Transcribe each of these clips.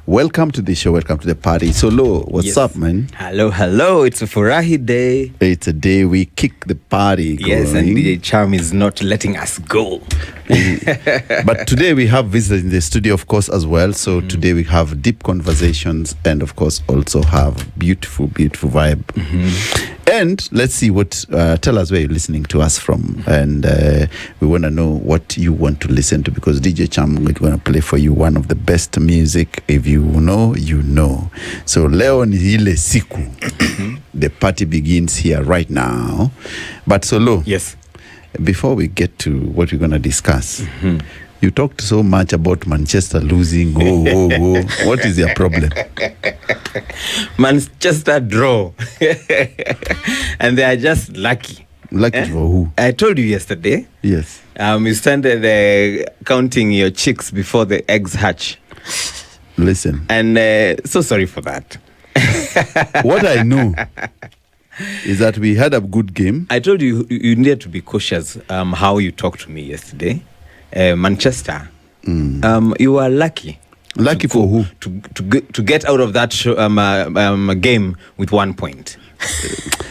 Welcome to the show. Welcome to the party. So, Lo, what's up, man? Hello. It's a Furahi day. It's a day we kick the party going. Yes, and DJ Charm is not letting us go. But today we have visitors in the studio, of course, as well. So today we have deep conversations and, of course, also have beautiful vibe. And let's see what, tell us where you're listening to us from. And we want to know what you want to listen to, because DJ Charm is going to play for you one of the best music. If you know, you know. So leo ni ile siku. The party begins here right now. But Solo. Yes. Before we get to what we're going to discuss, you talked so much about Manchester losing. What is your problem? Manchester draw. And they are just lucky. Lucky for who? I told you yesterday. Yes. You started counting your chicks before the eggs hatch. Listen. And so sorry for that. What I know is that we had a good game. I told you needed to be cautious how you talked to me yesterday. Manchester, you were lucky. Lucky for who? To get out of that game with 1 point.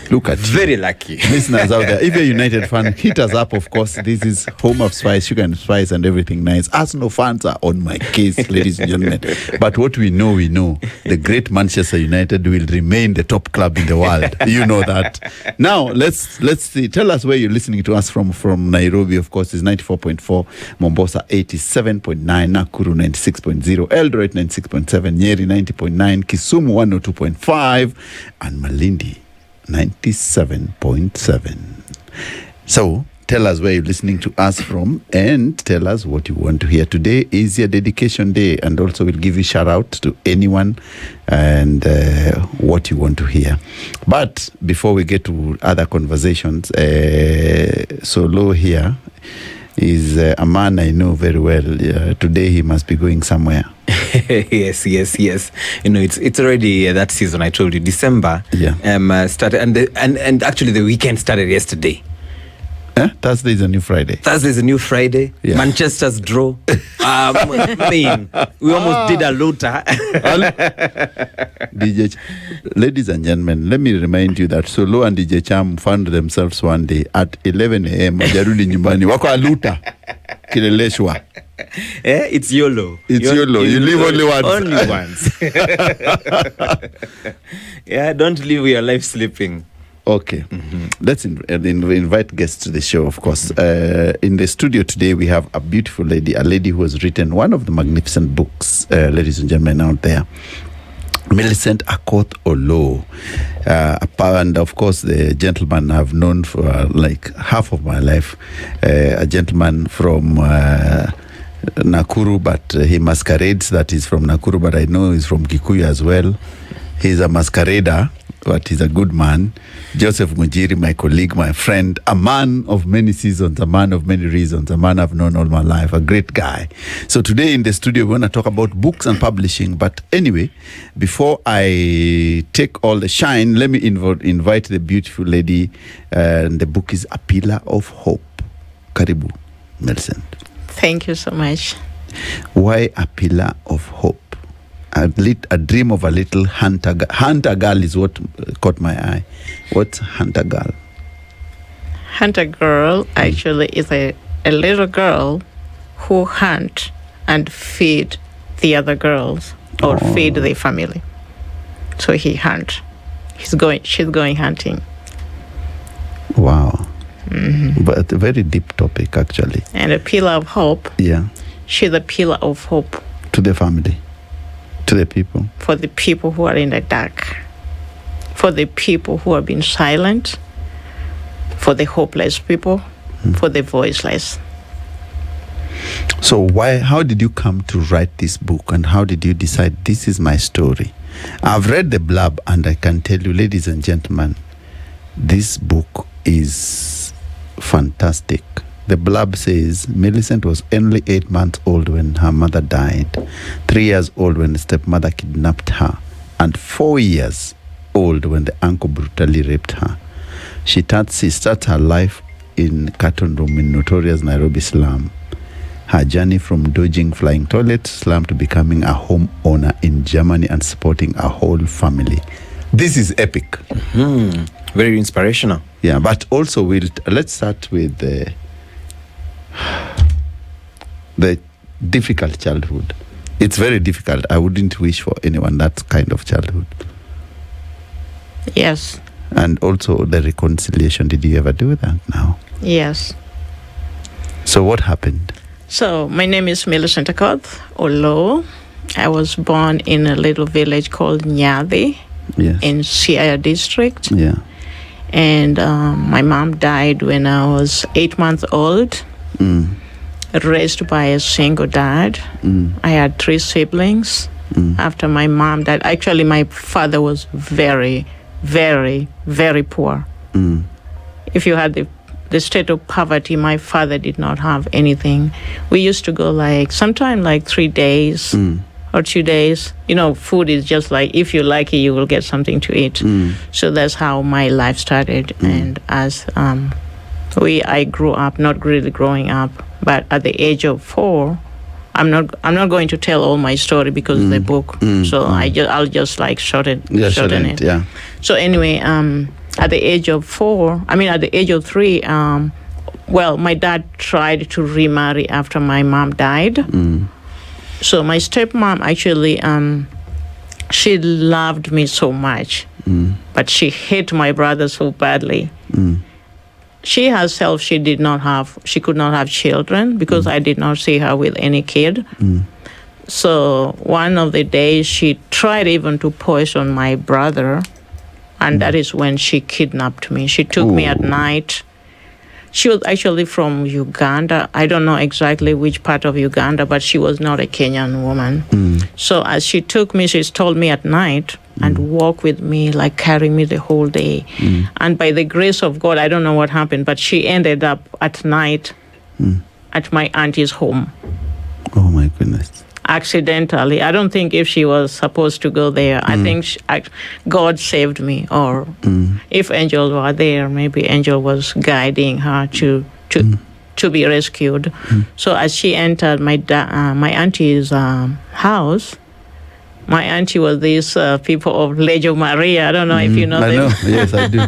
Look at Very you. lucky. Listeners out there, if you're a United fan, hit us up, of course. This is home of Spice, sugar and spice and everything nice. Arsenal fans are on my case, ladies and gentlemen. But what we know, the great Manchester United will remain the top club in the world. You know that. Now, let's see. Tell us where you're listening to us from. From Nairobi, of course, is 94.4, Mombasa 87.9, Nakuru 96.0, Eldoret 96.7, Nyeri 90.9, Kisumu 102.5, and Malindi 97.7. So tell us where you're listening to us from and tell us what you want to hear. Today is your dedication day, and also we'll give you shout out to anyone and what you want to hear. But before we get to other conversations, Solo here is a man I know very well. Today he must be going somewhere. Yes. You know, it's already that season. I told you December. Yeah. Started, and actually the weekend started yesterday. Thursday is a new Friday. Thursday is a new Friday. Yeah. Manchester's draw. I mean, we almost did a lota. DJ, ladies and gentlemen, let me remind you that Solo and DJ Cham found themselves one day at 11 a.m. Wajarudi nyumbani. Wako aluta. Kileleshwa. It's YOLO. It's YOLO. You live only once. Only once. Yeah, don't live your life sleeping. Okay. Let's invite guests to the show, of course. In the studio today, we have a beautiful lady, a lady who has written one of the magnificent books, ladies and gentlemen, out there. Millicent, Akoth, Aloo. And of course, the gentleman I've known for like half of my life. A gentleman from Nakuru, but he masquerades that he's from Nakuru, but I know he's from Kikuyu as well. He's a masquerader, but he's a good man. Joseph Mujiri, my colleague, my friend, a man of many seasons, a man of many reasons, a man I've known all my life, a great guy. So today in the studio, we want to talk about books and publishing. But anyway, before I take all the shine, let me invite the beautiful lady. The book is A Pillar of Hope. Karibu, Millicent. Thank you so much. Why A Pillar of Hope? A dream of a little hunter girl. Hunter girl is what caught my eye. What's hunter girl? Hunter girl actually is a little girl who hunt and feed the other girls or feed their family. So he hunt. She's going hunting. Wow. But a very deep topic, actually. And a pillar of hope. Yeah. She's a pillar of hope. To the family. To the people. For the people who are in the dark. For the people who have been silent. For the hopeless people. For the voiceless. So how did you come to write this book, and how did you decide this is my story? I've read the blurb, and I can tell you, ladies and gentlemen, this book is fantastic. The blurb says, Millicent was only 8 months old when her mother died, 3 years old when the stepmother kidnapped her, and 4 years old when the uncle brutally raped her. She starts her life in carton room in notorious Nairobi slum. her journey from dodging flying toilet slum to becoming a homeowner in Germany and supporting a whole family. This is epic. Very inspirational. Yeah, but also let's start with the difficult childhood. It's very difficult. I wouldn't wish for anyone that kind of childhood. Yes. And also the reconciliation. Did you ever do that now? Yes. So what happened? So my name is Millicent Akoth, Aloo. I was born in a little village called Nyadi in Siaya district. Yeah. And my mom died when I was 8 months old, raised by a single dad. I had 3 siblings. After my mom died, actually my father was very, very, very poor. If you had the state of poverty, my father did not have anything. We used to go sometime 3 days or 2 days. Food is just if you like it, you will get something to eat. So that's how my life started. And as I grew up, not really growing up, but at the age of 4, I'm not going to tell all my story because of the book. So I'll just shorten it. Yeah. So anyway, at the age of 3, my dad tried to remarry after my mom died. So my stepmom actually, she loved me so much, but she hated my brother so badly. She herself, she could not have children because I did not see her with any kid. So one of the days she tried even to poison my brother, and that is when she kidnapped me. She took me at night. She was actually from Uganda. I don't know exactly which part of Uganda, but she was not a Kenyan woman. So as she took me, she told me at night and walked with me, carrying me the whole day. And by the grace of God, I don't know what happened, but she ended up at night at my auntie's home. Oh my goodness. Accidentally. I don't think if she was supposed to go there. I think God saved me, or if angels were there, maybe angel was guiding her to be rescued. So as she entered my auntie's house, my auntie was these people of Legio Maria. I don't know if you know them. I know. Yes, I do.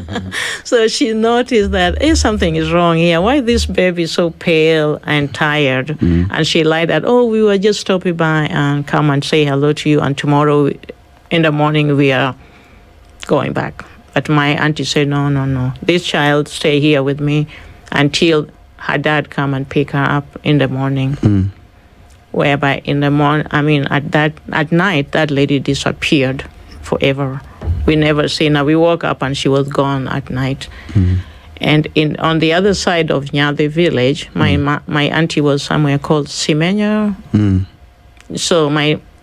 So she noticed that something is wrong here. Why this baby is so pale and tired? And she lied that, we were just stopping by and come and say hello to you. And tomorrow in the morning we are going back. But my auntie said, no. This child stay here with me until her dad come and pick her up in the morning. Whereby in the morning, at night, that lady disappeared forever. We never seen her. We woke up and she was gone at night. And on the other side of Nyadi village, my auntie was somewhere called Simenya. So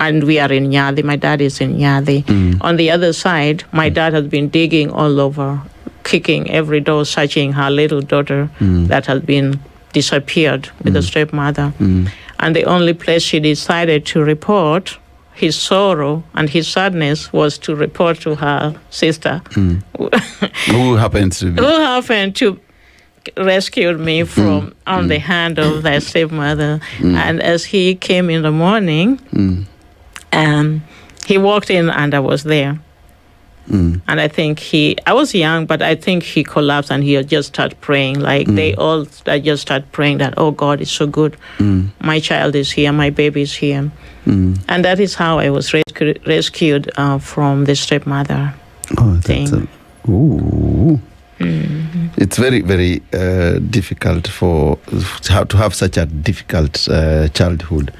and we are in Nyadi. My dad is in Nyadi. On the other side, my dad has been digging all over, kicking every door, searching her little daughter that has been disappeared with the stepmother. And the only place she decided to report his sorrow and his sadness was to report to her sister. Who happened to rescue me from on the hand of their stepmother. And as he came in the morning, he walked in and I was there. And I think I was young, but I think he collapsed and he just started praying. They all just started praying that, oh, God is so good. My child is here, my baby is here. And that is how I was rescued from the stepmother thing. It's very, very difficult to have such a difficult childhood.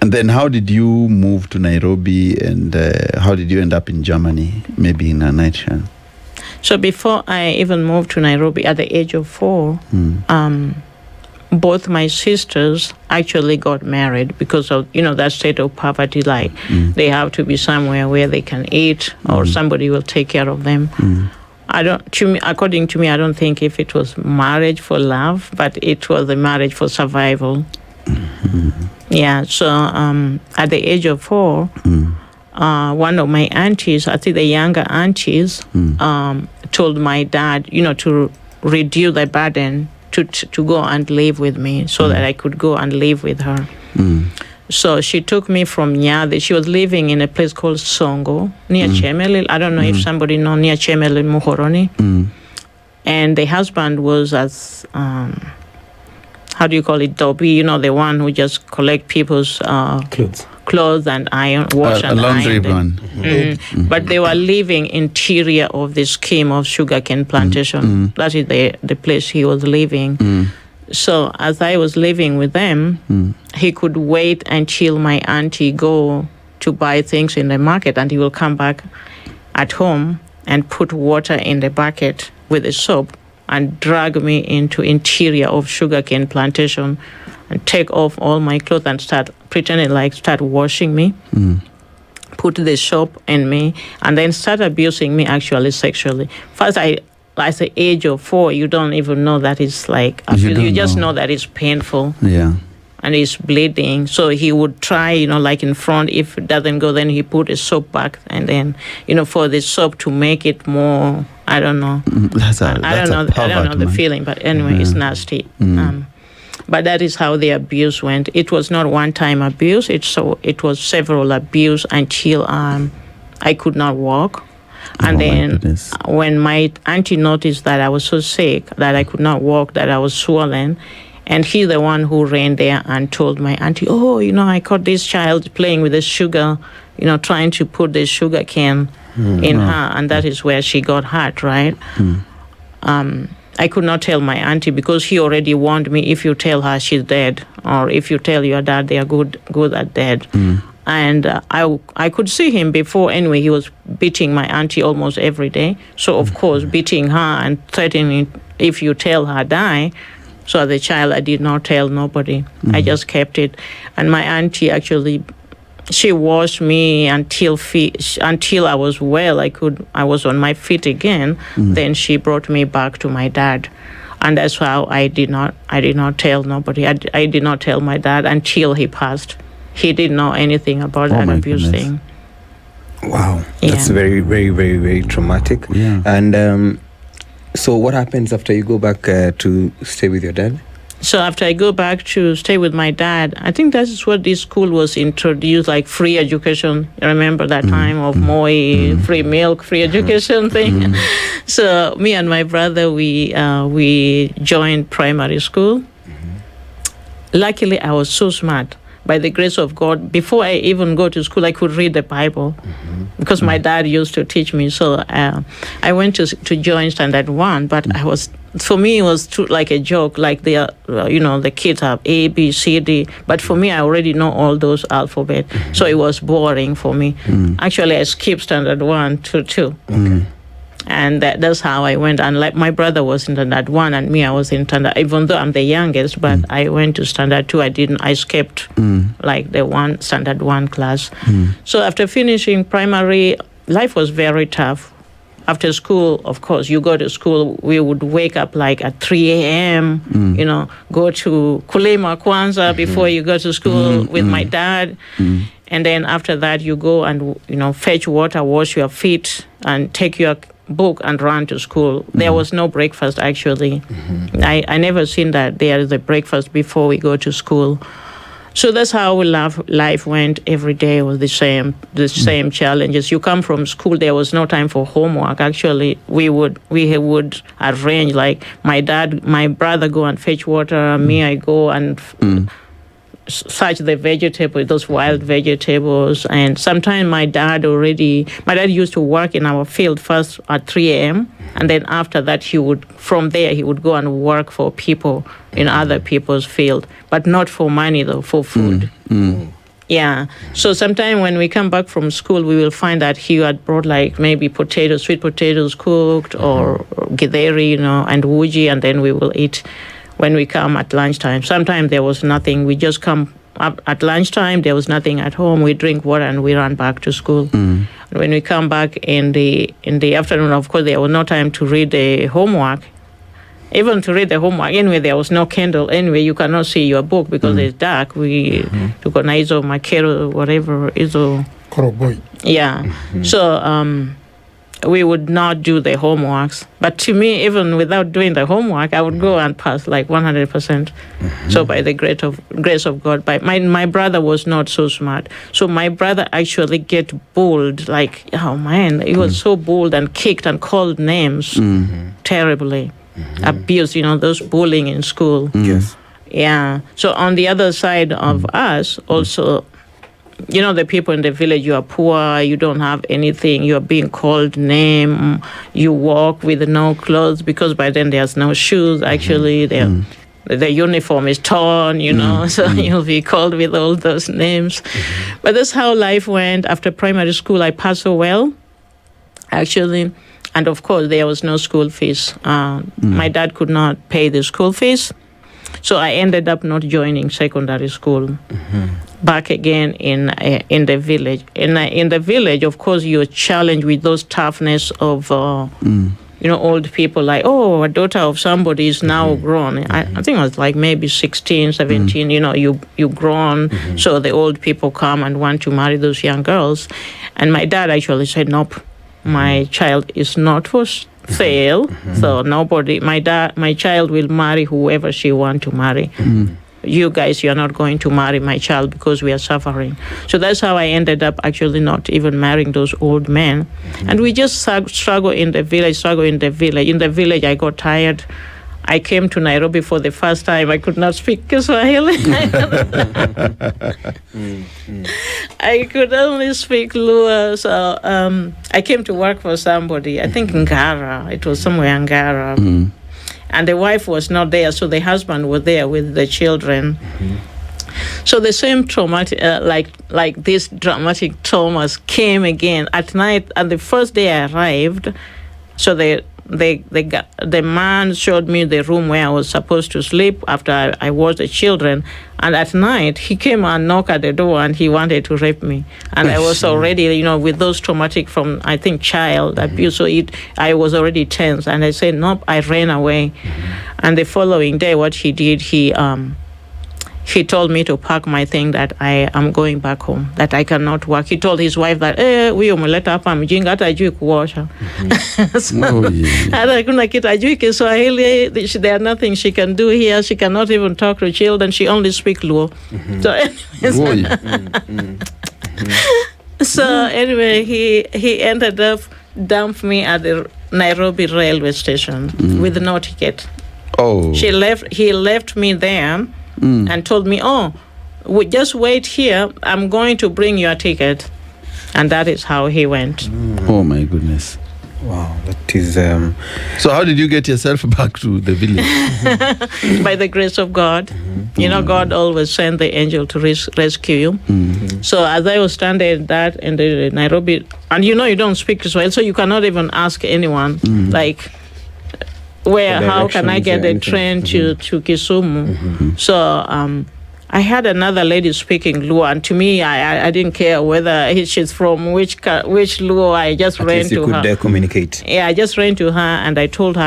And then how did you move to Nairobi, and how did you end up in Germany, maybe in a nutshell? So before I even moved to Nairobi at the age of 4, both my sisters actually got married because of, that state of poverty, they have to be somewhere where they can eat or somebody will take care of them. According to me, I don't think if it was marriage for love, but it was a marriage for survival. Yeah, so at the age of 4, one of my aunties, I think the younger aunties, told my dad, to reduce the burden to go and live with me so that I could go and live with her. So she took me from Nyade. She was living in a place called Songo near Chemeli. I don't know if somebody know near Chemeli, Muhoroni. And the husband was as how do you call it, Dobby? You know, the one who just collect people's clothes and wash and laundry iron. But they were living interior of the scheme of sugarcane plantation. That is the place he was living. So as I was living with them, he could wait until my auntie go to buy things in the market, and he will come back at home and put water in the bucket with a soap and drag me into interior of sugarcane plantation and take off all my clothes and start washing me, put the soap in me, and then start abusing me actually sexually. First, at the age of 4, you don't even know that it's like, you just know that it's painful. Yeah. And it's bleeding. So he would try, like in front. If it doesn't go, then he put a soap back. And then, for the soap to make it more, I don't know. I don't know the feeling. But anyway, it's nasty. But that is how the abuse went. It was not one-time abuse. It was several abuse until I could not walk. And then when my auntie noticed that I was so sick, that I could not walk, that I was swollen, and he's the one who ran there and told my auntie, I caught this child playing with the sugar, trying to put the sugar cane in her, and that is where she got hurt, right? I could not tell my auntie because he already warned me, if you tell her, she's dead, or if you tell your dad, they are good at dead. And I could see him before. Anyway, he was beating my auntie almost every day. So, of course, beating her and threatening, if you tell her, die. So as a child, I did not tell nobody. I just kept it. And my auntie actually, she washed me until I was well. I was on my feet again. Then she brought me back to my dad. And that's how I did not tell nobody. I did not tell my dad until he passed. He didn't know anything about that abuse thing. Wow. That's very, very, very, very traumatic. Yeah. And so what happens after you go back to stay with your dad? So after I go back to stay with my dad, I think that is what this school was introduced, like free education. I remember that time of Moi, free milk, free education thing. So me and my brother, we joined primary school. Luckily, I was so smart. By the grace of God, before I even go to school, I could read the Bible because my dad used to teach me. So I went to join Standard 1, but for me, it was like a joke, like the kids have A, B, C, D. But for me, I already know all those alphabet. So it was boring for me. Actually, I skipped Standard 1 to 2. And that's how I went. And like my brother was in Standard 1 and me, I was in Standard, even though I'm the youngest, but I went to Standard 2. I skipped like the Standard 1 class. So after finishing primary, life was very tough. After school, of course, you go to school, we would wake up like at 3 a.m., go to Kulima Kwanza before you go to school with my dad. And then after that, you go and, fetch water, wash your feet, and take your book and run to school. There was no breakfast, actually. I never seen that there is a breakfast before we go to school. So that's how life went. Every day was the same challenges. You come from school, there was no time for homework. Actually, we would arrange, like my brother go and fetch water, me I go and search the vegetables, those wild vegetables. And sometimes my dad used to work in our field first at 3 a.m. and then after that he would go and work for people in other people's field, but not for money though, for food. Yeah. So sometimes when we come back from school, we will find that he had brought like maybe sweet potatoes cooked or githeri, and wuji, and then we will eat when we come at lunchtime. Sometimes there was nothing. We just come up at lunchtime. There was nothing at home. We drink water and we run back to school. When we come back in the afternoon, of course, there was no time to read the homework. Even to read the homework, anyway, there was no candle. Anyway, you cannot see your book because it's dark. We took an ISO, Makero, whatever, ISO. Koroboy. Yeah. So we would not do the homeworks. But to me, even without doing the homework, I would go and pass like 100%. So by the grace of God, my brother was not so smart. So my brother actually get bullied, like, oh man, he was so bold and kicked and called names terribly. Abused, those bullying in school. Yes. Yeah. So on the other side of us, also, the people in the village, you are poor, you don't have anything, you are being called name, you walk with no clothes, because by then there's no shoes, actually. The uniform is torn, so you'll be called with all those names. But that's how life went. After primary school, I passed so well, actually. And of course, there was no school fees. My dad could not pay the school fees. So I ended up not joining secondary school. Back again in the village. In the village, of course, you're challenged with those toughness of, old people, like, oh, a daughter of somebody is now grown. I think it was like maybe 16, 17, you grown. So the old people come and want to marry those young girls. And my dad actually said, nope, my child is not for sale. So nobody, my child will marry whoever she want to marry. You guys, you're not going to marry my child because we are suffering. So that's how I ended up actually not even marrying those old men. And we just struggle in the village. In the village, I got tired. I came to Nairobi for the first time. I could not speak Kiswahili. I could only speak Luo. So I came to work for somebody, I think Ngara. It was somewhere in Ngara. And the wife was not there, so the husband was there with the children. So the same traumatic, like these dramatic traumas came again at night. And the first day I arrived, so the man showed me the room where I was supposed to sleep after I washed the children. And at night, he came and knocked at the door and he wanted to rape me. And I was already, with those traumatic from, I think, child abuse. So I was already tense. And I said, nope, I ran away. And the following day, what he did, he told me to pack my thing, that I am going back home, that I cannot work. He told his wife that, huyo umeleta hapa mjinga hata hajui kuosha. Hata kuna kitu hajui Kiswahili, there's nothing she can do here. She cannot even talk to children. She only speaks Luo. So anyway, he ended up dumping me at the Nairobi railway station with no ticket. Oh. He left me there. And told me, just wait here. I'm going to bring you a ticket. And that is how he went. Oh, my goodness. Wow, that is... So how did you get yourself back to the village? By the grace of God. God always sent the angel to rescue you. So as I was standing in the Nairobi, and you don't speak Kiswahili, so you cannot even ask anyone, like... how can I get the train to Kisumu? So I had another lady speaking Luo, and to me, I didn't care whether she's from which Luo. I just ran to her. You could communicate. Yeah, I just ran to her and I told her.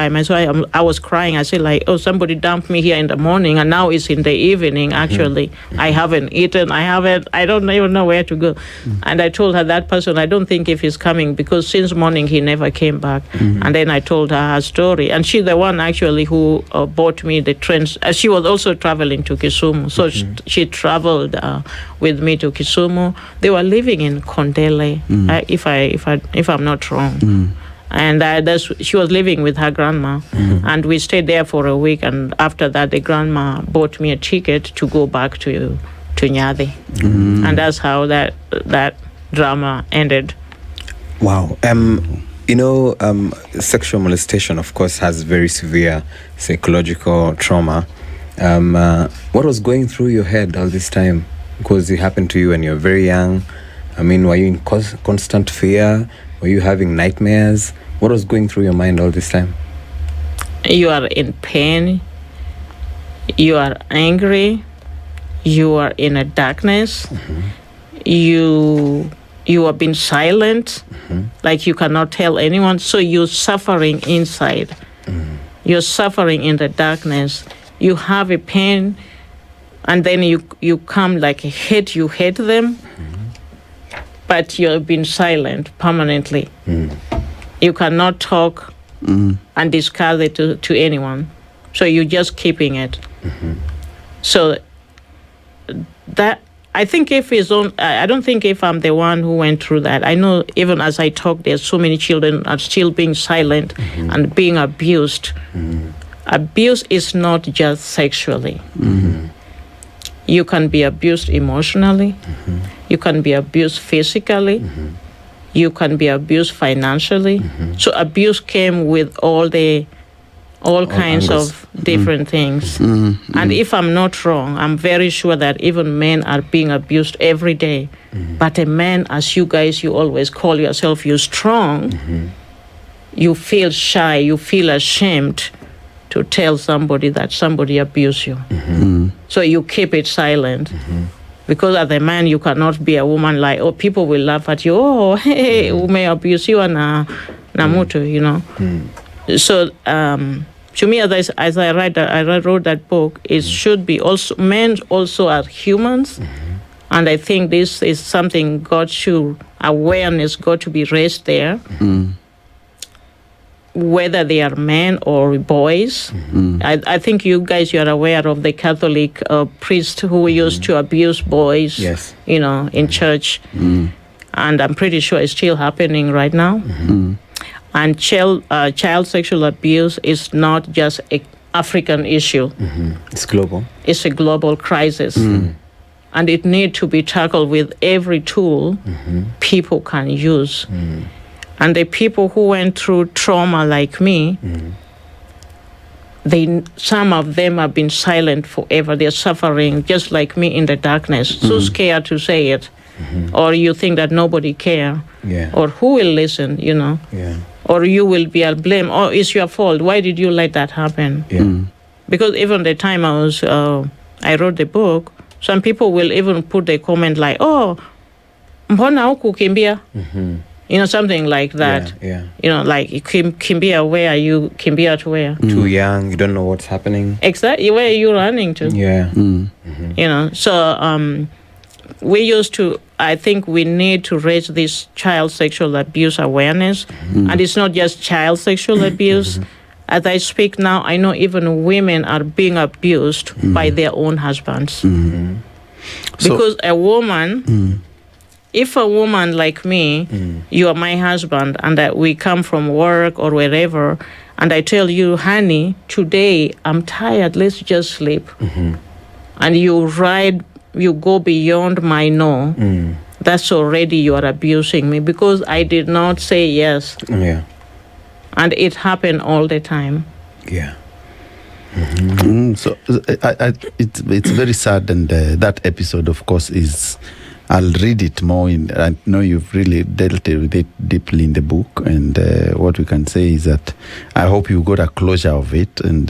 I was crying. I said, like, somebody dumped me here in the morning, and now it's in the evening. Actually, I haven't eaten. I don't even know where to go. And I told her, that person, I don't think if he's coming, because since morning he never came back. And then I told her story, and she's the one actually who bought me the trains. She was also traveling to Kisumu, so. She traveled with me to Kisumu. They were living in Kondele, if I'm not wrong. And she was living with her grandma, and we stayed there for a week. And after that, the grandma bought me a ticket to go back to Nyadi, and that's how that drama ended. Wow. Sexual molestation, of course, has very severe psychological trauma. What was going through your head all this time? Because it happened to you when you were very young. I mean, were you in constant fear? Were you having nightmares? What was going through your mind all this time? You are in pain. You are angry. You are in a darkness. You have been silent, like you cannot tell anyone. So you're suffering inside. You're suffering in the darkness. You have a pain, and then you come like a hate. You hate them, but you've been silent permanently. You cannot talk and discuss it to anyone. So you're just keeping it. So that, I think if it's on, I don't think if I'm the one who went through that. I know even as I talk, there's so many children are still being silent and being abused. Abuse is not just sexually. You can be abused emotionally. You can be abused physically. You can be abused financially. So abuse came with all kinds of different things. And if I'm not wrong, I'm very sure that even men are being abused every day. But a man, as you guys, you always call yourself, you're strong, you feel shy, you feel ashamed to tell somebody that somebody abused you. So you keep it silent. Because as a man, you cannot be a woman like, oh, people will laugh at you. Oh, hey, who may abuse you na mutu, you know. So to me, as I wrote that book, it should be also, men also are humans. And I think this is something awareness got to be raised there. Whether they are men or boys. I think you guys, you are aware of the Catholic priest who used to abuse boys, you know, in church. And I'm pretty sure it's still happening right now. And child sexual abuse is not just an African issue. It's global. It's a global crisis. And it needs to be tackled with every tool people can use. And the people who went through trauma like me, some of them have been silent forever. They're suffering just like me in the darkness, so scared to say it. Or you think that nobody care. Or who will listen, you know. Or you will be blamed. Oh, it's your fault. Why did you let that happen? Because even the time I wrote the book, some people will even put the comment like, oh, mbona huku kimbia? You know, something like that. You know, like, kimbia, where are you? Kimbia to where? Too young, you don't know what's happening. Exactly, where are you running to? You know, so I think we need to raise this child sexual abuse awareness. And it's not just child sexual abuse. As I speak now, I know even women are being abused by their own husbands. Because a woman... If a woman like me, you are my husband, and that we come from work or wherever, and I tell you, honey, today I'm tired, let's just sleep. And you go beyond my no, that's already you are abusing me because I did not say yes. And it happened all the time. So it's very sad, and that episode, of course, is... I'll read it more. I know you've really dealt with it deeply in the book, and what we can say is that I hope you got a closure of it and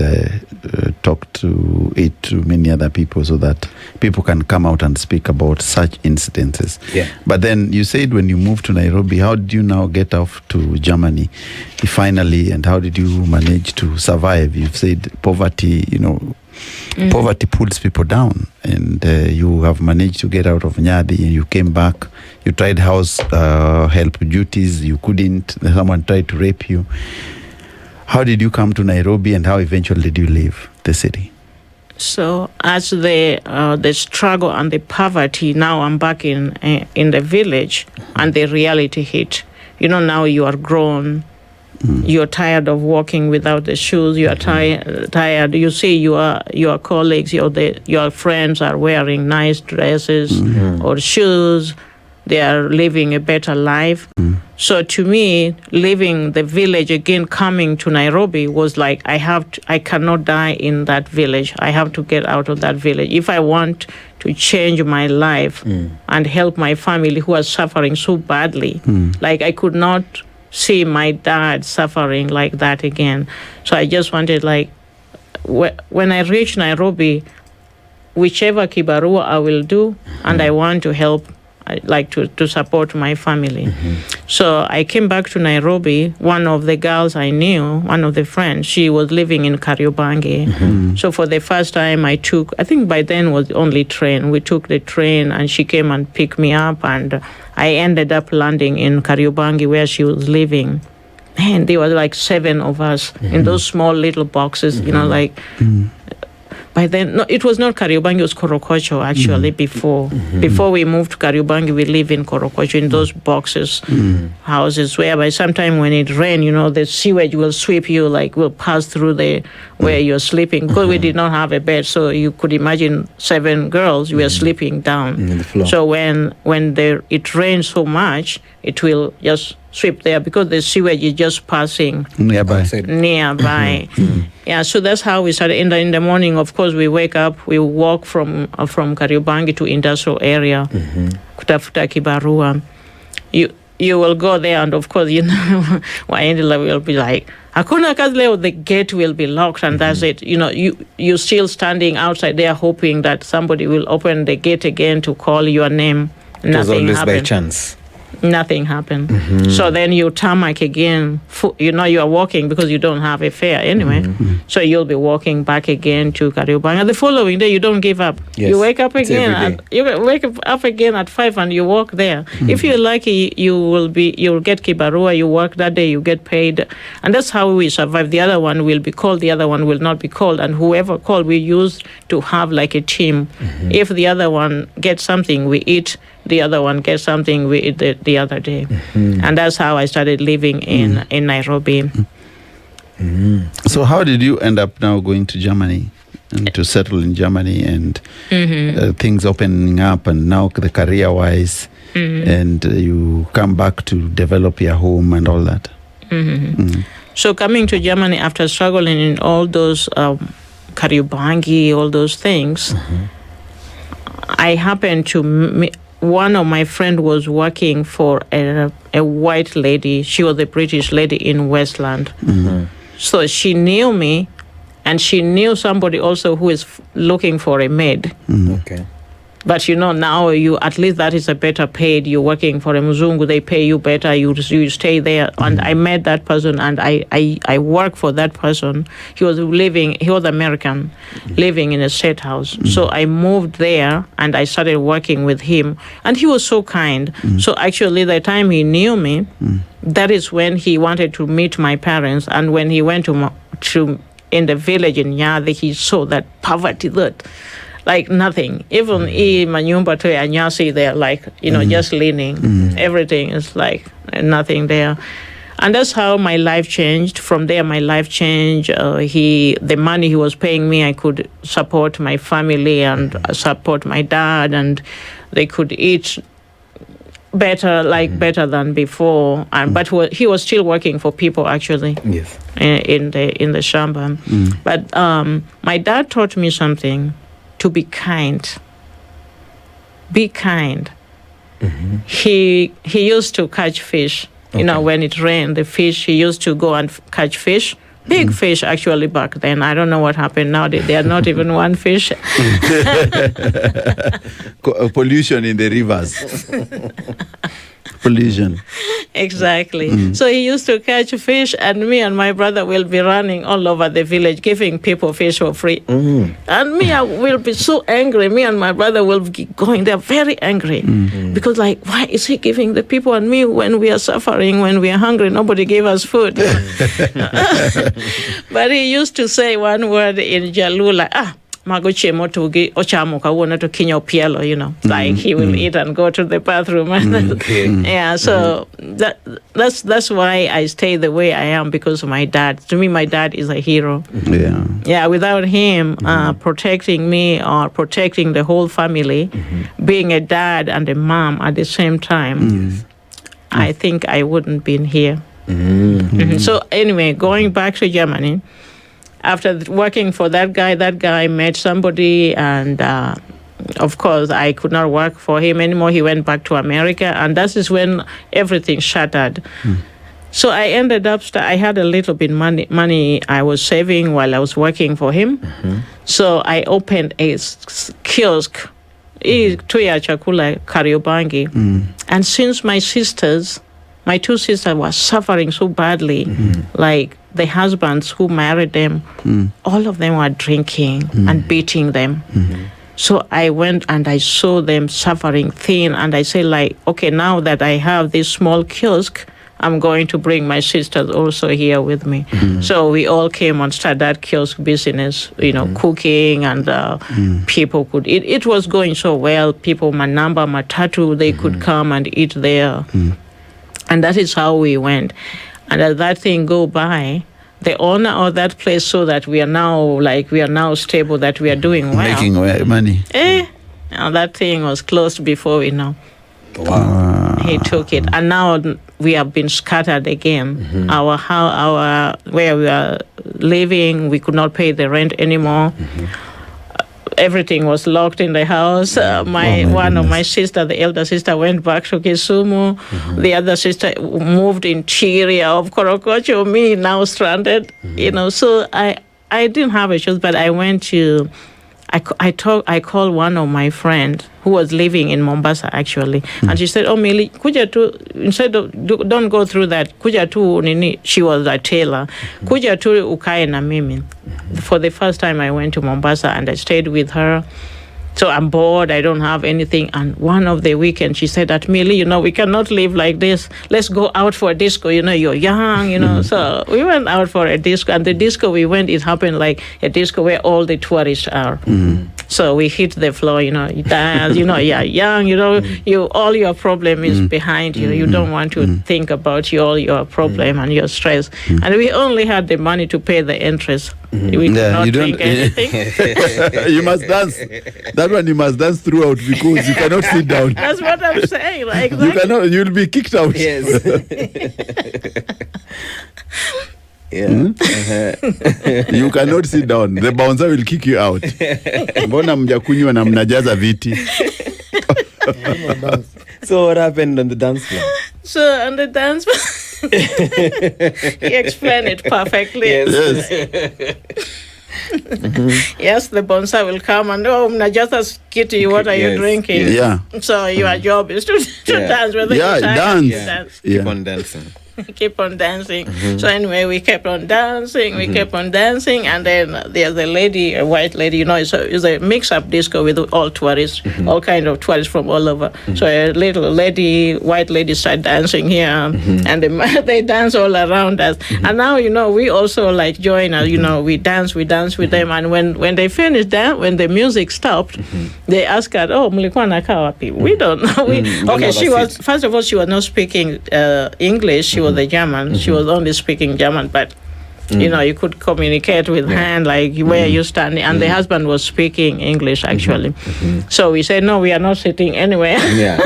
talk to it to many other people so that people can come out and speak about such incidences. But then you said when you moved to Nairobi, how did you now get off to Germany finally, and how did you manage to survive? You've said poverty, you know, poverty pulls people down, and you have managed to get out of Nyadi, and you came back. You tried house help duties, you couldn't. Someone tried to rape you. How did you come to Nairobi, and how eventually did you leave the city? So as the struggle and the poverty, now I'm back in the village, and the reality hit. You know, now you are grown. You're tired of walking without the shoes. You are tired. You see your colleagues, your friends are wearing nice dresses or shoes. They are living a better life. So to me, leaving the village again, coming to Nairobi was like, I cannot die in that village. I have to get out of that village. If I want to change my life and help my family who are suffering so badly, like I could not see my dad suffering like that again. So I just wanted, like, when I reach Nairobi, whichever kibarua I will do, and I want to help, like to support my family. So I came back to Nairobi. One of the girls I knew, one of the friends, she was living in Kariobangi. So for the first time I think by then was only train. We took the train, and she came and picked me up, and I ended up landing in Kariobangi where she was living. and there were like 7 of us in those small little boxes, you know, like. By then, no, it was not Kariobangi, it was Korokocho actually before. Before we moved to Kariobangi, we lived in Korokocho in those boxes, houses, whereby sometime when it rained, you know, the sewage will sweep you, like will pass through the where you're sleeping. Because we did not have a bed, so you could imagine 7 girls, we were sleeping down. In the floor. So when it rains so much, it will just sweep there because the sewage is just passing Nearby. nearby. Yeah, so that's how we started. In the morning, of course, we wake up, we walk from Kariobangi to industrial area, kutafuta kibarua. You will go there, and of course, you know, Waendela will be like, hakuna kazi leo, the gate will be locked, and that's it. You know, you're still standing outside there hoping that somebody will open the gate again to call your name. It was Nothing always happened. by chance. Nothing happened. So then you tarmac again. You know, you are walking because you don't have a fare anyway. So you'll be walking back again to Kariobangi. The following day, you don't give up. Yes. You wake up It's again. every day. You wake up again at 5 and you walk there. If you're lucky, you'll get kibarua. You work that day, you get paid, and that's how we survive. The other one will be called. The other one will not be called. And whoever called, we used to have like a team. If the other one gets something, we eat. The other one gets something, we eat the other day. And that's how I started living in Nairobi. So how did you end up now going to Germany and to settle in Germany and things opening up and now the career-wise and you come back to develop your home and all that? So coming to Germany after struggling in all those Kariobangi, all those things, I happened to... One of my friend was working for a white lady. She was a British lady in Westland. So she knew me, and she knew somebody also who is looking for a maid. Okay. But you know, now you at least that is a better paid. You're working for a Muzungu, they pay you better. You stay there. And I met that person, and I worked for that person. He was American, living in a state house. So I moved there, and I started working with him. And he was so kind. So actually, the time he knew me, that is when he wanted to meet my parents. And when he went to in the village in Nyadhi, he saw that poverty that. Like nothing. Even manyumba to anyasi, they're like, you know, just leaning. Everything is like nothing there. And that's how my life changed. From there, my life changed. The money he was paying me, I could support my family and support my dad, and they could eat better, better than before. And but he was still working for people actually. Yes. In the shamba. But my dad taught me something. To be kind. Be kind. He used to catch fish. You know, when it rained, the fish, he used to go and catch fish. Big fish, actually, back then. I don't know what happened now. They are not even one fish. Pollution in the rivers. Pollution. Exactly. So he used to catch fish, and me and my brother will be running all over the village, giving people fish for free. And me, I will be so angry. Me and my brother will be going there very angry. Because like, why is he giving the people and me when we are suffering, when we are hungry, nobody gave us food. But he used to say one word in Jalu, like, magochemo tugi ochamo kawuono to kinyo pielo, you know, like he will eat and go to the bathroom. Yeah, so that's why I stay the way I am, because of my dad. To me, my dad is a hero. Yeah, without him protecting me or protecting the whole family, being a dad and a mom at the same time, I think I wouldn't been here. So anyway, going back to Germany, after working for that guy met somebody, and of course, I could not work for him anymore. He went back to America, and that is when everything shattered. So I ended up, I had a little bit money I was saving while I was working for him. So I opened a kiosk, Tuya Chakula Kariobangi. And since my two sisters were suffering so badly, like the husbands who married them, all of them were drinking and beating them. So I went and I saw them suffering thin, and I said, like, okay, now that I have this small kiosk, I'm going to bring my sisters also here with me. So we all came and started that kiosk business, cooking, and people could eat. It was going so well. People, Manamba, Matatu, they could come and eat there. And that is how we went. And as that thing go by, the owner of that place saw that we are now stable, that we are doing well. Making money. And that thing was closed before we know. Wow. He took it, and now we have been scattered again. Our where we are living, we could not pay the rent anymore. Everything was locked in the house. One of my sister, the elder sister, went back to Kisumu. The other sister moved in Chiria of Korokocho. Me now stranded. So I didn't have a choice, but I went to. I called one of my friends who was living in Mombasa actually, and she said, "Oh, Millie, kuja tu, instead of don't go through that. Kuja tu nini." She was a tailor. Kuja tu ukae na mimi. For the first time, I went to Mombasa and I stayed with her. So I'm bored. I don't have anything. And one of the weekends, she said that, Millie, we cannot live like this. Let's go out for a disco. You're young, So we went out for a disco. And the disco we went, it happened like a disco where all the tourists are. So we hit the floor, you dance, you're young, all your problem is behind you. You don't want to think about all your problem and your stress. And we only had the money to pay the interest. We could not drink anything. You must dance. That one you must dance throughout because you cannot sit down. That's what I'm saying. Like you cannot. You'll be kicked out. Yes. You cannot sit down. The bouncer will kick you out. Mbona mjakunywa na mnajaza viti? So what happened on the dance floor? So on the dance floor, he explained it perfectly. Yes. Yes, the bouncer will come and mnajaza kitty. What are you drinking? Yeah. So your job is to dance. Whether you dance. Keep on dancing. Keep on dancing. So anyway, we kept on dancing. And then there's a white lady. It's a mix-up disco with all tourists, all kind of tourists from all over. So a little white lady started dancing here, and they dance all around us. And now we also like join us. We dance with them. And when they finished that, when the music stopped, they asked her, "Oh, mlikuwa nakaa wapi?" We don't know. Okay, she was first of all she was not speaking English. She was a German. She was only speaking German, but you could communicate with her, like where you standing. And the husband was speaking English actually. So we said, no, we are not sitting anywhere. Yes.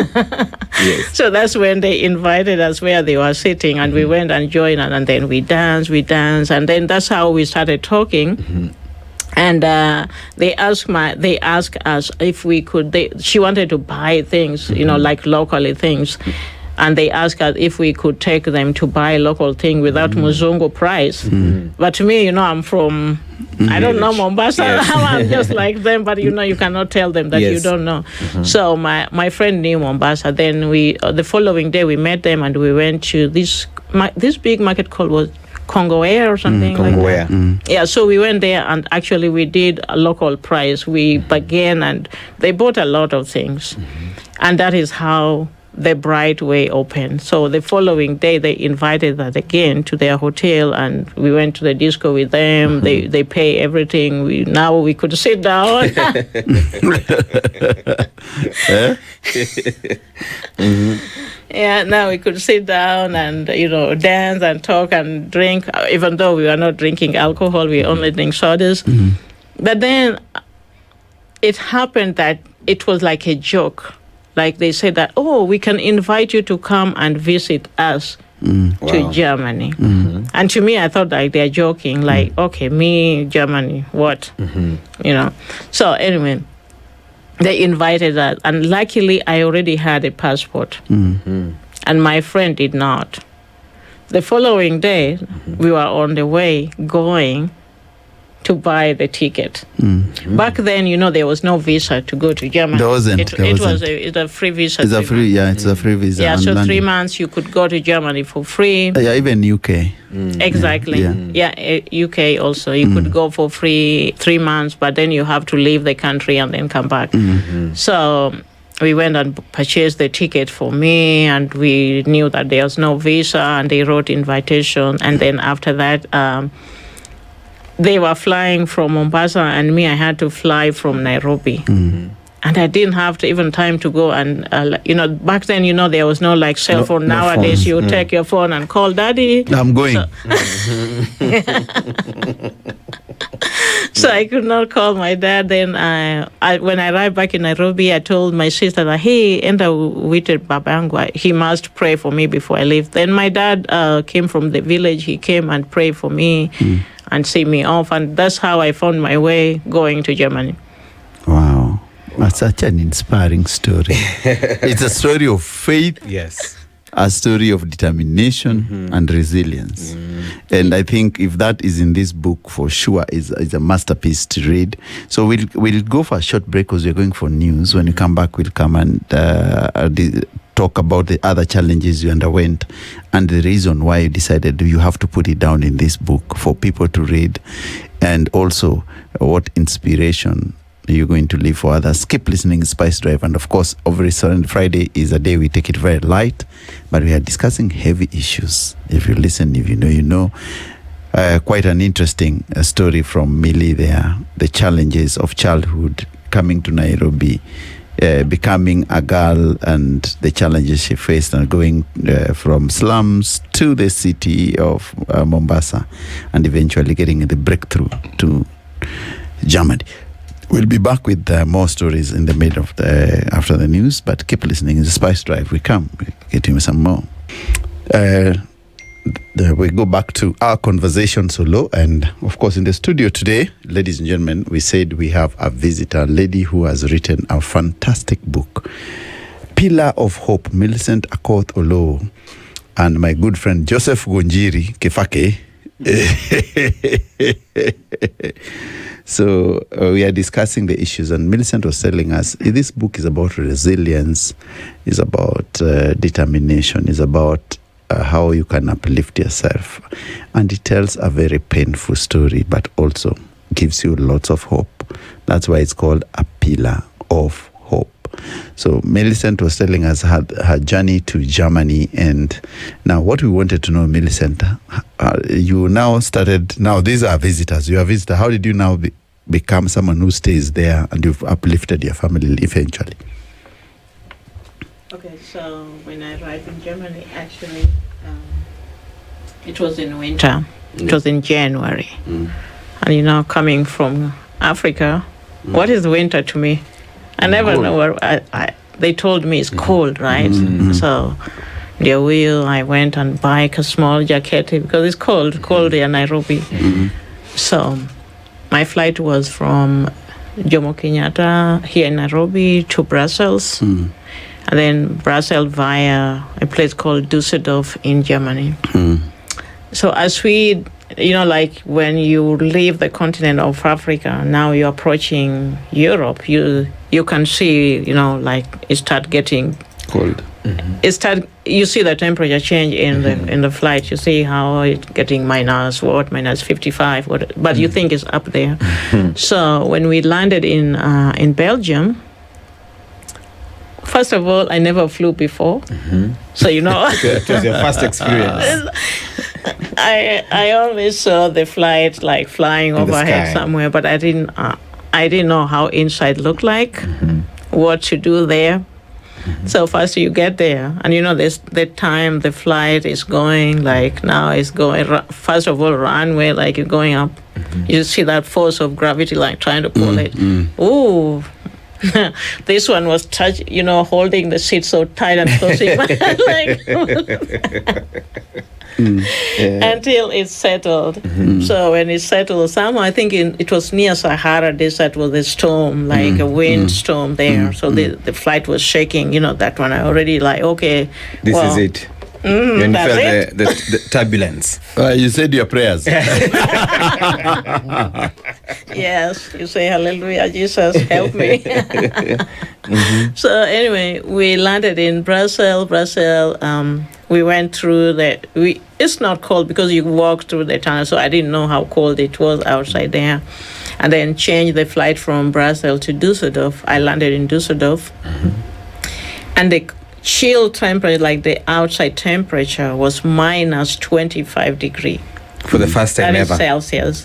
So that's when they invited us where they were sitting, and we went and joined, and then we danced, and then that's how we started talking. And they asked us if we could. She wanted to buy things, like locally things. And they asked us if we could take them to buy local thing without Muzungu price. But to me, I'm from, I don't know Mombasa. I'm just like them, but you cannot tell them that you don't know. So my friend knew Mombasa. Then the following day we met them and we went to this big market called was Congo Air or something like that. Yeah, so we went there and actually we did a local price. We began and they bought a lot of things. And that is how the Bright Way opened. So the following day, they invited us again to their hotel, and we went to the disco with them. They pay everything. Now we could sit down. Yeah, now we could sit down and dance and talk and drink. Even though we were not drinking alcohol, we only drink sodas. But then it happened that it was like a joke. Like they said that, we can invite you to come and visit us to Germany. And to me, I thought like they're joking, like, okay, me, Germany, what? So anyway, they invited us. And luckily, I already had a passport. And my friend did not. The following day, we were on the way going to buy the ticket. Back then, there was no visa to go to Germany. There wasn't. It was a free visa. It's a free, it's a free visa. Yeah, so 3 months you could go to Germany for free. Yeah, even UK. Exactly. Yeah, UK also. You could go for free 3 months, but then you have to leave the country and then come back. So we went and purchased the ticket for me, and we knew that there was no visa, and they wrote invitation. And then after that, they were flying from Mombasa, and me, I had to fly from Nairobi. Mm-hmm. And I didn't have to even time to go and, back then, there was no like cell phone. No Nowadays, phones. you take your phone and call daddy. I'm going. So I could not call my dad. Then when I arrived back in Nairobi, I told my sister that, hey, enda wite babangwa. He must pray for me before I leave. Then my dad came from the village. He came and prayed for me and see me off. And that's how I found my way going to Germany. Wow. That's such an inspiring story. It's a story of faith. Yes. A story of determination and resilience. And I think if that is in this book, for sure, is a masterpiece to read. So we'll go for a short break because we're going for news. When you come back, we'll come and talk about the other challenges you underwent and the reason why you decided you have to put it down in this book for people to read, and also what inspiration you're going to leave for others. Keep listening to Spice Drive. And of course, every Friday is a day we take it very light, but we are discussing heavy issues. If you listen, if you know, you know. Quite an interesting story from Millie there. The challenges of childhood, coming to Nairobi, becoming a girl, and the challenges she faced, and going from slums to the city of Mombasa, and eventually getting the breakthrough to Germany. We'll be back with more stories in the middle of after the news, but keep listening. It's a Spice Drive. We get you some more. We go back to our conversation solo, and of course in the studio today, ladies and gentlemen, we said we have a visitor, lady who has written a fantastic book, Pillar of Hope, Millicent Akoth Aloo, and my good friend Joseph Gonjiri Kefake. So we are discussing the issues, and Millicent was telling us this book is about resilience, is about determination, is about how you can uplift yourself. And it tells a very painful story, but also gives you lots of hope. That's why it's called A Pillar of Hope. So Millicent was telling us her journey to Germany, and now what we wanted to know, Millicent, you now started, now these are visitors, you are a visitor. How did you now become someone who stays there, and you've uplifted your family eventually? Okay, so when I arrived in Germany, actually, it was in winter. It was in January. And coming from Africa, what is winter to me? I never know where they told me it's cold, right? So the wheel, I went and buy a small jacket because it's cold in Nairobi. So my flight was from Jomo Kenyatta here in Nairobi to Brussels, and then Brussels via a place called Düsseldorf in Germany. So as we, like when you leave the continent of Africa, now you're approaching Europe, you can see, like it start getting Cold. You see the temperature change in the flight. You see how it's getting minus 55, but you think it's up there. So when we landed in Belgium, first of all, I never flew before, so it was your first experience. I always saw the flight like flying overhead somewhere, but I didn't know how inside looked like, what to do there. So first you get there, and this the time the flight is going, like now it's going, first of all, runway, like you're going up. You see that force of gravity, like trying to pull it. Ooh. This one was holding the seat so tight and closing my until it settled. So when it settled, somehow I think it was near Sahara Desert was a storm, like a windstorm there. So the flight was shaking. That one I already okay. This is it. When you felt the turbulence. You said your prayers. Yes, you say hallelujah, Jesus, help me. So anyway, we landed in Brussels. We went through it's not cold because you walk through the tunnel, so I didn't know how cold it was outside there. And then changed the flight from Brussels to Düsseldorf. I landed in Düsseldorf. And the chill temperature, like the outside temperature, was minus 25 degree. For the first time That is ever. Celsius.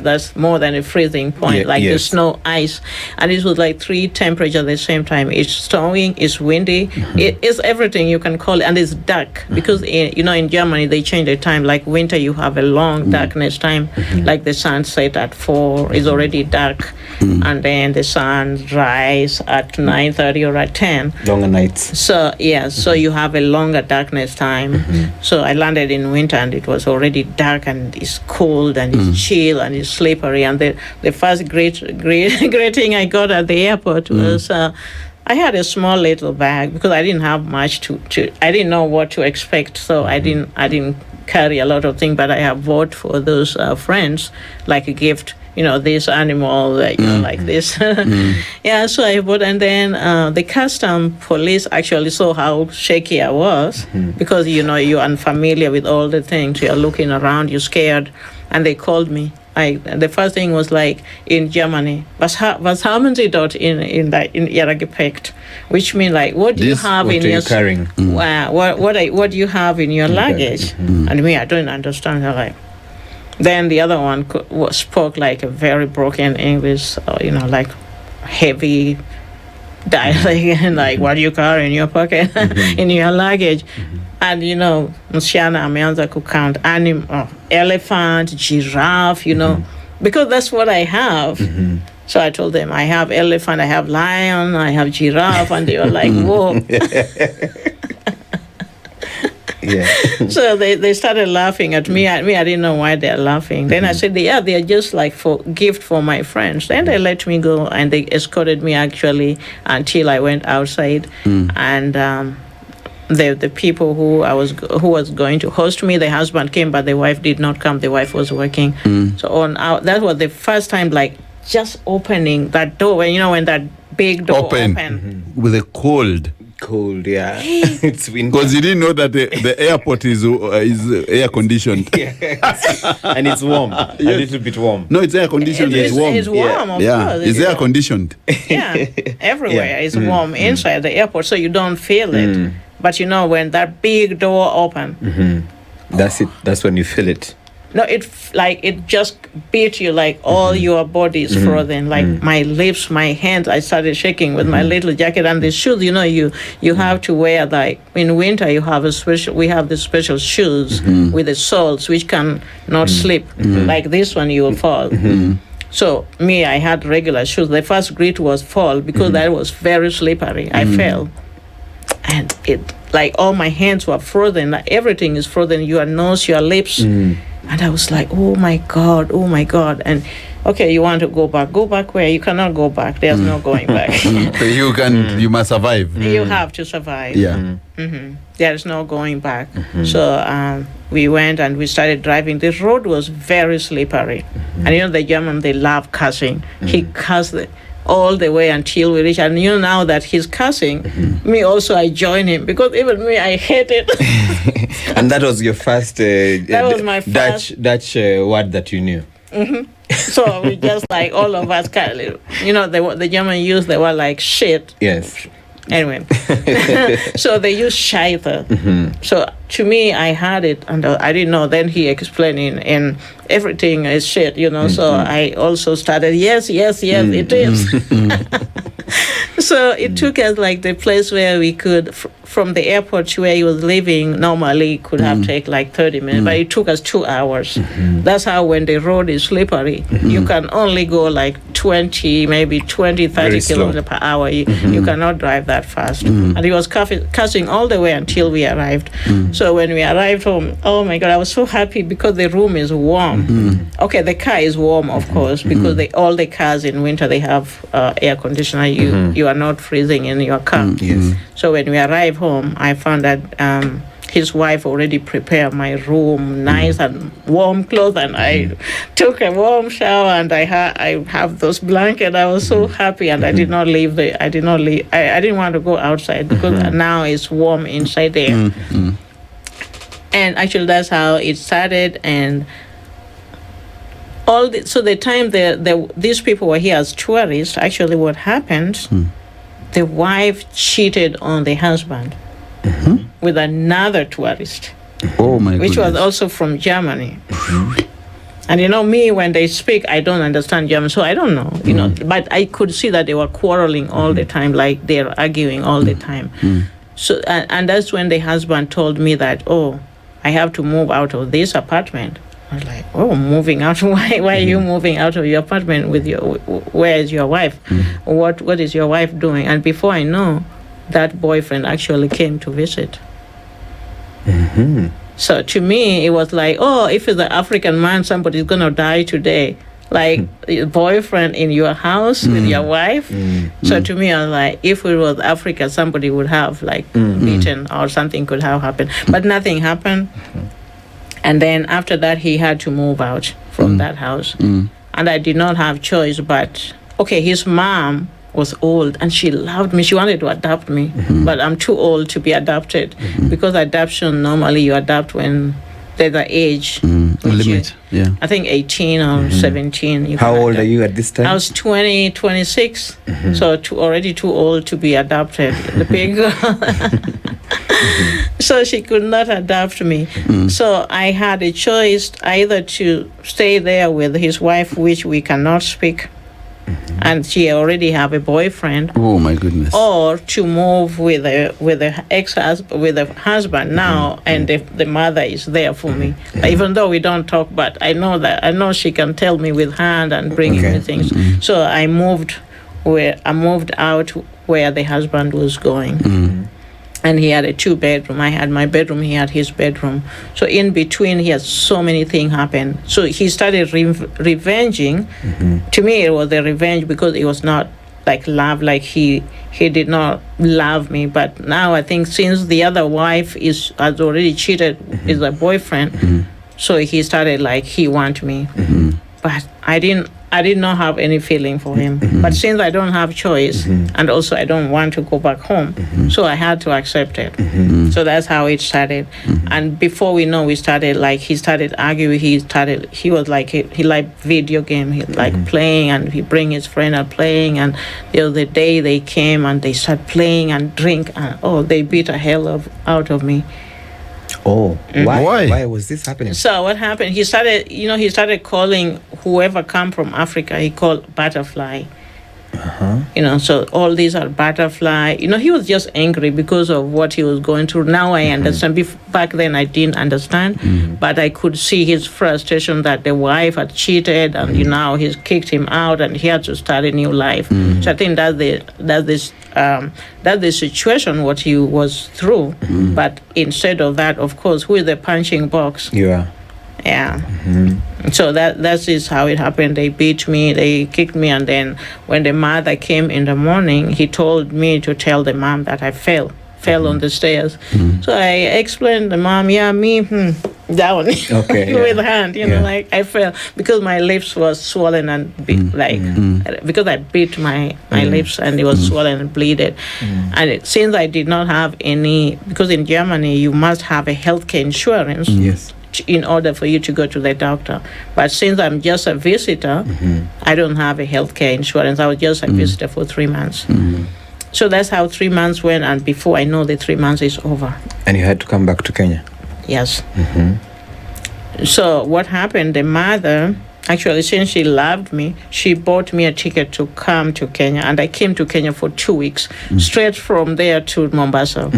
That's more than a freezing point. Yeah, like the yes. snow, ice, and it was like three temperatures at the same time. It's snowing, it's windy, it is everything you can call it, and it's dark because in Germany they change the time. Like winter, you have a long darkness time. Like the sun set at 4, it's already dark, and then the sun rise at 9:30 or at 10. Longer nights. So so you have a longer darkness time. So I landed in winter, and it was already dark, and it's cold, and it's chill, and it's slippery. And the first great thing I got at the airport was I had a small little bag because I didn't have much to I didn't know what to expect, so I didn't carry a lot of things, but I have bought for those friends like a gift. This animal, like this. Yeah, so I bought, and then the custom police actually saw how shaky I was because, you're unfamiliar with all the things. You're looking around, you're scared, and they called me. The first thing was like in Germany, was haben Sie dort in Ihrer Gepäck? Which means like, what do you have in your carrying? What do you have in your luggage? And me, I don't understand. They're like. Then the other one spoke like a very broken English, like heavy dialect, and like, what do you carry in your pocket, in your luggage? And, msichana ameanza count elephant, giraffe, because that's what I have. So I told them, I have elephant, I have lion, I have giraffe, and they were like, whoa. Yeah. So they started laughing at me. I didn't know why they're laughing. Then I said, they're just like for gift for my friends. Then they let me go, and they escorted me actually until I went outside. And the people who was going to host me, the husband came, but the wife did not come. The wife was working. So that was the first time, like just opening that door when that big door opened with a cold. Cold, yeah. It's winter. Because you didn't know that the airport is air conditioned. And it's warm. A little bit warm. No, it's air conditioned. It's warm. It's warm, of course. It's air conditioned. Yeah, everywhere it's warm inside the airport, so you don't feel it. But when that big door open, that's it. That's when you feel it. No, it just beat you, like all your body is frozen, like my lips, my hands. I started shaking with my little jacket and the shoes. You have to wear, like in winter we have the special shoes with the soles which can not slip. Like this one, you will fall. So I had regular shoes. The first grit was fall because that was very slippery. I fell, and it like all my hands were frozen. Like, everything is frozen. Your nose, your lips. And I was like, oh my God. And okay, you want to go back? Go back where? You cannot go back. There's no going back. You must survive. You have to survive. Yeah. There's no going back. So we went and we started driving. The road was very slippery. And the German, they love cussing. He cussed all the way until we reached. And now that he's cussing, me also, I join him because even me, I hate it. And that was your first that was my first Dutch word that you knew. So we just like all of us, the German use the word like shit. Yes. Anyway, so they use scheiter. So to me, I had it, and I didn't know. Then he explained and everything is shit, So I also started, yes, it is. So it took us like the place where we could, from the airport to where he was living, normally could have taken like 30 minutes, but it took us 2 hours. That's how when the road is slippery, you can only go like 30 kilometers per hour. You cannot drive that fast. And he was cussing all the way until we arrived. So when we arrived home, oh my God, I was so happy because the room is warm. Okay, the car is warm, of course, because all the cars in winter, they have air conditioner. You are not freezing in your car. Yes. So when we arrived home, I found that his wife already prepared my room nice and warm clothes, and I took a warm shower, and I have those blankets. I was so happy, and I did not leave. I didn't want to go outside because now it's warm inside there. And actually, that's how it started. And so the time these people were here as tourists, actually what happened, the wife cheated on the husband with another tourist, Oh my which goodness. was also from Germany. And me, when they speak, I don't understand German, so I don't know, but I could see that they were quarreling all the time, like they're arguing all the time. So, and that's when the husband told me that, oh, I have to move out of this apartment. I was like, oh, moving out? Why are you moving out of your apartment with where is your wife? What is your wife doing? And before I know, that boyfriend actually came to visit. So to me, it was like, oh, if it's an African man, somebody's going to die today. Like, your boyfriend in your house with your wife. So to me, I was like, if it was Africa, somebody would have, like, beaten or something could have happened. But nothing happened. And then after that, he had to move out from that house. And I did not have choice, but, okay, his mom was old and she loved me. She wanted to adopt me, but I'm too old to be adopted because adoption, normally you adopt when there's an age limit. Yeah. I think 18 or 17. How old are you at this time? I was 26, so already too old to be adopted. The big girl. So she could not adopt me. So I had a choice either to stay there with his wife, which we cannot speak, and she already have a boyfriend. Oh my goodness. Or to move with a ex-husband, with a husband now, and the mother is there for me. Even though we don't talk, but I know she can tell me with hand and bring me things. So I moved out where the husband was going. And he had a 2-bedroom. I had my bedroom, he had his bedroom. So in between, he had so many things happen. So he started revenging. To me, it was a revenge because it was not like love, like he did not love me. But now I think since the other wife has already cheated with a boyfriend, so he started like he want me. But I did not have any feeling for him. But since I don't have choice, and also I don't want to go back home, so I had to accept it. So that's how it started. And before we know, we started like, he started arguing. He was like, he liked video game. He liked playing, and he bring his friend and playing. And the other day they came and they started playing and drink. And they beat the hell out of me. Oh, why? Why? Why was this happening? So what happened? He started calling whoever come from Africa. He called butterfly. So all these are butterfly. He was just angry because of what he was going through. Now I understand. Back then I didn't understand, but I could see his frustration that the wife had cheated, and now he's kicked him out, and he had to start a new life. So I think that's the situation what he was through. But instead of that, of course, who is the punching box? Yeah. So that is how it happened. They beat me, they kicked me, and then when the mother came in the morning, he told me to tell the mom that I fell on the stairs. So I explained the mom, down with hand, like I fell because my lips was swollen and because I beat my lips and it was swollen and bleeded. And since I did not have any, because in Germany you must have a healthcare insurance. Yes. In order for you to go to the doctor. But since I'm just a visitor, I don't have a healthcare insurance. I was just a visitor for 3 months. So that's how 3 months went, and before I know, the 3 months is over. And you had to come back to Kenya? Yes. So what happened, the mother, actually, since she loved me, she bought me a ticket to come to Kenya, and I came to Kenya for 2 weeks, straight from there to Mombasa.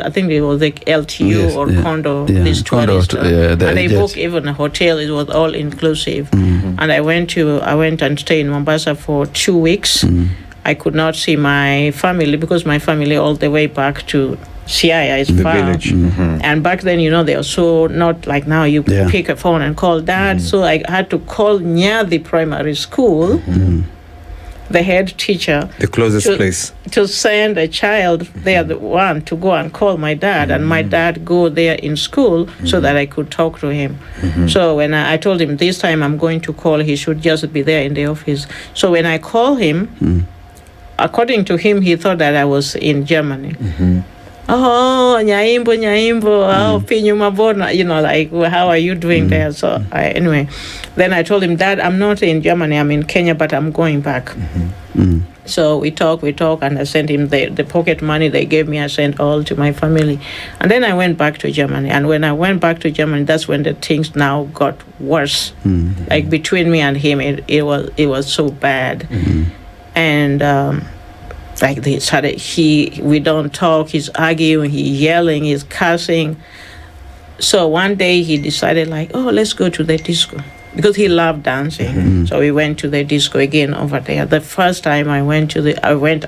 I think it was like LTU or condo, this tourist. And they booked even a hotel. It was all inclusive. And I went and stayed in Mombasa for 2 weeks. I could not see my family because my family all the way back to Siaya is far. Village. And back then, they are so not like now. You pick a phone and call dad. So I had to call near the primary school, the head teacher, the closest place, to send a child there, the one to go and call my dad, and my dad go there in school so that I could talk to him. So when I told him this time I'm going to call, he should just be there in the office. So when I call him, according to him, he thought that I was in Germany. Oh, nyaimbo, oh, pinyu mabona, like, how are you doing there? So anyway, then I told him, Dad, I'm not in Germany, I'm in Kenya, but I'm going back. So we talk, and I sent him the pocket money they gave me. I sent all to my family. And then I went back to Germany. And when I went back to Germany, that's when the things now got worse. Like between me and him, it was so bad. And like they started, we don't talk, he's arguing, he's yelling, he's cursing. So one day he decided like, oh, let's go to the disco. Because he loved dancing. So we went to the disco again over there. The first time I went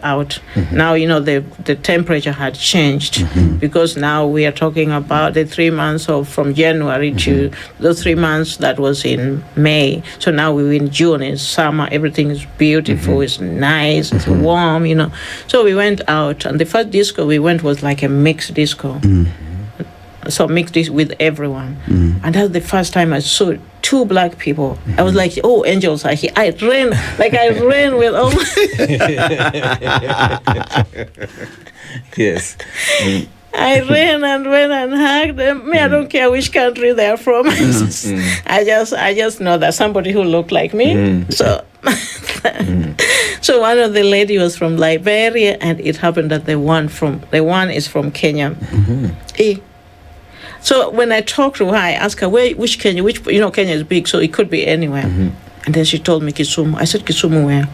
out. Now, the temperature had changed because now we are talking about the 3 months from January to the 3 months that was in May. So now we're in June, it's summer, everything is beautiful, it's nice, it's warm, So we went out, and the first disco we went was like a mixed disco. So mixed this with everyone. And that's the first time I saw 2 black people. I was like, oh, angels are here. I ran with all Yes. I ran and went and hugged them. I don't care which country they're from. I just know that somebody who looked like me. So so one of the lady was from Liberia, and it happened that the one is from Kenya. So when I talked to her, I asked her, which Kenya, Kenya is big, so it could be anywhere. And then she told me Kisumu. I said, Kisumu where?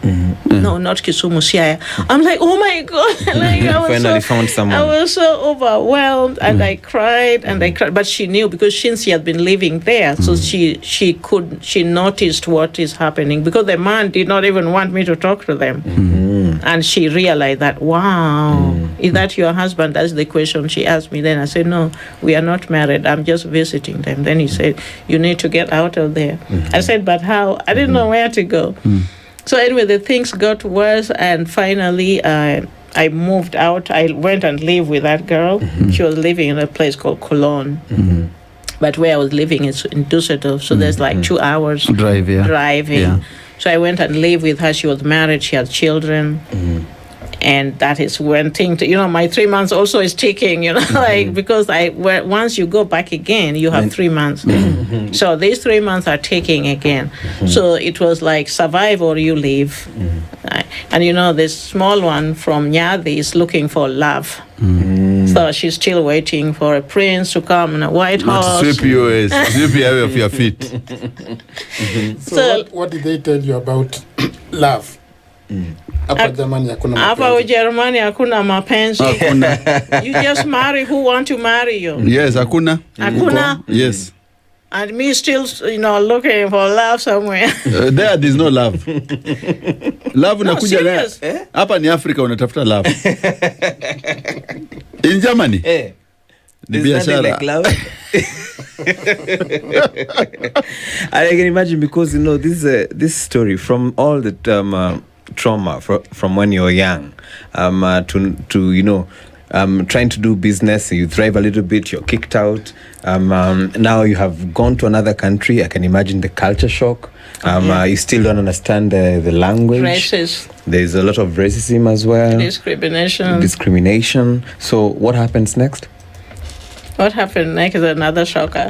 No, not Kisumu, Siaya. I'm like, oh my God. Finally found someone. I was so overwhelmed, and I cried, but she knew because since she had been living there, so she noticed what is happening, because the man did not even want me to talk to them. And she realized that, wow, is that your husband? That's the question she asked me. Then I said, no, we are not married. I'm just visiting them. Then he said, you need to get out of there. I said, but how? I didn't know where to go. So anyway, the things got worse, and finally I moved out. I went and lived with that girl. She was living in a place called Cologne. But where I was living is in Düsseldorf, so there's like 2 hours driving. Yeah. So I went and lived with her. She was married. She had children. And that is one thing, my 3 months also is ticking, because once you go back again, you have 3 months. So these 3 months are ticking again. So it was like survive or you leave. And this small one from Nyadi is looking for love. So she's still waiting for a prince to come in a white horse. Sweep you away of your feet. So what did they tell you about love? Hapa Germany hakuna mapenzi. Hapa Ujerumani hakuna mapenzi. You just marry who want to marry you. Yes, hakuna. Yes. And me still, looking for love somewhere. There's no love. Love unakuja there. Hapa ni Africa unatafuta love. In Germany. Ni biashara. Like love. I can imagine, because this story from all the trauma from when you're young, to trying to do business, you thrive a little bit, you're kicked out. Now you have gone to another country. I can imagine the culture shock. You still don't understand the language. Racist. There's a lot of racism as well. Discrimination. So what happens next? What happened next is another shocker.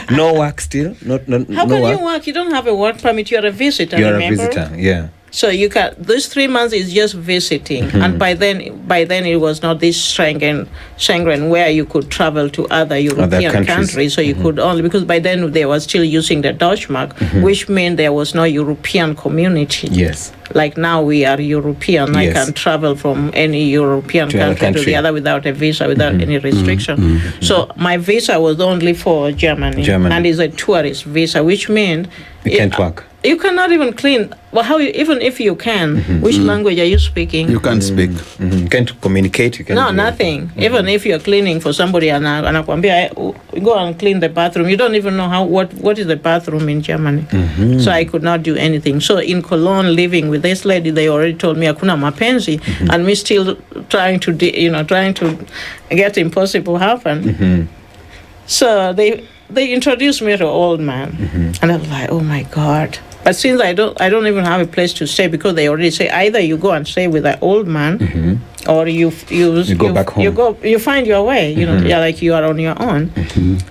No work still? How can you work? You don't have a work permit. You're a visitor, remember? A visitor, yeah. So you can. Those 3 months is just visiting, and by then it was not this Schengen where you could travel to other European countries. So you could only, because by then they were still using the Deutschmark, which meant there was no European community. Yes. Like now we are European. Yes. I can travel from any European country to the other without a visa, without any restriction. So my visa was only for Germany. And it's a tourist visa, which means you can't work. You cannot even clean. Well, even if you can, which language are you speaking? You can't speak. You can't communicate. You can't do nothing. Even if you're cleaning for somebody and go and clean the bathroom, you don't even know what is the bathroom in Germany. So I could not do anything. So in Cologne, living with this lady, they already told me hakuna mapenzi, and me still trying to get impossible happen. So they introduced me to an old man, and I was like, oh my God. But since I don't even have a place to stay, because they already say either you go and stay with an old man or you go back home. You find your way. You know, like you are on your own.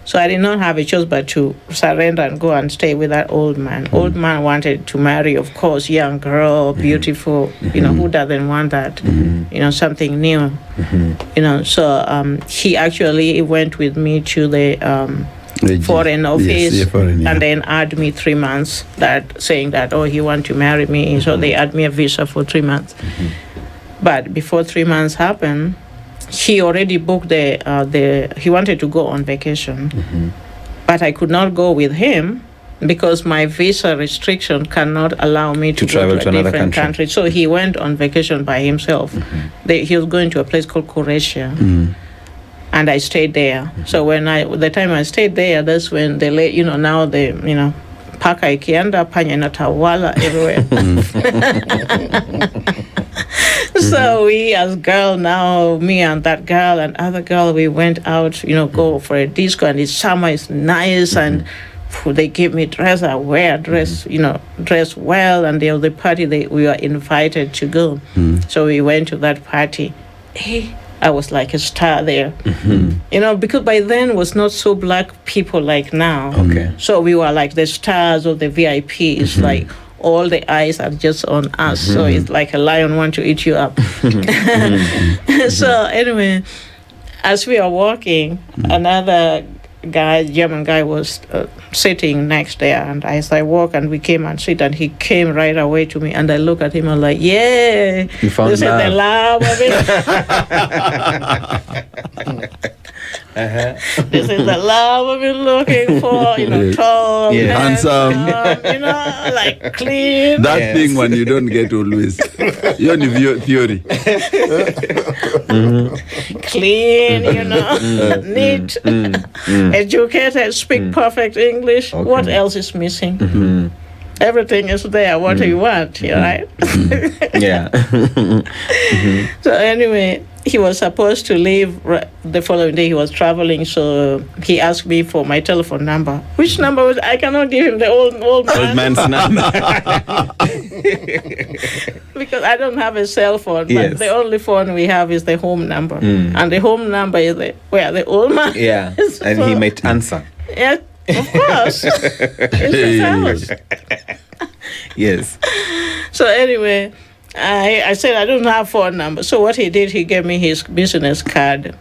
So I did not have a choice but to surrender and go and stay with that old man. Old man wanted to marry, of course, young girl, beautiful. You know, who doesn't want that? You know, something new. You know, so he actually went with me to the foreign office, and then add me 3 months, that saying that, oh, he want to marry me. So they add me a visa for 3 months. But before 3 months happened, he already booked he wanted to go on vacation. But I could not go with him because my visa restriction cannot allow me to travel to a another different country. So he went on vacation by himself. He was going to a place called Croatia. And I stayed there. So the time I stayed there, that's when now paka ikienda panya inatawala everywhere. So we as girl now, me and that girl and other girl, we went out, go for a disco, and it's summer, it's nice, and they give me dress, I wear dress, dress well, and there was the party we were invited to go. So we went to that party. Hey, I was like a star there, because by then was not so black people like now. Okay. So we were like the stars of the VIPs, like all the eyes are just on us. So it's like a lion want to eat you up. So anyway, as we are walking, another guy, German guy, was sitting next there, and as I walk and we came and sit, and he came right away to me, and I look at him, I'm like, yeah, you found this is the love of it. This is the love I've been looking for, tall, handsome, like clean. That thing when you don't get always. You only theory. Clean, neat, educated, speak perfect English. Okay. What else is missing? Everything is there. What do you want? Right? Yeah. So anyway, he was supposed to leave the following day. He was traveling, so he asked me for my telephone number. Which number was I cannot give him the old man's number because I don't have a cell phone. Yes. But the only phone we have is the home number, and the home number is where the old man. Yeah, is. and he might answer. Yeah, of course. It's his house. Yes. So anyway, I said I don't have phone number. So what he did, he gave me his business card.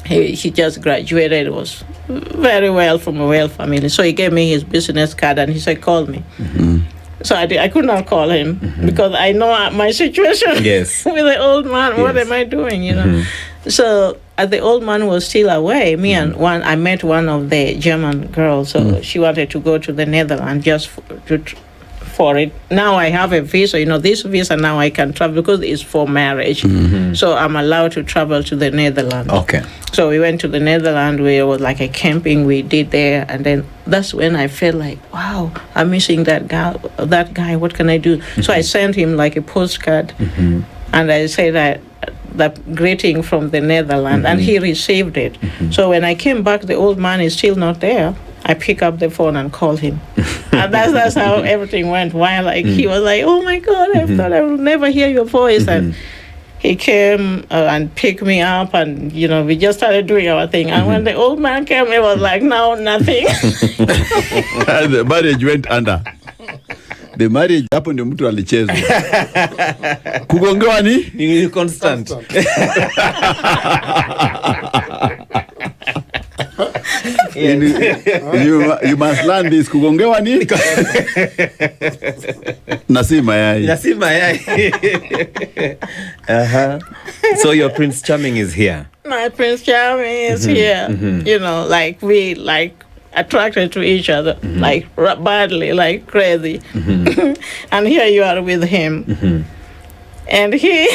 He just graduated, was very well from a well family. So he gave me his business card, and he said, call me. So I could not call him because I know my situation. Yes. With the old man. Yes. What am I doing, So as the old man was still away, I met one of the German girls. So she wanted to go to the Netherlands just for it. Now I have a visa, this visa now I can travel because it's for marriage. So I'm allowed to travel to the Netherlands. Okay. So we went to the Netherlands, where it was like a camping we did there, and then that's when I felt like, wow, I'm missing that guy, what can I do? So I sent him like a postcard, and I said that greeting from the Netherlands, and he received it. So when I came back, the old man is still not there. I pick up the phone and call him. And that's how everything went. While he was like, oh my God, I thought I would never hear your voice. And he came and picked me up, and we just started doing our thing. And when the old man came, it was like, no, nothing. The marriage went under. The marriage hapo ndio mtu alicheza. Kugongewa ni constant. You must learn this. Kugongewa ni nasi mayai. So your Prince Charming is here. My Prince Charming is here. We attracted to each other, badly, like crazy. And here you are with him. And he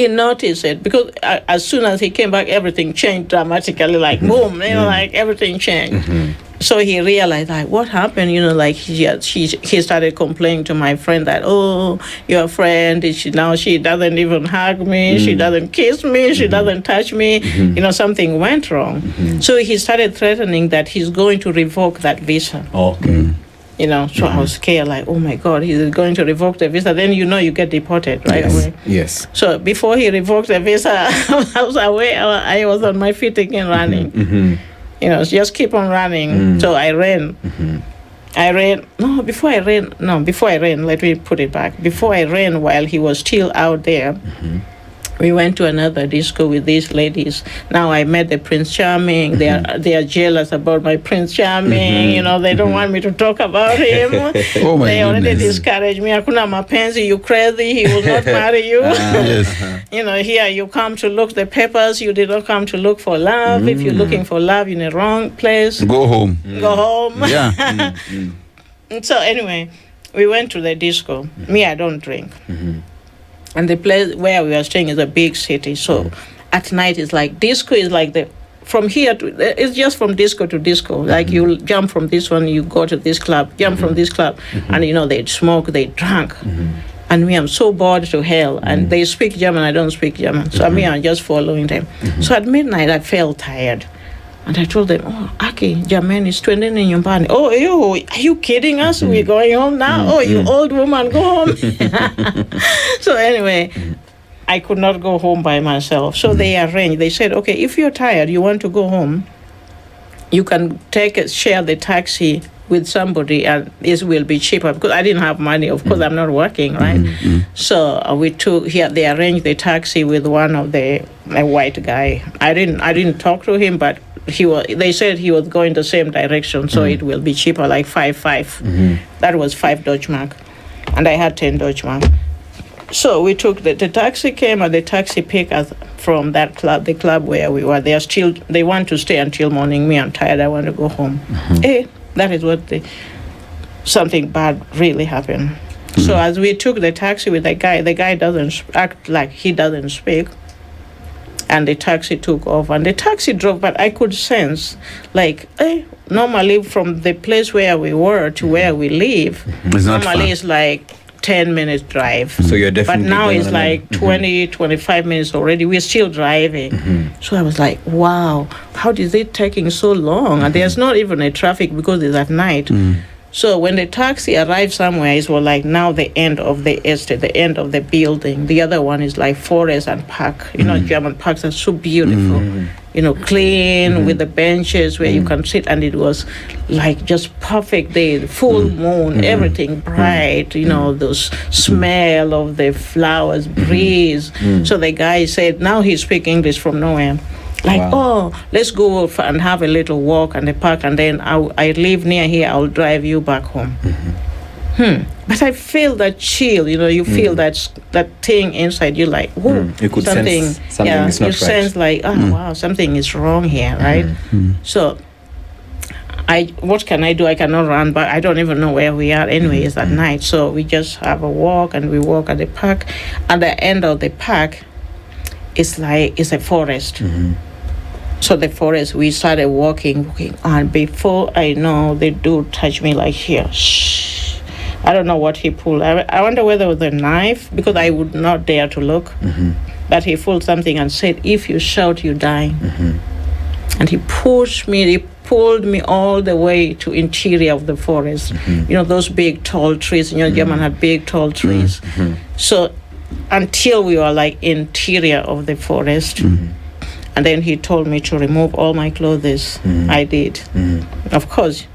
noticed it because as soon as he came back, everything changed dramatically, like boom, like everything changed. So he realized, like, what happened? He started complaining to my friend that, oh, your friend, she doesn't even hug me, she doesn't kiss me, she doesn't touch me. Something went wrong. So he started threatening that he's going to revoke that visa. Okay. You know, so I was scared, like, oh my God, he's going to revoke the visa. Then you know you get deported right away. Yes. So before he revoked the visa, I was away. I was on my feet again running. You know, just keep on running. So I ran. Before I ran, let me put it back. Before I ran, while he was still out there, we went to another disco with these ladies. Now I met the Prince Charming. They are jealous about my Prince Charming. You know, they don't want me to talk about him. Oh my They already goodness. discouraged me. Hakuna mapenzi, you crazy. He will not marry you. Yes. You know, here you come to look the papers. You did not come to look for love. If you're looking for love in the wrong place, Go home. go home. Yeah. So anyway, we went to the disco. Me, I don't drink. And the place where we are staying is a big city. So at night, it's like disco is like from here to, it's just from disco to disco. Like you jump from this one, you go to this club, jump from this club. And you know, they smoke, they drunk. And me, I'm so bored to hell. And they speak German, I don't speak German. So me, I'm just following them. So at midnight, I felt tired. And I told them, oh, Aki, jamani, twendeni nyumbani. Oh, are you kidding us? We're going home now? Oh, you old woman, go home. So anyway, I could not go home by myself. So they arranged. They said, okay, if you're tired, you want to go home, you can share the taxi with somebody, and this will be cheaper, because I didn't have money. Of course, I'm not working, right? So they arranged the taxi with one of a white guy. I didn't talk to him, but they said he was going the same direction, so it will be cheaper, like 5. That was 5 Deutschmark, and I had 10 Deutschmark. So we took the taxi came, and the taxi picked us from that club, the club where we were. They want to stay until morning. Me, I'm tired. I want to go home. That is what something bad really happened. So as we took the taxi with the guy doesn't act like he doesn't speak. And the taxi took off, and the taxi drove, but I could sense, like, normally from the place where we were to where we live, it's like 10 minutes drive. So you're definitely. But now it's like 20, 25 minutes already. We're still driving. So I was like, wow, how is it taking so long? And there's not even a traffic because it's at night. So when the taxi arrived somewhere, it was like now the end of the estate, the end of the building. The other one is like forest and park. You know, German parks are so beautiful. You know, clean with the benches where you can sit, and it was like just perfect day, full moon, everything bright. You know, those smell of the flowers, breeze. So the guy said, now he speaks English from nowhere. Like, oh, let's go and have a little walk in the park, and then I live near here, I'll drive you back home. But I feel that chill, you know, you feel that thing inside you, like, whoa, you could sense something is not you sense like, wow, something is wrong here, right? So what can I do? I cannot run back. I don't even know where we are anyway. It's at night. So we just have a walk, and we walk at the park. At the end of the park, it's a forest. So the forest, we started walking, and before I know, the dude touched me like here. Shh. I don't know what he pulled. I wonder whether it was a knife, because I would not dare to look. But he pulled something and said, if you shout, you die. And he pulled me all the way to interior of the forest. You know, those big, tall trees. You know, German had big, tall trees. So until we were like interior of the forest. And then he told me to remove all my clothes. I did. Of course,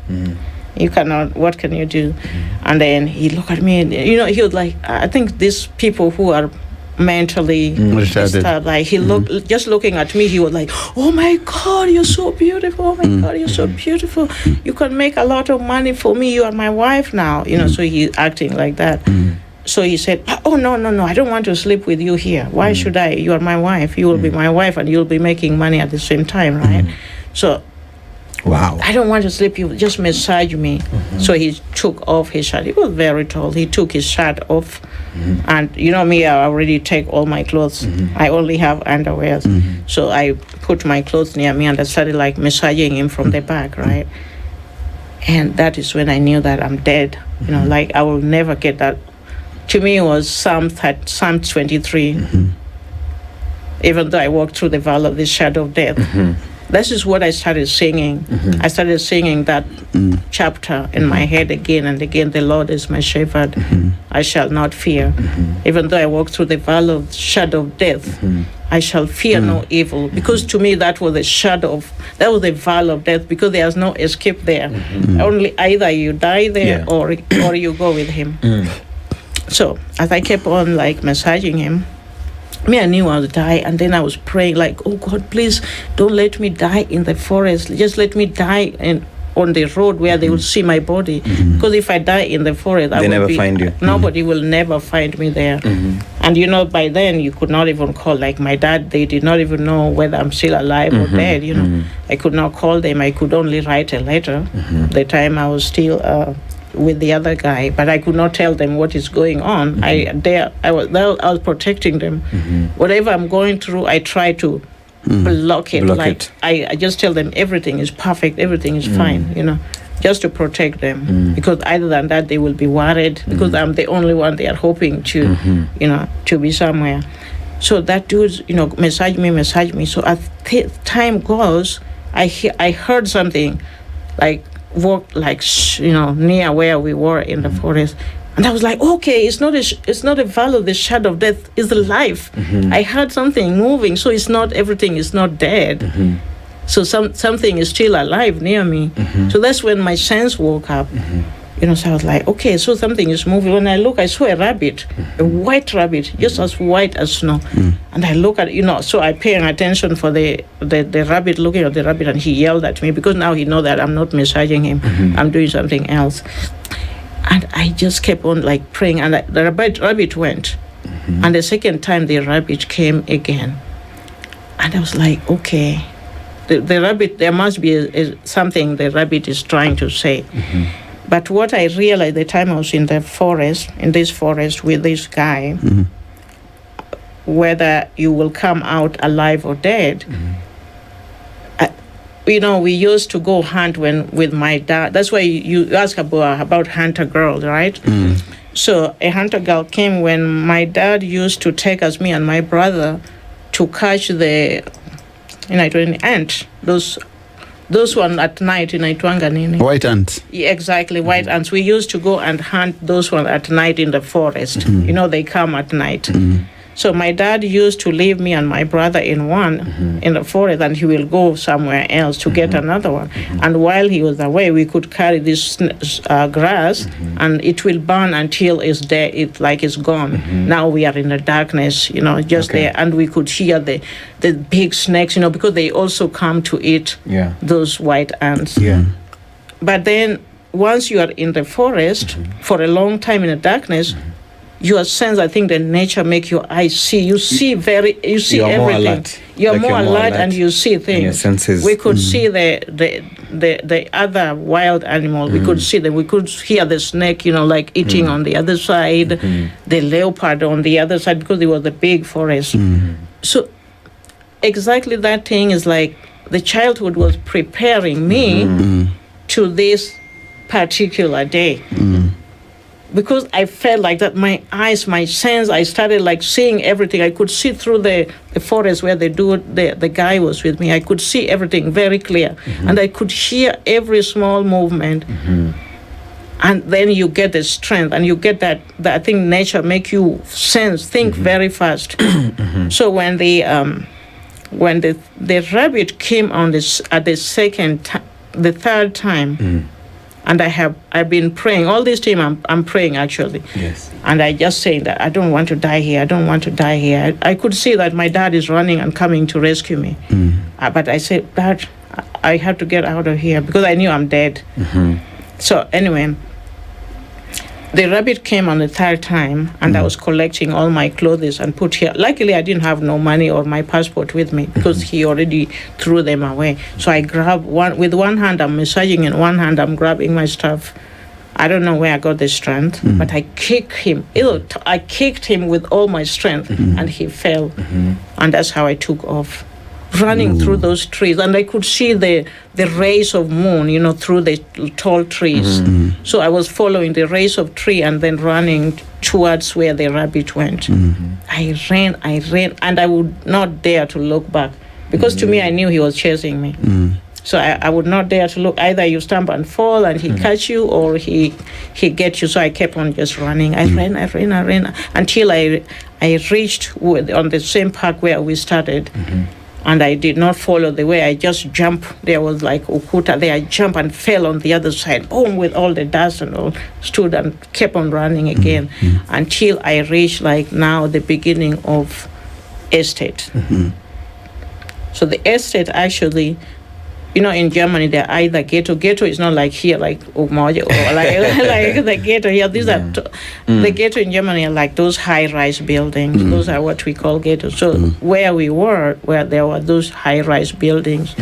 you cannot, what can you do? And then he looked at me, and, you know, he was like, I think these people who are mentally disturbed, like he looked, just looking at me, he was like, oh my God, you're so beautiful. Oh my God, you're so beautiful. You can make a lot of money for me. You are my wife now. You know, so he's acting like that. So he said, oh, no, I don't want to sleep with you here. Why should I? You are my wife. You will be my wife, and you'll be making money at the same time, right? So, wow. I don't want to sleep. You just massage me. So he took off his shirt. He was very tall. He took his shirt off. And you know me, I already take all my clothes. I only have underwear. So I put my clothes near me, and I started like massaging him from the back, right? And that is when I knew that I'm dead. You know, like I will never get that. To me, it was Psalm 23. Even though I walked through the valley of the shadow of death, this is what I started singing. I started singing that chapter in my head again and again. The Lord is my shepherd. I shall not fear. Even though I walk through the valley of shadow of death, I shall fear no evil. Because to me, that was that was the valley of death, because there's no escape there. Only either you die there or you go with him. So as I kept on like massaging him, I knew I would die, and then I was praying like, oh God, please don't let me die in the forest. Just let me die on the road where they will see my body. Because if I die in the forest, they never find you. Nobody will never find me there. And by then you could not even call, like my dad, they did not even know whether I'm still alive or dead. I could not call them. I could only write a letter. The time I was still with the other guy, but I could not tell them what is going on. I was protecting them. Whatever I'm going through, I try to block it. I just tell them everything is perfect, everything is fine, just to protect them. Because other than that, they will be worried, because I'm the only one they are hoping to, to be somewhere. So that dude, massage me. So as time goes, I heard something like walk near where we were in the forest, and I was like, okay, it's not a valley of the shadow of death, it's the life. I heard something moving, so everything is not dead. So something is still alive near me. So that's when my sense woke up. So I was like, okay, so something is moving. When I look, I saw a rabbit, a white rabbit, just as white as snow. And I look at so I paying attention for the rabbit, looking at the rabbit, and he yelled at me, because now he know that I'm not massaging him. I'm doing something else. And I just kept on like praying, and the rabbit went. And the second time the rabbit came again. And I was like, okay, the rabbit, there must be something the rabbit is trying to say. But what I realized the time I was in this forest with this guy, whether you will come out alive or dead, we used to go hunt with my dad. That's why you ask about hunter girls, right? So a hunter girl came when my dad used to take us, me and my brother, to catch the ant, those one at night in Aitwanga Nini. White ants. Yeah, exactly, white ants. We used to go and hunt those one at night in the forest. They come at night. So my dad used to leave me and my brother in one in the forest, and he will go somewhere else to get another one. And while he was away, we could carry this grass, and it will burn until it's dead. It's gone. Now we are in the darkness, there, and we could hear the big snakes, because they also come to eat those white ants. But then once you are in the forest for a long time in the darkness, your sense, I think, the nature make your eyes see. You see everything. You're more alert, and you see things. Your senses. We could see the other wild animal. We could see them. We could hear the snake, eating on the other side, the leopard on the other side, because it was a big forest. So exactly that thing is like the childhood was preparing me to this particular day. Because I felt like that my eyes, my sense, I started like seeing everything. I could see through the forest where the guy was with me. I could see everything very clear. And I could hear every small movement. And then you get the strength, and you get that I think nature make you think very fast. So when the rabbit came on this at the third time, and I've been praying all this time. I'm praying actually. Yes. And I just saying that I don't want to die here. I don't want to die here. I could see that my dad is running and coming to rescue me. But I said, Dad, I have to get out of here, because I knew I'm dead. So anyway, the rabbit came on the third time, and I was collecting all my clothes and put here. Luckily, I didn't have no money or my passport with me, because he already threw them away. So I grabbed one. With one hand, I'm massaging, in one hand, I'm grabbing my stuff. I don't know where I got the strength, but I kicked him. I kicked him with all my strength, and he fell. And that's how I took off, running through those trees. And I could see the rays of moon, through the tall trees. So I was following the rays of tree and then running towards where the rabbit went. I ran, and I would not dare to look back. because to me I knew he was chasing me. So I would not dare to look. Either you stumble and fall and he catch you, or he gets you. So I kept on just running. I ran until I reached on the same park where we started. And I did not follow the way. I just jumped. There was like Ukuta there. I jumped and fell on the other side. Boom, with all the dust and all. Stood and kept on running again until I reached like now the beginning of estate. So the estate actually, you know, in Germany, they're either ghetto. Ghetto is not like here, like Umoja, or like the ghetto here. These are the ghetto in Germany are like those high-rise buildings. Those are what we call ghetto. So where we were, where there were those high-rise buildings,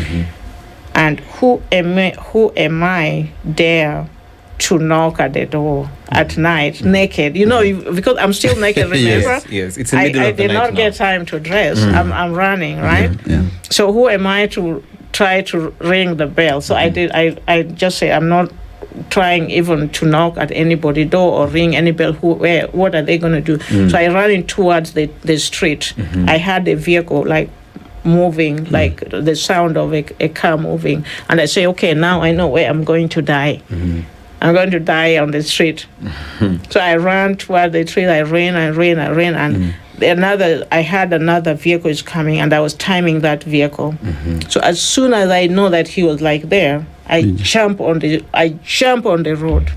and who am I there to knock at the door at night, naked? You know, because I'm still naked. Remember? Yes. It's the middle I of the did night not now. get time to dress. I'm running, right? So who am I to try to ring the bell? So I just say I'm not trying even to knock at anybody's door or ring any bell. What are they going to do? So I ran in towards the street. I had a vehicle like moving, like the sound of a car moving, and I say, okay, now I know where I'm going to die. I'm going to die on the street. So I ran toward the street. I ran, and I had another vehicle is coming, and I was timing that vehicle. So as soon as I know that he was like there, I jump on the road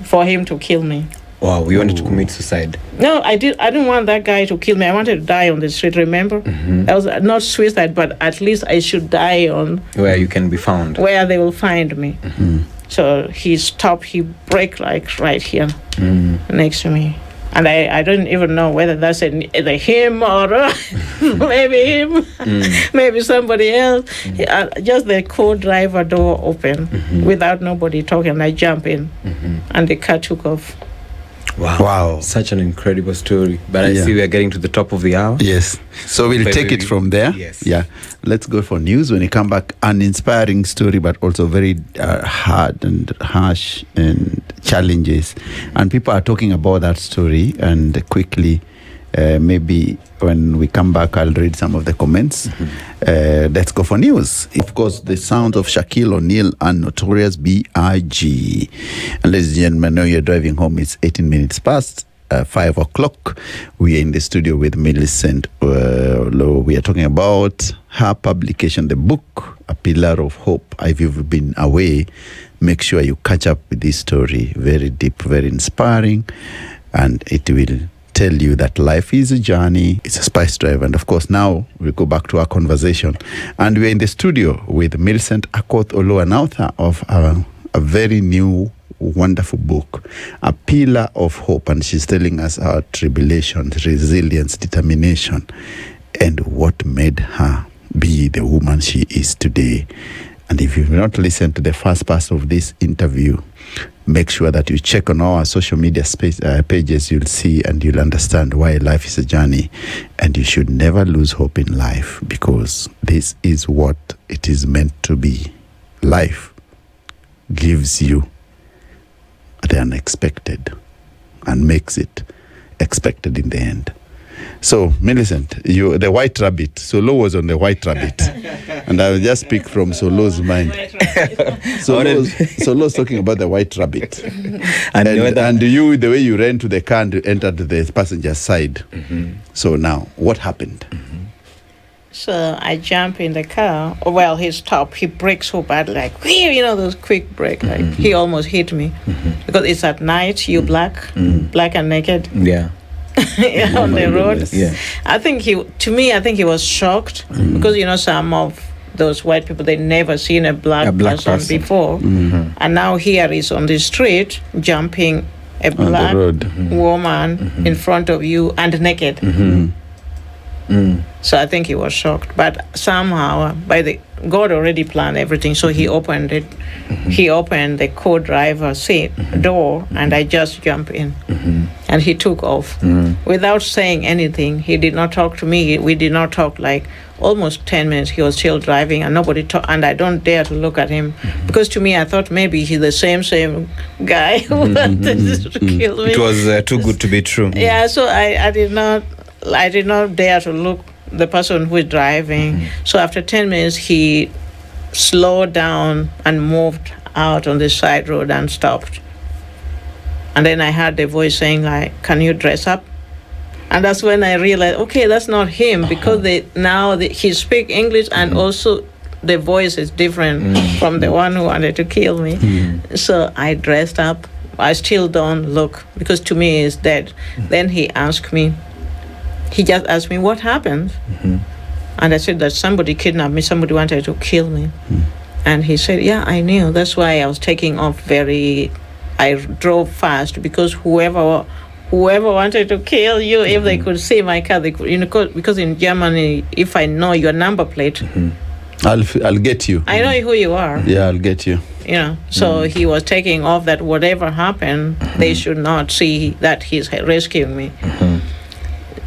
for him to kill me. Wow, you wanted to commit suicide? No, I didn't want that guy to kill me. I wanted to die on the street. Remember, I was not suicide, but at least I should die on where you can be found, where they will find me. So he stopped. He braked like right here next to me. And I don't even know whether that's either him or maybe him, maybe somebody else. Just the co-driver door open without nobody talking. I jump in, and the car took off. Wow. Such an incredible story. But I see we are getting to the top of the hour. Yes. So we'll take it from there. Yes. Yeah. Let's go for news. When you come back, an inspiring story, but also very hard and harsh and challenges. And people are talking about that story. And quickly, maybe when we come back, I'll read some of the comments. Let's go for news. Of course, the sound of Shaquille O'Neal and Notorious B.I.G. And ladies and gentlemen, now you're driving home. It's 18 minutes past 5 o'clock. We are in the studio with Millicent. We are talking about her publication, the book, A Pillar of Hope. If you've been away, make sure you catch up with this story. Very deep, very inspiring. And it will tell you that life is a journey. It's a spice drive. And of course, now we go back to our conversation. And we're in the studio with Millicent, Akoth, Aloo, an author of a very new, wonderful book, A Pillar of Hope. And she's telling us our tribulations, resilience, determination, and what made her be the woman she is today. And if you've not listened to the first part of this interview, make sure that you check on our social media pages. You'll see and you'll understand why life is a journey, and you should never lose hope in life, because this is what it is meant to be. Life gives you the unexpected and makes it expected in the end. So, Millicent, you the white rabbit. Solo was on the white rabbit. And I will just speak from Solo's mind. Solo's talking about the white rabbit. And you, the way you ran to the car and entered the passenger side. So now, what happened? So I jump in the car. Well, he stopped. He braked so bad, like, those quick brake. Like, he almost hit me. Because it's at night, black and naked. Yeah. On the road. Yeah. I think he was shocked because some of those white people, they never seen a black person before, and now here is on the street jumping a black woman in front of you and naked. So I think he was shocked, but somehow God already planned everything. So he opened it. He opened the co-driver seat door, and I just jumped in, and he took off without saying anything. He did not talk to me. We did not talk like almost 10 minutes. He was still driving, and nobody talked. And I don't dare to look at him because to me, I thought maybe he's the same guy who wanted to kill me. It was too good to be true. Yeah. So I did not dare to look the person who is driving. So after 10 minutes, he slowed down and moved out on the side road and stopped. And then I heard the voice saying, like, "Can you dress up?" And that's when I realized, okay, that's not him, because he speak English, and also the voice is different from the one who wanted to kill me. So I dressed up. I still don't look, because to me he's dead. Then he just asked me, "What happened?" And I said that somebody kidnapped me, somebody wanted to kill me. And he said, "Yeah, I knew. That's why I was taking off I drove fast, because whoever wanted to kill you, if they could see my car, they could, because in Germany, if I know your number plate, I'll get you. I know who you are. Yeah, I'll get you. So he was taking off that whatever happened, they should not see that he's rescuing me.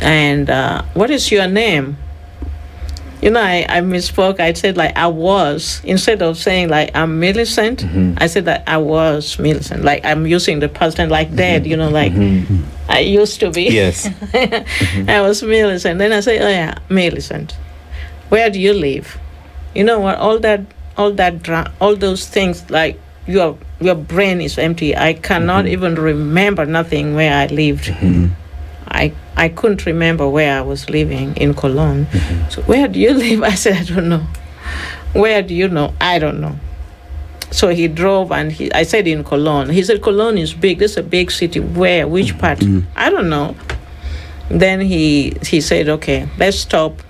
And what is your name? I misspoke. I said, like, I was. Instead of saying, like, I'm Millicent, I said that I was Millicent. Like, I'm using the past tense, like dead, like I used to be. Yes. I was Millicent. Then I say, "Oh, yeah, Millicent. Where do you live?" You know what? All those things, like, your brain is empty. I cannot even remember nothing where I lived. I couldn't remember where I was living in Cologne. So, "Where do you live?" I said, "I don't know." "Where do you know?" "I don't know." So he drove, and I said, "In Cologne." He said, "Cologne is big. This is a big city. Where? Which part?" "I don't know." Then he said, "Okay, let's stop."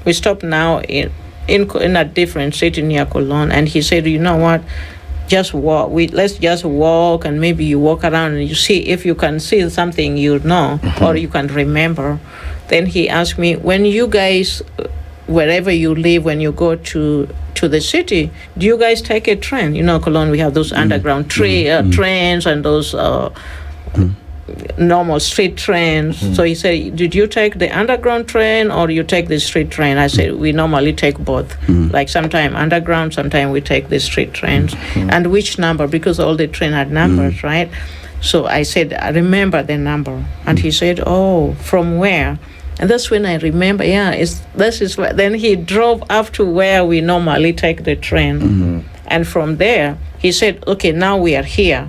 We stopped now in a different city near Cologne, and he said, "You know what? Just walk. Let's just walk, and maybe you walk around and you see if you can see something or you can remember." Then he asked me, "When you guys, wherever you live, when you go to the city, do you guys take a train? Cologne, we have those underground trains and those normal street trains." So he said, "Did you take the underground train or you take the street train?" I said, "We normally take both. Like, sometime underground, sometime we take the street trains." "And which number?" Because all the train had numbers, right? So I said, "I remember the number." And he said, "Oh, from where?" And that's when I remember, this is where. Then he drove up to where we normally take the train. And from there, he said, "Okay, now we are here.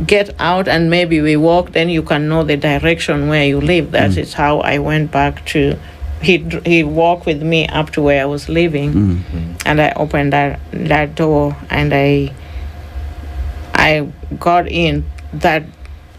Get out and maybe we walk, then you can know the direction where you live." That is how I went back to. He walked with me up to where I was living, and I opened that door, and I got in that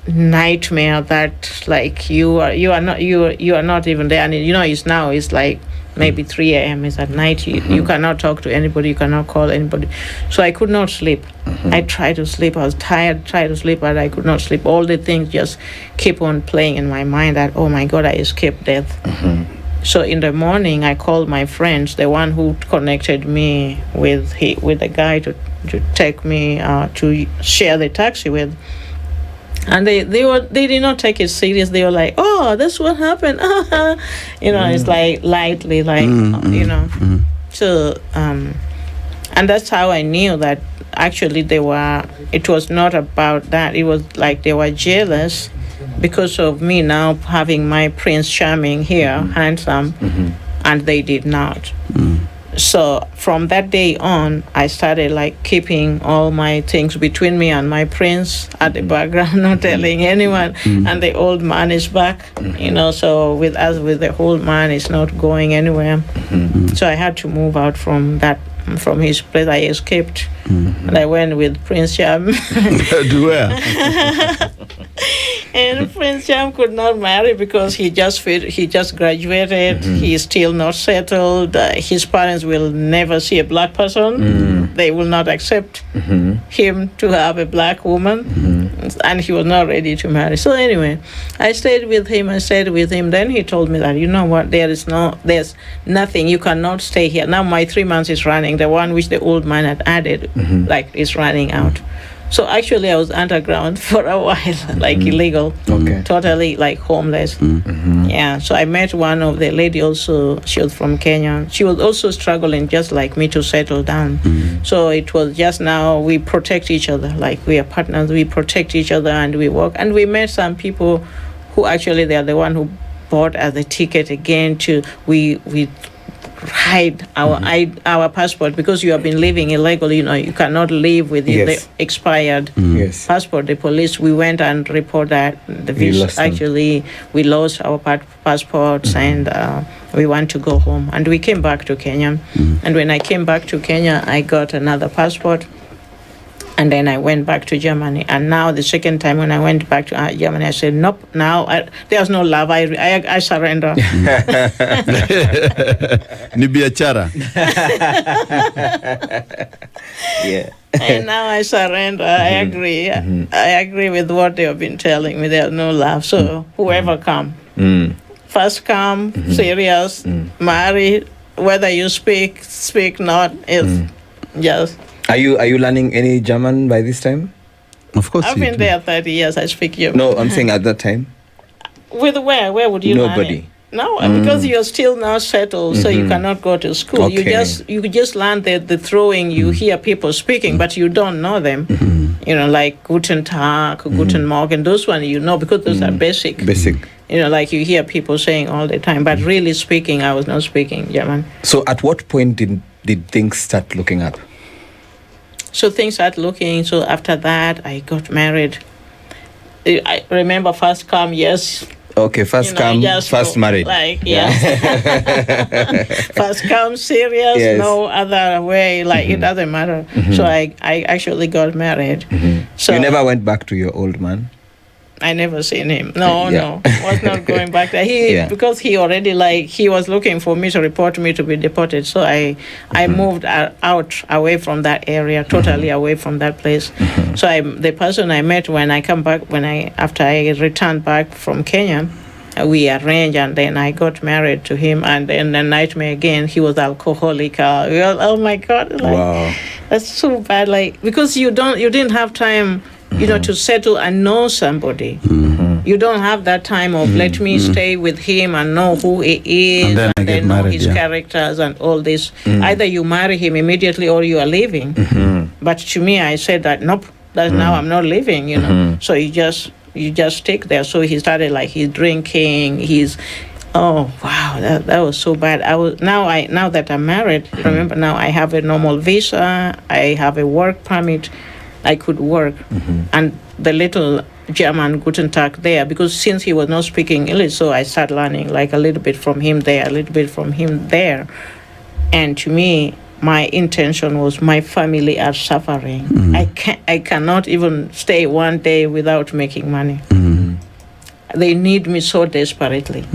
nightmare that, like, you are not even there, and it's like maybe 3 a.m. is at night. You cannot talk to anybody, you cannot call anybody. So I could not sleep. I tried to sleep. I was tired, tried to sleep, but I could not sleep. All the things just keep on playing in my mind that, oh my God, I escaped death. So in the morning, I called my friends, the one who connected me with the guy to take me to share the taxi with. And they did not take it serious. They were like, "Oh, that's what happened." It's like lightly, like, So, and that's how I knew that actually it was not about that. It was like they were jealous because of me now having my Prince Charming here, handsome, and they did not. So from that day on, I started, like, keeping all my things between me and my prince at the background, not telling anyone. And the old man is back, so with the old man, it's not going anywhere. So I had to move out from his place. I escaped, and I went with Prince Charm. To where? And Prince Charm could not marry because he just graduated. He's still not settled. His parents will never see a black person. They will not accept him to have a black woman, and he was not ready to marry. So anyway, I stayed with him. Then he told me that, "You know what? There's nothing. You cannot stay here. Now my 3 months is running. The one which the old man had added, is running out." So actually, I was underground for a while, like illegal, totally like homeless. Yeah. So I met one of the lady also. She was from Kenya. She was also struggling, just like me, to settle down. So it was just now we protect each other, like we are partners. We protect each other and we work. And we met some people who actually they are the one who bought us a ticket again to we hide our passport, because you have been living illegally. You cannot leave with Yes. the expired Yes. passport. The police, we went and reported that the You visa, lost them. actually we lost our passports, and we want to go home, and we came back to Kenya. And when I came back to Kenya, I got another passport. And then I went back to Germany. And now the second time when I went back to Germany, I said, nope, now there's no love. I surrender. Ni biashara. Yeah. And now I surrender. I agree. I agree with what they have been telling me. There's no love. So whoever come, first come, serious, marry, whether you speak not, is just... Are you learning any German by this time? Of course. I've you been do. there 30 years. I speak German. No, I'm saying at that time. With where? Where would you learn Nobody. it? No, because you're still not settled, so you cannot go to school. Okay. You just learn the throwing. You hear people speaking, but you don't know them. Like Guten Tag, Guten Morgen. Those ones because those are basic. Basic. Like you hear people saying all the time, but really speaking, I was not speaking German. So at what point did things start looking up? So things started looking. So after that, I got married. I remember first come, yes. Okay, first come, just first married. Like, yes. First come, serious, Yes. no other way. Like, it doesn't matter. So I actually got married. So You never went back to your old man? I never seen him. No, Yeah. was not going back there. Because he already he was looking for me to report me to be deported. So I moved out away from that area, totally away from that place. So the person I met when I come back, after I returned back from Kenya, we arranged, and then I got married to him. And then the nightmare again, he was alcoholic. Oh my God! Wow. That's so bad. Because you didn't have time. To settle and know somebody. You don't have that time of let me stay with him and know who he is, And then know married, his characters and all this. Either you marry him immediately or you are leaving. But to me, I said that nope. That now I'm not leaving. So you just stick there. So he started he's drinking. Oh wow, that was so bad. Now that I'm married, remember now I have a normal visa. I have a work permit. I could work, and the little German Guten Tag there, because since he was not speaking English, so I started learning a little bit from him there, a little bit from him there. And to me, my intention was my family are suffering. I cannot even stay one day without making money. They need me so desperately.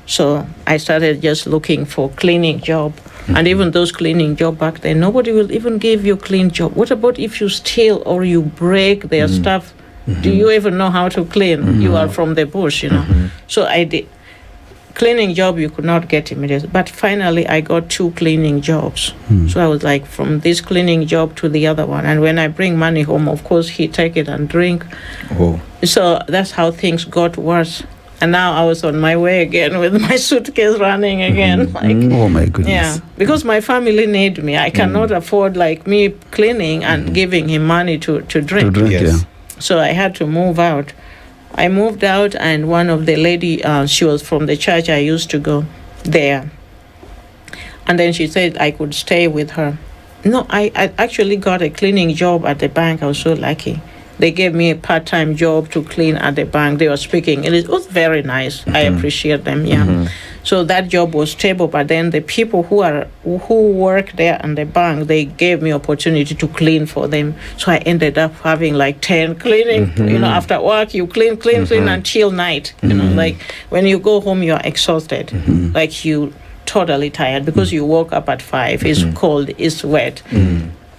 So I started just looking for cleaning job. And even those cleaning job back then, nobody will even give you a clean job. What about if you steal or you break their stuff? Do you even know how to clean? You are from the bush, So I did. Cleaning job you could not get immediately. But finally I got 2 cleaning jobs. So I was from this cleaning job to the other one. And when I bring money home, of course, he take it and drink. Oh. So that's how things got worse. And now I was on my way again with my suitcase running again. Oh my goodness. Yeah, because my family need me. I cannot afford me cleaning and giving him money to drink. To drink, Yes. So I had to move out. I moved out, and one of the lady, she was from the church I used to go there. And then she said I could stay with her. No, I actually got a cleaning job at the bank. I was so lucky. They gave me a part-time job to clean at the bank. They were speaking. It was very nice. I appreciate them. Yeah. So that job was stable. But then the people who work there in the bank, they gave me opportunity to clean for them. So I ended up having 10 cleaning. After work you clean until night. When you go home, you are exhausted. You totally tired because you woke up at 5. It's cold. It's wet.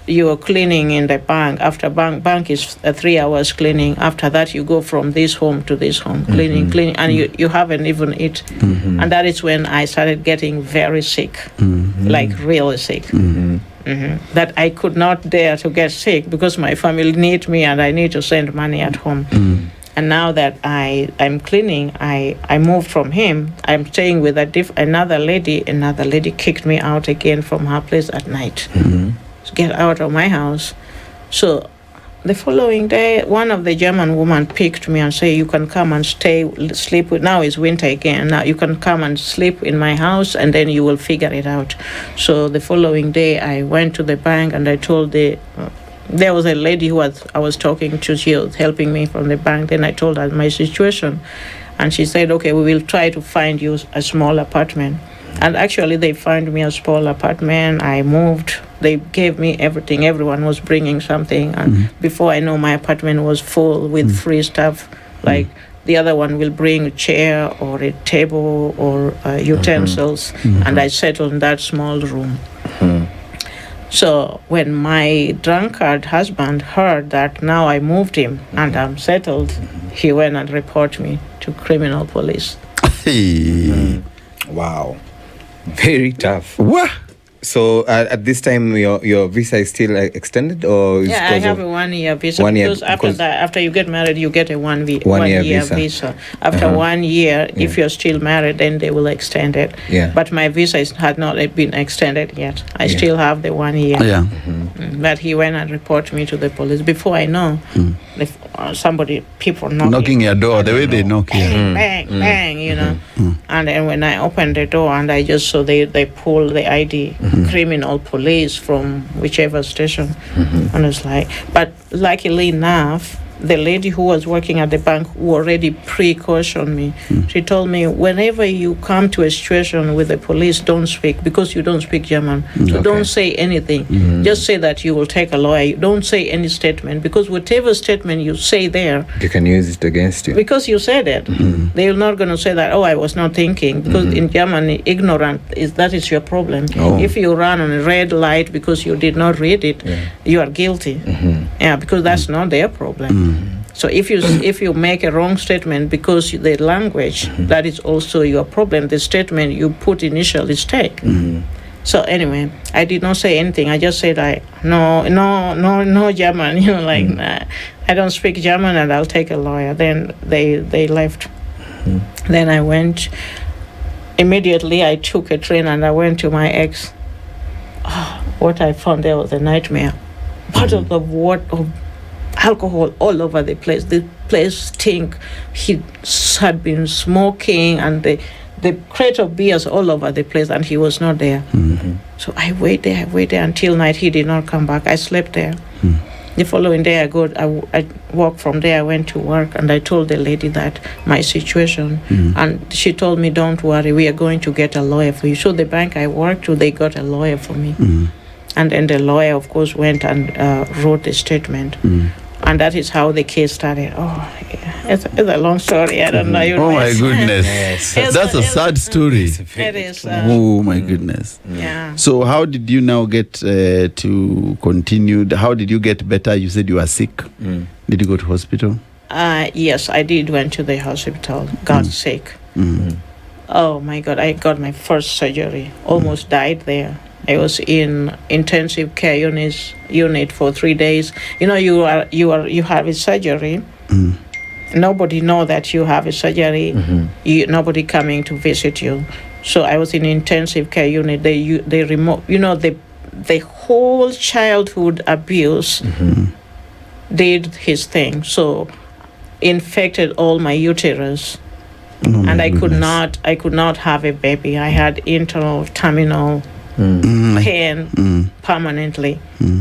You are cleaning in the bank. After bank is 3 hours cleaning. After that, you go from this home to this home, cleaning, and you haven't even eaten. And that is when I started getting very sick, really sick. That I could not dare to get sick because my family need me and I need to send money at home. And now that I'm cleaning, I moved from him. I'm staying with another lady. Another lady kicked me out again from her place at night. Get out of my house. So the following day, one of the German women picked me and said, you can come and sleep with, now it's winter again, now you can come and sleep in my house and then you will figure it out. So the following day, I went to the bank and I told there was a lady I was talking to, she was helping me from the bank. Then I told her my situation. And she said, okay, we will try to find you a small apartment. And actually, they found me a small apartment. I moved. They gave me everything. Everyone was bringing something. And before I know, my apartment was full with free stuff. Like the other one will bring a chair or a table or utensils. And I settled in that small room. So when my drunkard husband heard that now I moved him and I'm settled, he went and reported me to criminal police. Hey. Wow. Very tough. What? So at this time, your visa is still extended, or is I have a 1 year visa. 1 year, because after you get married, you get a one year visa. After 1 year, if you're still married, then they will extend it. Yeah. But my visa had not been extended yet. I still have the 1 year. Yeah. But he went and reported me to the police. Before I know, people knocking your door, the way they knock here. Bang, bang, you know. And then when I opened the door and I just saw they pulled the ID, criminal police from whichever station. And it's like, but luckily enough, the lady who was working at the bank who already precautioned me. She told me, whenever you come to a situation with the police, don't speak, because you don't speak German. So don't say anything. Just say that you will take a lawyer. Don't say any statement, because whatever statement you say there, you can use it against you. Because you said it. They're not going to say that, I was not thinking. Because in Germany, ignorant that is your problem. If you run on a red light because you did not read it, you are guilty. Because that's not their problem. So if you make a wrong statement because the language, that is also your problem. The statement you put initially is take. So anyway, I did not say anything. I just said, no German. You know, I don't speak German, and I'll take a lawyer. Then they left. Then I went. Immediately, I took a train and I went to my ex. What I found there was a nightmare. Bottles of alcohol all over the place. The place stink. He had been smoking, and the crate of beers all over the place, and he was not there. So I waited until night. He did not come back. I slept there. The following day, I walked from there. I went to work, and I told the lady that my situation, and she told me, "Don't worry, we are going to get a lawyer for you." So the bank I worked to, they got a lawyer for me, and then the lawyer, of course, went and wrote a statement. And that is how the case started. It's a long story. I don't know. Oh my goodness. That's a sad story. It is. Oh my goodness. Yeah. So how did you now get to continue? How did you get better? You said you were sick. Did you go to hospital? Yes, I did. Went to the hospital. Got sick. Oh my God! I got my first surgery. Almost died there. I was in intensive care unit for 3 days. You know, you have a surgery. Nobody know that you have a surgery. Nobody coming to visit you. So I was in intensive care unit. They remove. You know, the whole childhood abuse did his thing. So infected all my uterus. And I could not have a baby. I had internal terminal pain permanently.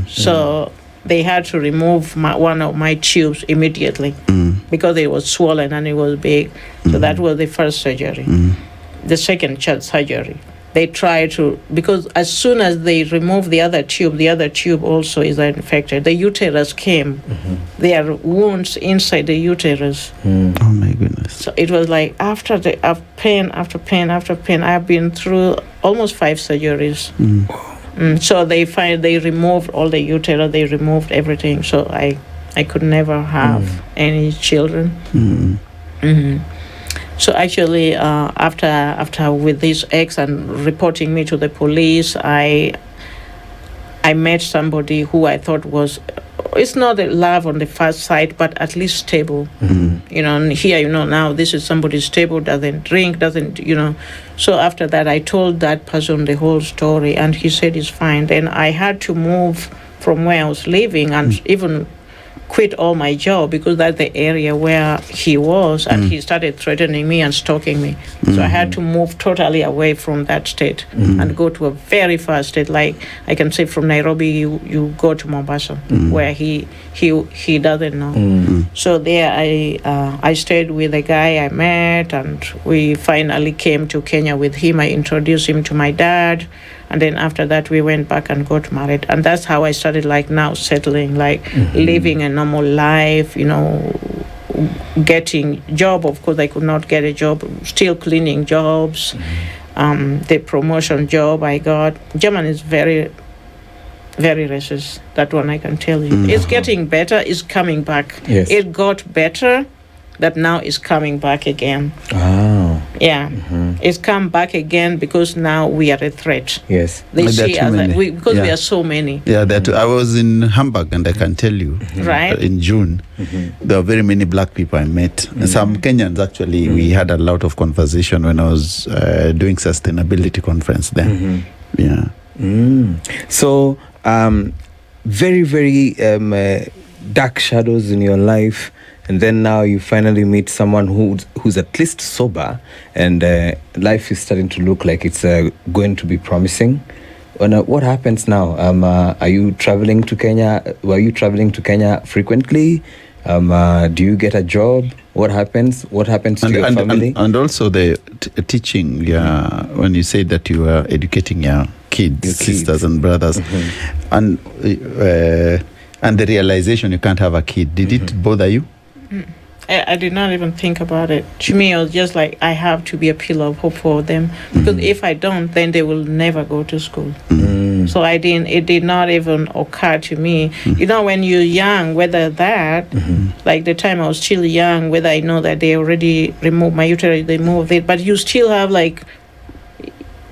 So they had to remove one of my tubes immediately because it was swollen and it was big. So that was the first surgery. The second surgery, they tried to, because as soon as they removed the other tube also is infected. The uterus came. There are wounds inside the uterus. Oh my goodness. So it was like after pain after pain after pain. I've been through almost 5 surgeries. So they removed all the uterus. They removed everything. So I could never have any children. So actually, after with this ex and reporting me to the police, I met somebody who I thought was, it's not a love on the first sight, but at least stable. You know, and here, you know, now this is somebody stable, doesn't drink, doesn't, you know. So after that, I told that person the whole story, and he said it's fine. Then I had to move from where I was living, and even quit all my job because that's the area where he was, and he started threatening me and stalking me. So I had to move totally away from that state and go to a very far state. Like I can say from Nairobi, you go to Mombasa, where he doesn't know. So there I stayed with a guy I met, and we finally came to Kenya with him. I introduced him to my dad. And then after that, we went back and got married. And that's how I started, like, now settling, like, living a normal life, getting job. Of course, I could not get a job, still cleaning jobs. The promotion job I got. German is very, very racist. That one I can tell you. It's getting better. It's coming back. Yes. It got better. That now is coming back again. Oh. Yeah. It's come back again because now we are a threat. Yes. They But there are see too us many. because we Yeah. are so many. Yeah, I was in Hamburg, and I can tell you, Right. in June, there were very many black people I met. Some Kenyans, actually. We had a lot of conversation when I was doing sustainability conference there. Yeah. So, very, very dark shadows in your life, and then now you finally meet someone who's at least sober, and life is starting to look like it's going to be promising. What happens now? Are you traveling to Kenya? Were you traveling to Kenya frequently? Do you get a job? What happens? What happens to your family? And also the teaching. Yeah, when you say that you are educating your kids, sisters and brothers, and the realization you can't have a kid. Did it bother you? I did not even think about it. To me, it was just like, I have to be a pillar of hope for them. Because if I don't, then they will never go to school. So it did not even occur to me. When you're young, whether that, like the time I was still young, whether I know that they already removed my uterus, they moved it, but you still have like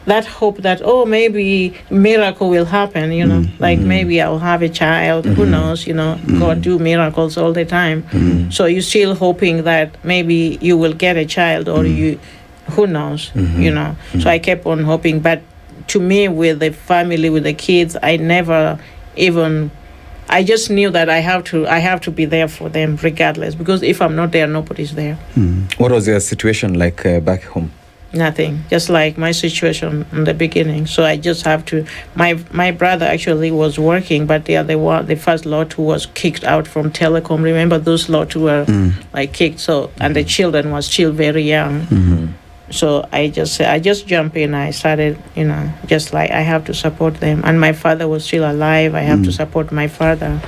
that hope that, maybe miracle will happen, like maybe I'll have a child, who knows, God do miracles all the time. So you're still hoping that maybe you will get a child, or who knows, So I kept on hoping, but to me, with the family, with the kids, I never even, I just knew that I have to be there for them regardless, because if I'm not there, nobody's there. What was your situation like back home? Nothing, just like my situation in the beginning. So I just have to. My brother actually was working, but the first lot who was kicked out from telecom. Remember, those lot who were like kicked. So and the children was still very young. So I just jump in. I started, just like I have to support them. And my father was still alive. I have to support my father.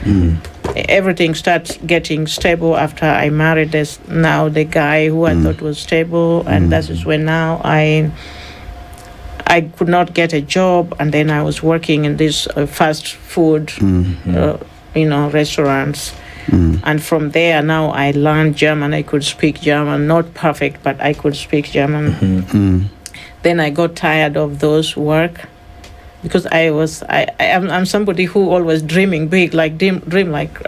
Everything starts getting stable after I married the guy who I thought was stable, and that is when now I could not get a job, and then I was working in this fast food, restaurants. And from there, now I learned German. I could speak German, not perfect, but I could speak German. Then I got tired of those work, because I'm somebody who always dreaming big, like dream like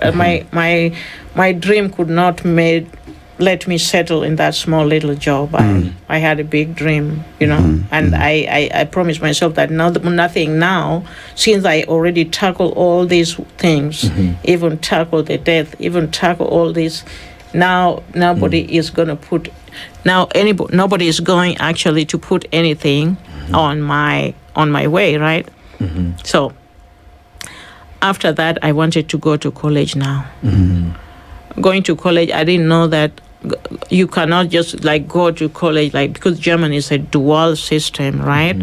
my dream could not let me settle in that small little job. I had a big dream, and I promised myself that nothing now, since I already tackle all these things, even tackle the death, even tackle all this. Now nobody is going to put. Nobody is going actually to put anything on my way, right? So after that, I wanted to go to college now. Going to college, I didn't know that you cannot just like go to college, like, because German is a dual system, right?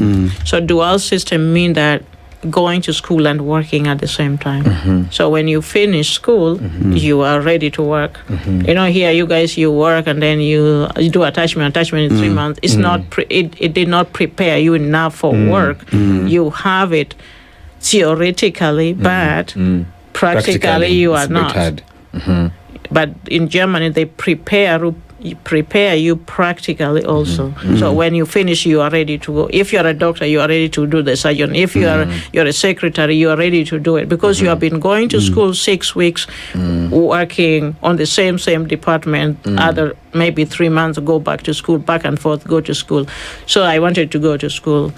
So dual system means that going to school and working at the same time. So when you finish school, you are ready to work. Here you guys, you work and then you do attachment in 3 months. It's not it did not prepare you enough for work. You have it theoretically, but practically you are not. But in Germany, they prepare prepare you practically also. So when you finish, you are ready to go. If you are a doctor, you are ready to do the surgeon. If you're a secretary, you are ready to do it because you have been going to school 6 weeks, working on the same department. Other maybe 3 months, go back to school, back and forth, go to school. So I wanted to go to school,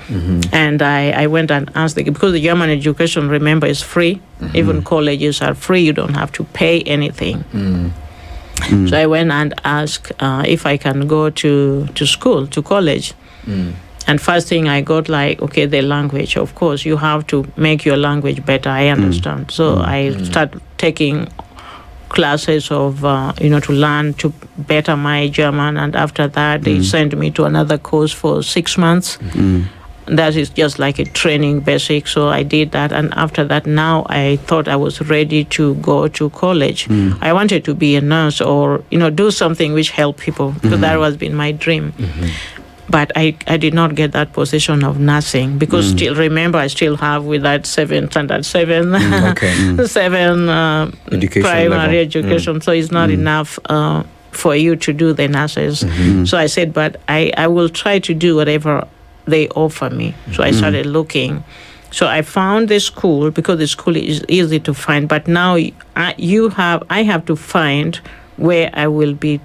and I went and asked because the German education, remember, is free. Even colleges are free. You don't have to pay anything. So I went and asked if I can go to school, to college. And first thing I got okay, the language. Of course, you have to make your language better. I understand. So I started taking classes of, to learn to better my German. And after that, they sent me to another course for 6 months. That is just like a training basic. So I did that. And after that, now I thought I was ready to go to college. I wanted to be a nurse or, do something which helped people. Because that was been my dream. But I did not get that position of nursing because still remember I still have with that standard 7 primary education. So it's not enough for you to do the nurses. So I said, but I will try to do whatever they offer me. So I started looking. So I found the school because the school is easy to find. But now I have to find where I will be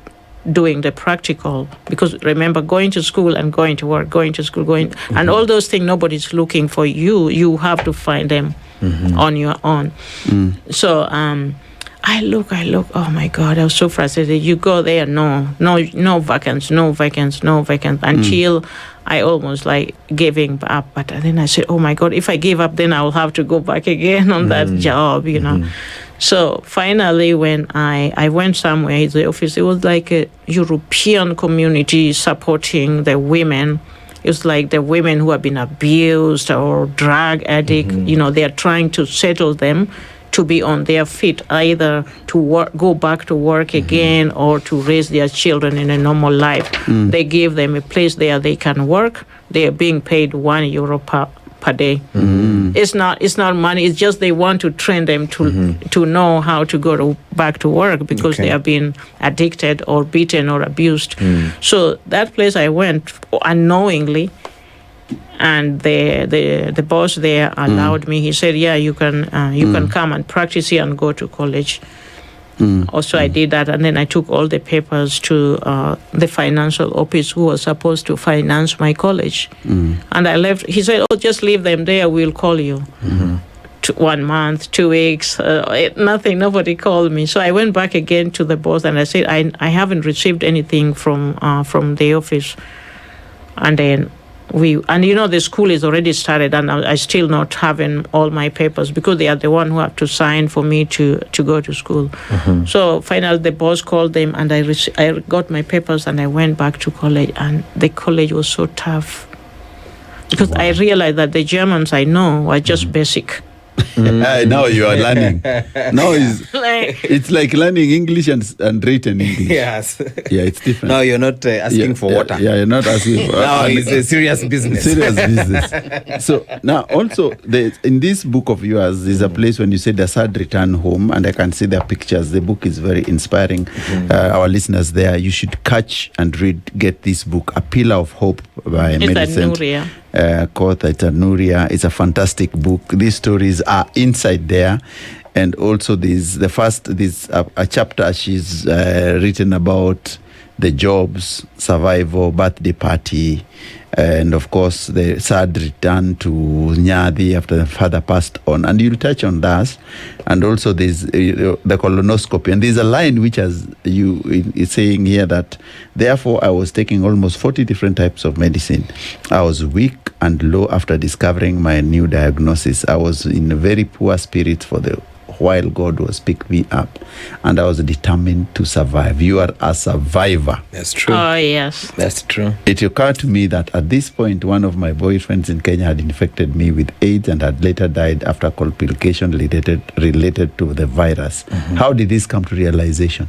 doing the practical, because remember, going to school and going to work, going to school, and all those things, nobody's looking for you. You have to find them on your own. So I look, oh my God, I was so frustrated. You go there, no vacancies, until I almost giving up. But then I said, oh my God, if I give up, then I will have to go back again on that job, So finally, when I went somewhere in the office, it was like a European community supporting the women. It's like the women who have been abused or drug addict, they are trying to settle them to be on their feet, either to go back to work again or to raise their children in a normal life. They give them a place there they can work. They are being paid €1 per day. It's not money. It's just they want to train them to know how to go back to work because they have been addicted or beaten or abused. So that place I went unknowingly, and the boss there allowed me. He said, "Yeah, you can come and practice here and go to college." Also, I did that, and then I took all the papers to the financial office who was supposed to finance my college. And I left. He said, "Oh, just leave them there. We'll call you." 1 month, 2 weeks, nothing. Nobody called me. So I went back again to the boss, and I said, "I haven't received anything from the office." And then the school is already started, and I still not having all my papers because they are the one who have to sign for me to go to school. So finally, the boss called them, and I got my papers, and I went back to college. And the college was so tough because I realized that the Germans I know are just basic. Now you are learning. Now it's like learning English and written English. Yes. Yeah, it's different. Now you're not asking for water. Yeah, you're not asking for Now it's a serious business. So now also in this book of yours, there's a place when you say the sad return home, and I can see the pictures. The book is very inspiring. Our listeners there, you should catch and get this book, A Pillar of Hope by Millicent. Akoth, it's a Nuria. It's a fantastic book. These stories are inside there. And also a chapter she's written about the jobs, survival, birthday party, and of course the sad return to Nyadi after the father passed on. And you'll touch on that. And also there's the colonoscopy. And there's a line which is saying here that, therefore I was taking almost 40 different types of medicine. I was weak and low after discovering my new diagnosis. I was in a very poor spirit while God was picking me up, and I was determined to survive. You are a survivor. That's true. Oh, yes. That's true. It occurred to me that at this point, one of my boyfriends in Kenya had infected me with AIDS and had later died after complication related to the virus. How did this come to realization?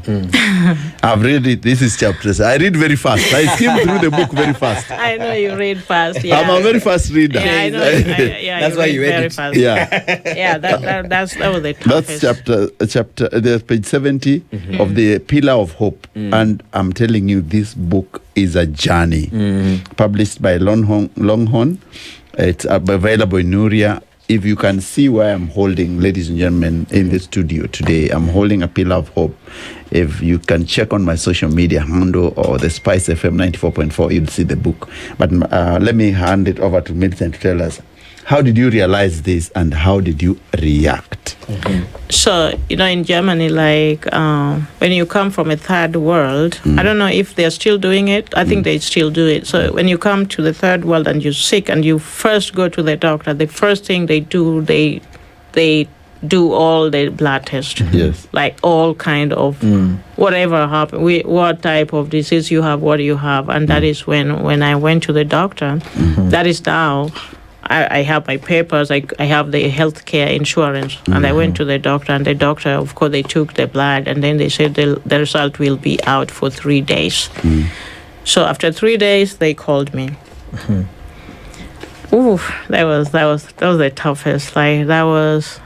I've read it. This is chapters. I read very fast. I skim through the book very fast. I know you read fast. Yeah. I'm a very fast reader. Yeah, I know. That's why you read very it. fast. Yeah. Yeah, that was the tough toughest. That's chapter. There's page 70 of the Pillar of Hope, and I'm telling you, this book is a journey. Published by Longhorn. It's available in Nuria. If you can see where I'm holding, ladies and gentlemen, in the studio today, I'm holding a Pillar of Hope. If you can check on my social media handle or the SpiceFM 94.4, you'll see the book. But let me hand it over to Millicent to tell us, how did you realize this and how did you react? So, in Germany, like when you come from a third world, I don't know if they're still doing it. I think they still do it. So when you come to the third world and you're sick and you first go to the doctor, the first thing they do, they do all the blood tests. Yes. Like all kind of whatever happened, what type of disease you have, what do you have. And that is when I went to the doctor, that is now... I have my papers, I have the healthcare insurance, and I went to the doctor, and the doctor, of course, they took the blood, and then they said the result will be out for 3 days. So after 3 days, they called me. Ooh, that was the toughest. Like that was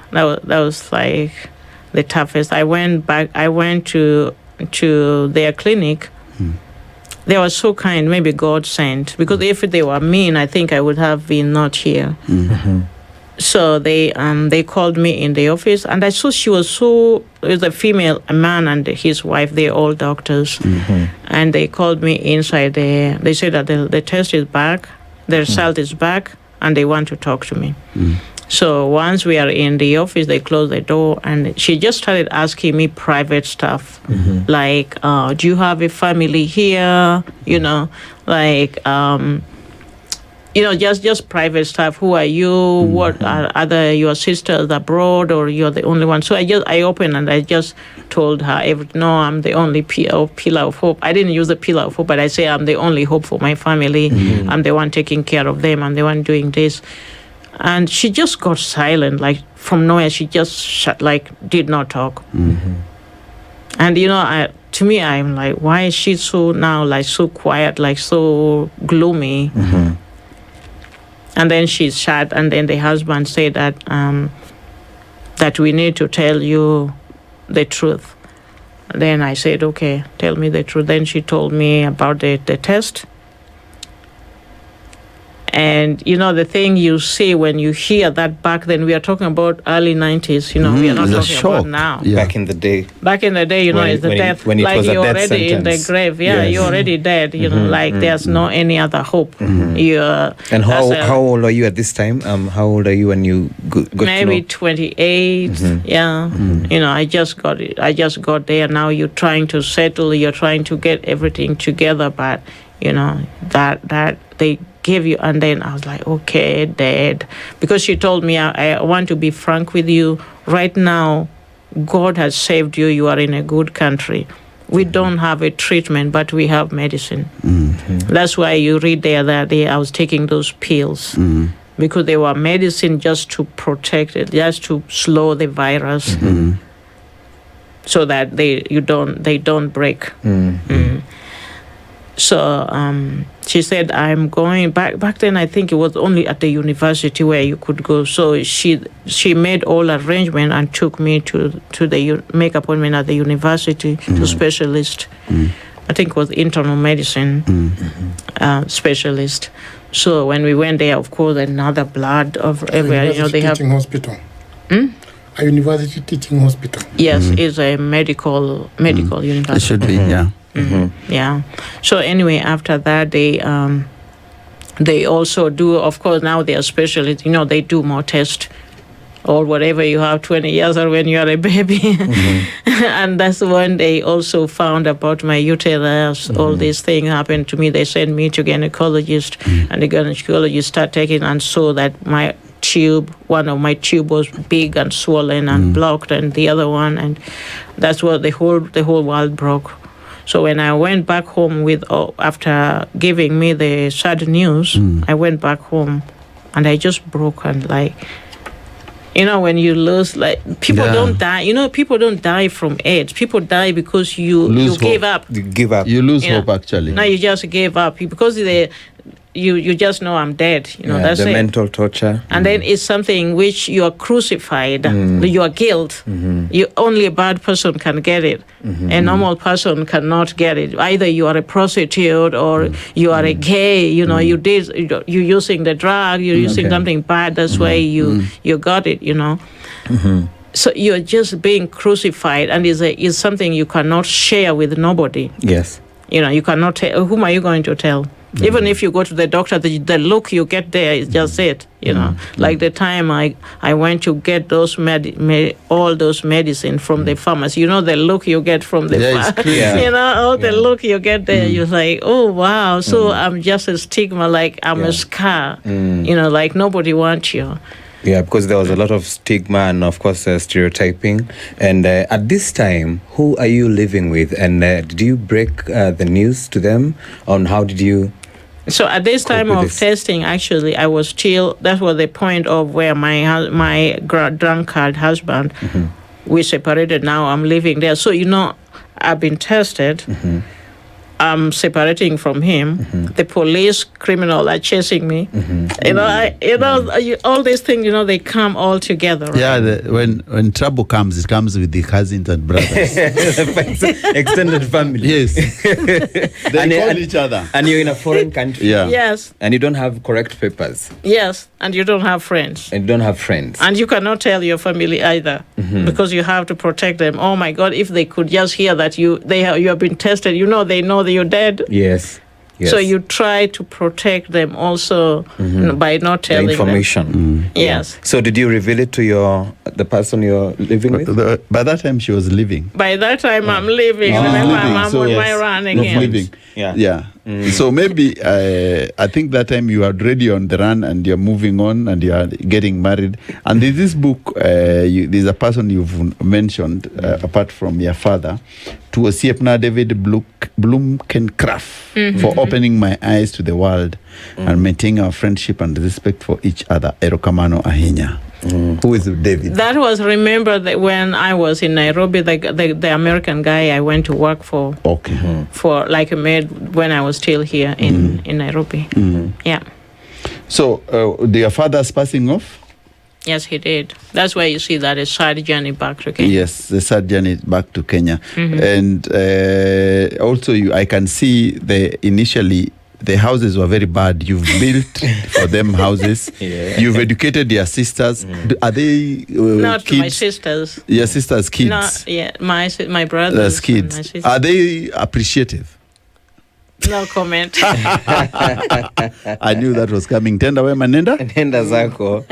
like the toughest. I went to their clinic. They were so kind, maybe God sent. Because if they were mean, I think I would have been not here. So they called me in the office, and I saw she was it was a man and his wife, they're all doctors. And they called me inside there. They said that the test is back, the result is back, and they want to talk to me. So once we are in the office, they closed the door, and she just started asking me private stuff, like, do you have a family here? Just private stuff. Who are you? What are your sisters abroad, or you're the only one? So I opened and I just told her, no, I'm the only pillar of hope. I didn't use the pillar of hope, but I say I'm the only hope for my family. I'm the one taking care of them. I'm the one doing this. And she just got silent, like from nowhere. She just did not talk. And to me, I'm like, why is she so quiet, like so gloomy? And then she sat, and then the husband said that we need to tell you the truth. And then I said, okay, tell me the truth. Then she told me about the test. And, the thing you see when you hear that back then, we are talking about early 90s, we are not talking about now. Yeah. Back in the day, it's the death. When like you're already sentence. In the grave. Yeah, yes. You're already dead, there's no any other hope. And how old are you at this time? How old are you when you got maybe 28, yeah. I just got it. I just got there. Now you're trying to settle, you're trying to get everything together, but, that they gave you, and then I was like, okay, Dad, because she told me, I want to be frank with you right now. God has saved you. You are in a good country. We don't have a treatment, but we have medicine. That's why you read there that day I was taking those pills because they were medicine just to protect it, just to slow the virus, so that they don't break. So she said, I'm going back then. I think it was only at the university where you could go. So she made all arrangement and took me to the make appointment at the university to specialist. I think it was internal medicine specialist. So when we went there, of course, another blood of everywhere. They have hospital. A university teaching hospital. Yes, it's a medical university. It should be, yeah. Yeah. So anyway, after that, they also do, of course, now they are specialists. They do more tests or whatever you have 20 years or when you are a baby. And that's when they also found about my uterus. All these things happened to me. They sent me to gynecologist, and the gynecologist started taking and saw that one of my tube was big and swollen and blocked, and the other one, and that's what the whole world broke. So when I went back home after giving me the sad news, I went back home and I just broke, and when you lose, people don't die. People don't die from AIDS. People die because you give up. You give up. You lose hope, actually. No, you just gave up because you just know I'm dead. That's the it. mental torture. And then it's something which you are crucified. Your guilt. Only a bad person can get it. A normal person cannot get it. Either you are a prostitute or you are a gay. You're using the drug. You're using something bad. That's why you got it. So you're just being crucified, and is something you cannot share with nobody. Yes. You cannot tell. Whom are you going to tell? Even if you go to the doctor, the look you get there is just it. Like the time I went to get those all those medicine from the pharmacy. The look you get from the pharmacy. The look you get there, you're like, oh wow. So I'm just a stigma, like I'm a scar. Like nobody wants you. Yeah, because there was a lot of stigma and, of course, stereotyping. And at this time, who are you living with? And did you break the news to them on how did you... So at this time of testing, actually, I was still... That was the point of where my drunkard husband, we separated. Now I'm living there. So, I've been tested. I'm separating from him. The police, criminal are chasing me. All these things, they come all together. Right? Yeah, when trouble comes, it comes with the cousins and brothers. Extended family. Yes. They call each other. And you're in a foreign country. Yeah. Yes. And you don't have correct papers. Yes, and you don't have friends. And you don't have friends. And you cannot tell your family either, because you have to protect them. Oh my God, if they could just hear that you have been tested, they know that you're dead. Yes. So you try to protect them also by not telling the information. Yes. So did you reveal it to the person you're living with? By that time, she was living. By that time, I'm leaving. I'm on my run again. Living. Yeah. So maybe I think that time you are already on the run and you're moving on and you are getting married. And in this book, there's a person you've mentioned apart from your father, to Siepna David Blumkencraft for opening my eyes to the world and maintaining our friendship and respect for each other. Erokamano Ahinya. Who is David? That was, remember, that when I was in Nairobi, the American guy I went to work for. Okay. For like a maid when I was still here in Nairobi. Yeah. So, your father's passing off? Yes, he did. That's why you see that a sad journey back to Kenya. Yes, the sad journey back to Kenya. And also, I can see initially the houses were very bad. You've built for them houses. You've educated your sisters. Are they not kids? My sisters? Your sisters' kids? Not, my brothers. Kids. My sisters. Are they appreciative? No comment. I knew that was coming. Tenda wema nenda? Nenda zako.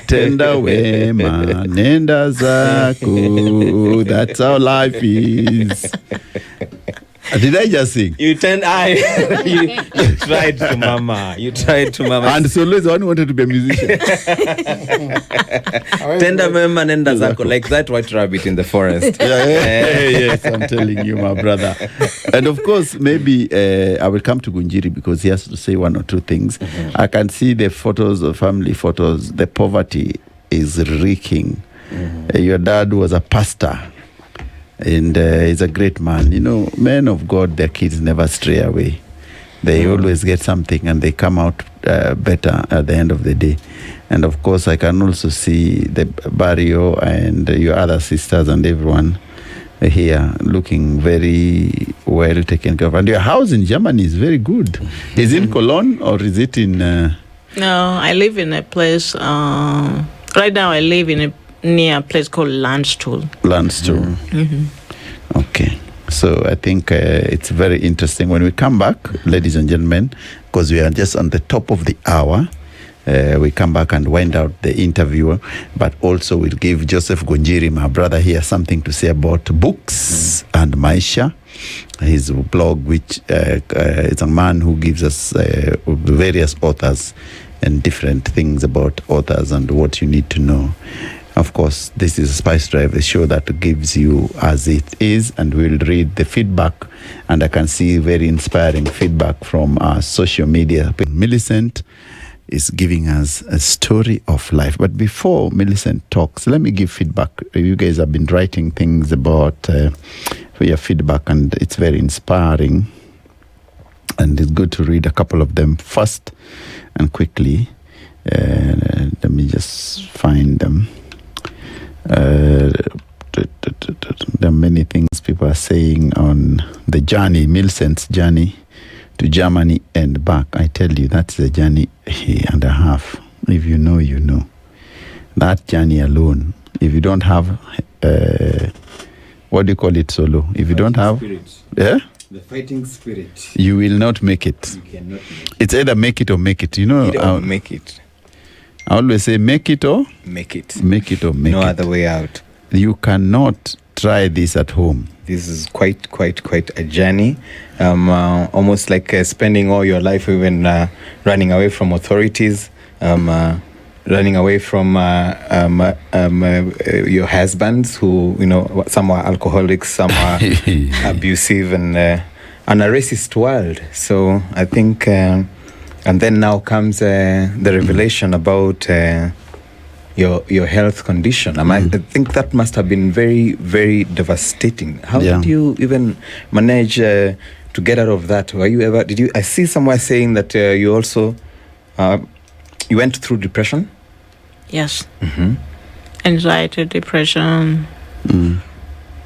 Tenda wema nenda zako. That's how life is. Did I just sing? You tried to mama. And so Lois, one wanted to be a musician. Tenda mema nenda zako, like that white rabbit in the forest. Yes, I'm telling you, my brother. And of course, maybe I will come to Gunjiri because he has to say one or two things. I can see the photos, the family photos. The poverty is reeking. Your dad was a pastor. And he's a great man. Men of God, their kids never stray away. They always get something and they come out better at the end of the day. And of course, I can also see the Barrio and your other sisters and everyone here looking very well taken care of. And your house in Germany is very good. Is it in Cologne or is it in... No, I live in a place... right now, I live near a place called Landstuhl. Landstuhl. Okay. So I think it's very interesting. When we come back, ladies and gentlemen, because we are just on the top of the hour, we come back and wind out the interview, but also we'll give Joseph Gunjiri, my brother here, something to say about books and Maisha, his blog, which is a man who gives us various authors and different things about authors and what you need to know. Of course, this is Spice Drive, the show that gives you as it is, and we'll read the feedback. And I can see very inspiring feedback from our social media. Millicent is giving us a story of life. But before Millicent talks, let me give feedback. You guys have been writing things about your feedback, and it's very inspiring. and it's good to read a couple of them fast and quickly. Let me just find them. There are many things people are saying on the journey, Millicent's journey to Germany and back. I tell you, that's a journey and a half. If you know, you know. That journey alone, if you don't have, what do you call it, Solo? If you don't have, the fighting spirit, you will not make it. You cannot make it. It's either make it or make it. You know, You don't make it. I always say make it or Make it. make it or make No it. other way out. You cannot try this at home. This is quite a journey. Almost like spending all your life even running away from authorities, running away from your husbands who, some are alcoholics, some are abusive, and a racist world. So I think, and then now comes the revelation about your health condition. I think that must have been very, very devastating. How did you even manage to get out of that? I see somewhere saying that you also, you went through depression? Yes. Mm-hmm. Anxiety, depression,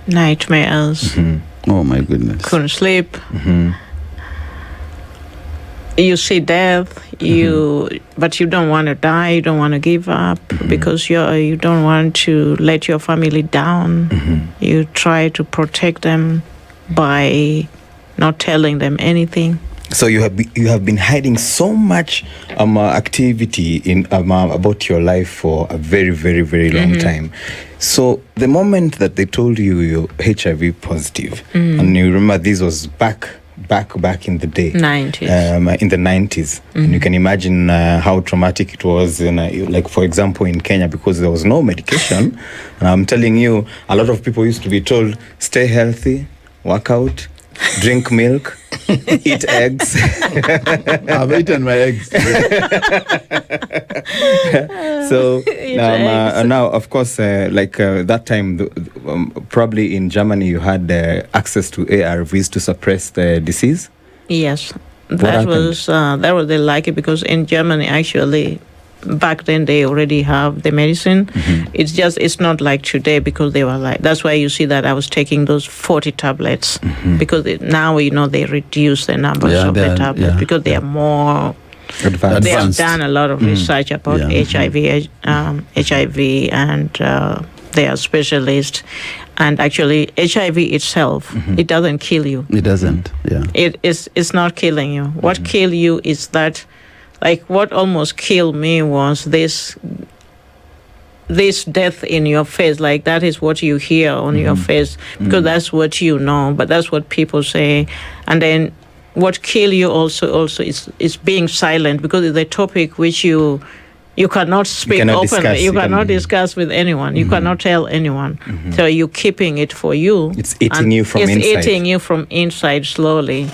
nightmares. Mm-hmm. Oh my goodness. Couldn't sleep. Mm-hmm. You see death, but you don't want to die, you don't want to give up, because you don't want to let your family down. You try to protect them by not telling them anything. So you have been hiding so much activity in about your life for a very, very, very long time. So the moment that they told you you're HIV positive, and you remember this was back in the day, 90s. In the 90s, and you can imagine how traumatic it was. Like for example, in Kenya, because there was no medication. And I'm telling you, a lot of people used to be told, stay healthy, work out, drink milk, eat eggs. I've eaten my eggs. So now, of course, that time, probably in Germany, you had access to ARVs to suppress the disease. Yes, that was they like it, because in Germany, actually, back then they already have the medicine. It's not like today, because they were like, that's why you see that I was taking those 40 tablets, because now they reduce the numbers of the tablets, because they are more advanced. They have done a lot of research about HIV, and they are specialists. And actually, HIV itself, it doesn't kill you. It doesn't. Yeah. It's not killing you. What kill you is that, like, what almost killed me was this death in your face. Like, that is what you hear on your face, because that's what you know, but that's what people say. And then what kill you also is being silent, because it's a topic which you cannot speak openly. You cannot discuss with anyone. You cannot tell anyone. So you're keeping it for you. It's eating you from inside. It's eating you from inside slowly.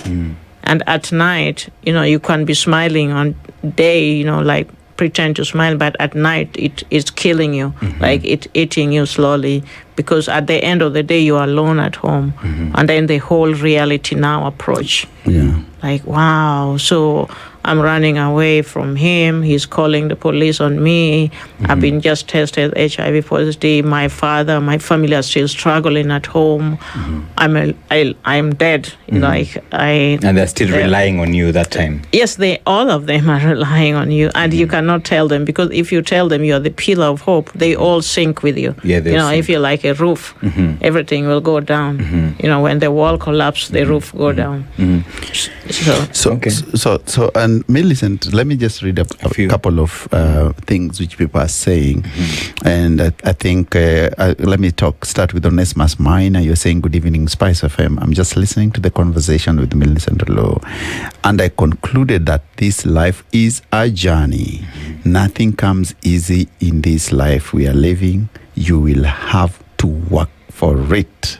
And at night, you can be smiling on day, like pretend to smile, but at night it's killing you. Like it's eating you slowly, because at the end of the day you are alone at home, and then the whole reality now approach. Like, wow, so I'm running away from him. He's calling the police on me. I've been just tested HIV positive. My father, my family are still struggling at home. I'm dead. And they're still relying on you that time. Yes, all of them are relying on you, and you cannot tell them, because if you tell them you are the pillar of hope, they all sink with you. If you're like a roof, everything will go down. When the wall collapses, the roof go down. So, and Millicent, let me just read a couple of things which people are saying. And I think, let me start with Onesimus Minor. You're saying, good evening, SpiceFM. I'm just listening to the conversation with Millicent Aloo, and I concluded that this life is a journey. Nothing comes easy in this life we are living. You will have to work for it.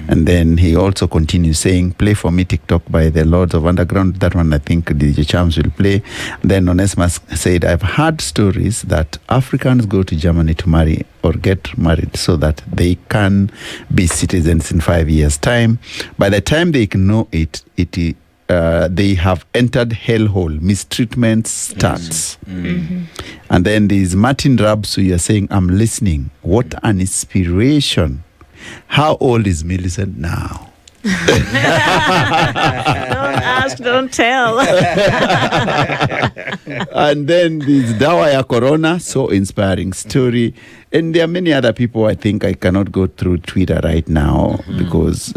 And then he also continues saying, play for me TikTok by the Lords of Underground. That one I think DJ Chams will play. Then Onesimus said, I've heard stories that Africans go to Germany to marry or get married so that they can be citizens in 5 years' time. By the time they know it they have entered hellhole. Mistreatment starts. And then there's Martin Rabs, who you're saying, I'm listening. What an inspiration. How old is Millicent now? Don't ask, don't tell. And then there's Dawaya Corona, so inspiring story. And there are many other people. I think I cannot go through Twitter right now because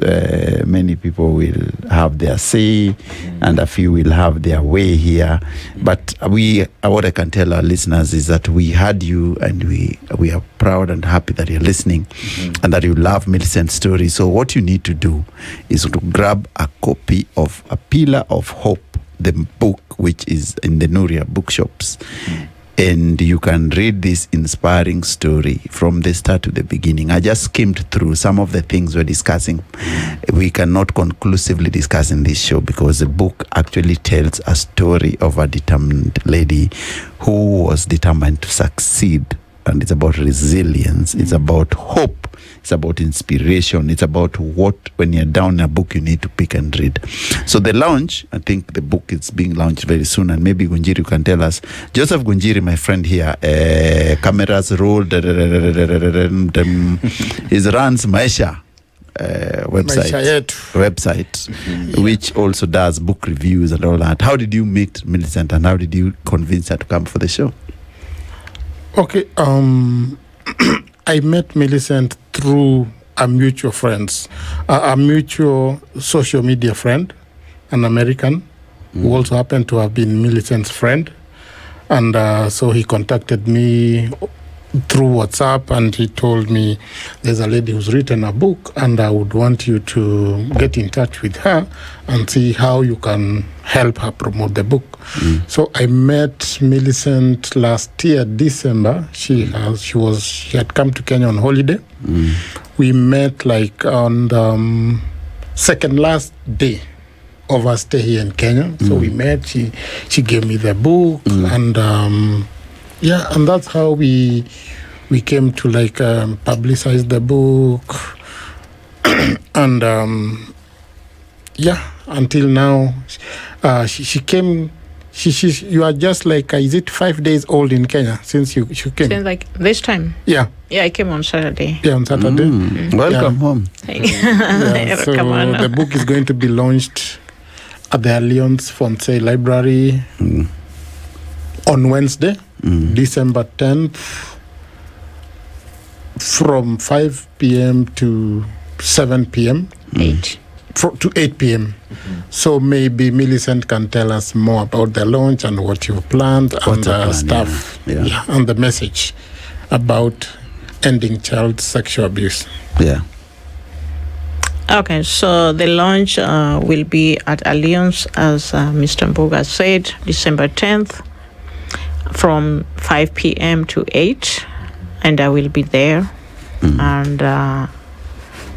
many people will have their say and a few will have their way here. But what I can tell our listeners is that we had you, and we are proud and happy that you're listening and that you love Millicent's story. So what you need to do is to grab a copy of A Pillar of Hope, the book, which is in the Nuria bookshops. And you can read this inspiring story from the start to the beginning. I just skimmed through some of the things we're discussing. We cannot conclusively discuss in this show because the book actually tells a story of a determined lady who was determined to succeed. And it's about resilience. It's about hope. It's about inspiration. It's about what, when you're down in a book, you need to pick and read. So the launch, I think the book is being launched very soon. And maybe Gunjiri can tell us. Joseph Gunjiri, my friend here, cameras rolled. He runs Maisha website, which also does book reviews and all that. How did you meet Millicent, and how did you convince her to come for the show? Okay, I met Millicent through a mutual friends, a mutual social media friend, an American, who also happened to have been Millicent's friend. And so he contacted me through WhatsApp, and he told me there's a lady who's written a book, and I would want you to get in touch with her and see how you can help her promote the book. So I met Millicent last year, December. She had come to Kenya on holiday. We met like on the second last day of our stay here in Kenya. So we met. She gave me the book, and and that's how we came to like publicize the book, and until now, she came. You are just like, is it 5 days old in Kenya since you came? Since like this time? Yeah, I came on Saturday. Yeah, on Saturday. Welcome home. So Come on. the book is going to be launched at the Alliance Francais Library on Wednesday, December 10th, from 5 p.m. to 7 p.m. 8. To 8 p.m. So maybe Millicent can tell us more about the launch and what you've planned and stuff, and the message about ending child sexual abuse. Yeah. Okay, so the launch will be at Alliance, as Mr. Mbuga said, December 10th, from 5 p.m. to 8, and I will be there. And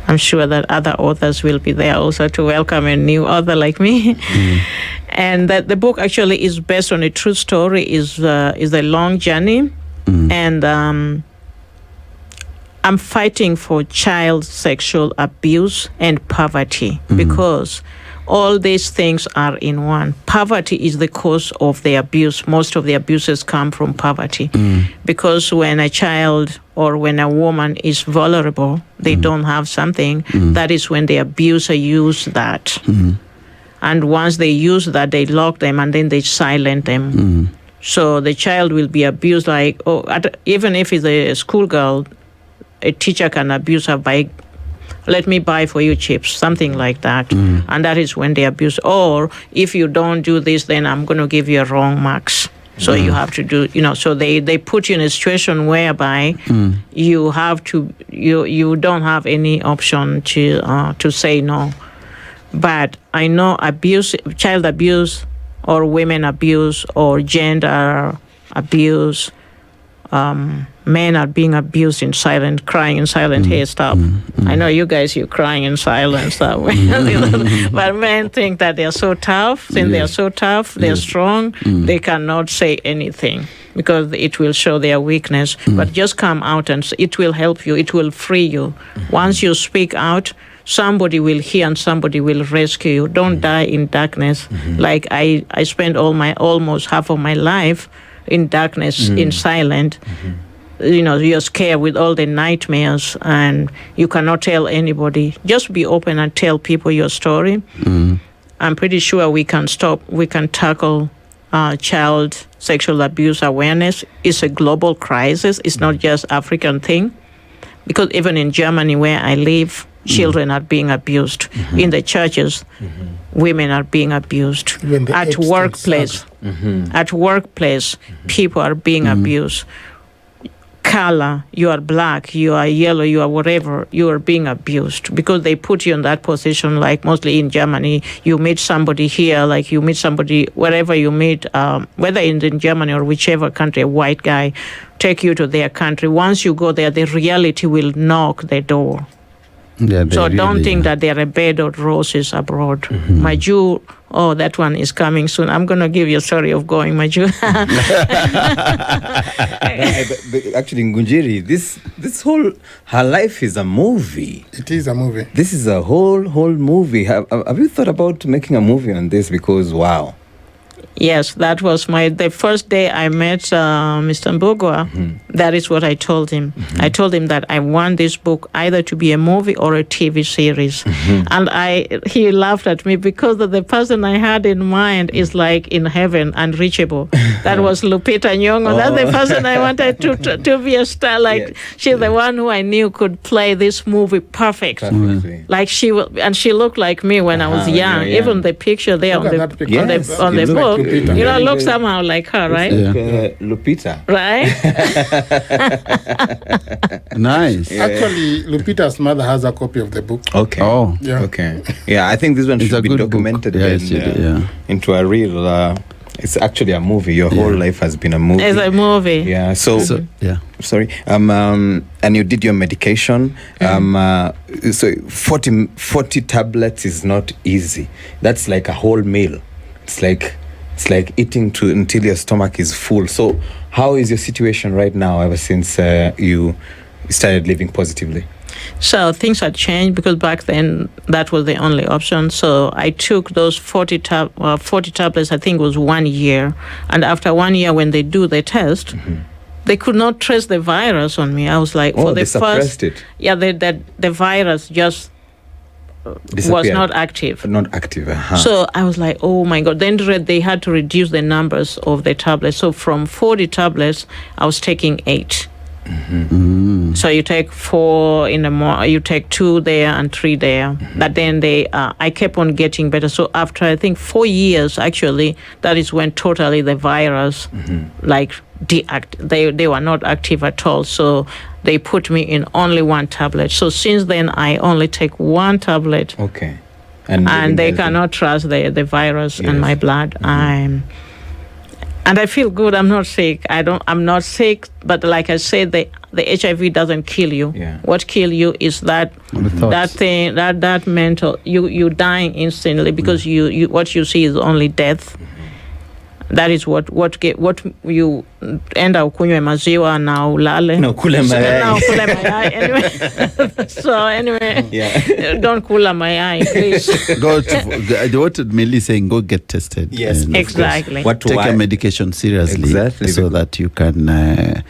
I'm sure that other authors will be there also to welcome a new author like me. And that the book actually is based on a true story, is a long journey. And I'm fighting for child sexual abuse and poverty, because all these things are in one. Poverty is the cause of the abuse. Most of the abuses come from poverty, because when a child or when a woman is vulnerable, they don't have something, that is when the abuser use that. And once they use that, they lock them and then they silent them. So the child will be abused like, even if it's a schoolgirl, a teacher can abuse her by, let me buy for you chips, something like that. And that is when they abuse. Or if you don't do this, then I'm going to give you a wrong marks. So you have to do, so they put you in a situation whereby you have to, you don't have any option to say no. But I know abuse, child abuse, or women abuse, or gender abuse, men are being abused in silence, crying in silence. Hey, stop. I know you guys, you're crying in silence that way. But men think that they're so tough. Since they're so tough, they're strong, they cannot say anything because it will show their weakness. But just come out and it will help you. It will free you. Once you speak out, somebody will hear and somebody will rescue you. Don't die in darkness. Like I spent almost half of my life in darkness, in silence. You're scared with all the nightmares and you cannot tell anybody. Just be open and tell people your story. I'm pretty sure we can tackle child sexual abuse awareness. It's a global crisis. It's not just African thing. Because even in Germany where I live, children are being abused. In the churches, women are being abused. At workplace, people are being abused. Color, you are black, you are yellow, you are whatever, you are being abused because they put you in that position. Like mostly in Germany, you meet somebody here, like you meet somebody wherever you meet, whether in Germany or whichever country, a white guy take you to their country. Once you go there, the reality will knock the door. Yeah, so don't think that they're a bed of roses abroad. My Jew, that one is coming soon. I'm going to give you a story of going, my Jew. Actually, Ngunjiri, this whole, her life is a movie. It is a movie. This is a whole movie. Have you thought about making a movie on this? Because, wow. Yes, that was the first day I met Mr. Mbugua. That is what I told him. I told him that I want this book either to be a movie or a TV series. And he laughed at me because the person I had in mind is like in heaven, unreachable. That was Lupita Nyong'o. That's the person I wanted to be a star. Like she's the one who I knew could play this movie perfectly. Like she looked like me when I was young. Even the picture there on the book. Lupita. Look somehow like her, right? Lupita. Right? Nice. Yeah. Actually, Lupita's mother has a copy of the book. Okay. Oh. Yeah. Okay. Yeah, I think this one should be documented into a real... it's actually a movie. Your whole life has been a movie. It's a movie. Yeah. So sorry. And you did your medication. So 40 tablets is not easy. That's like a whole meal. It's like eating until your stomach is full. So how is your situation right now ever since you started living positively? So things had changed because back then that was the only option. So I took those 40 tablets, I think it was 1 year. And after 1 year when they do the test, they could not trace the virus on me. I was like, they suppressed it. Yeah, the virus just was not active. Not active. So I was like, oh my God. Then they had to reduce the numbers of the tablets. So from 40 tablets, I was taking 8. So you take 4 in the morning, you take 2 there and 3 there. But then I kept on getting better. So after I think 4 years, actually, that is when totally the virus they were not active at all. So they put me in only 1 tablet. So since then, I only take 1 tablet. Okay. And they cannot trust the virus in my blood. And I feel good. I'm not sick. I'm not sick. But like I said, the HIV doesn't kill you. Yeah. What kills you is that thing, that mental. You dying instantly because you what you see is only death. That is what you end up kunywe maziwa na ulale. No, kule mayai. Anyway. So anyway, don't kula mayai, please. What did Millie saying? Go get tested. Yes, exactly. Take your medication seriously, so that you can.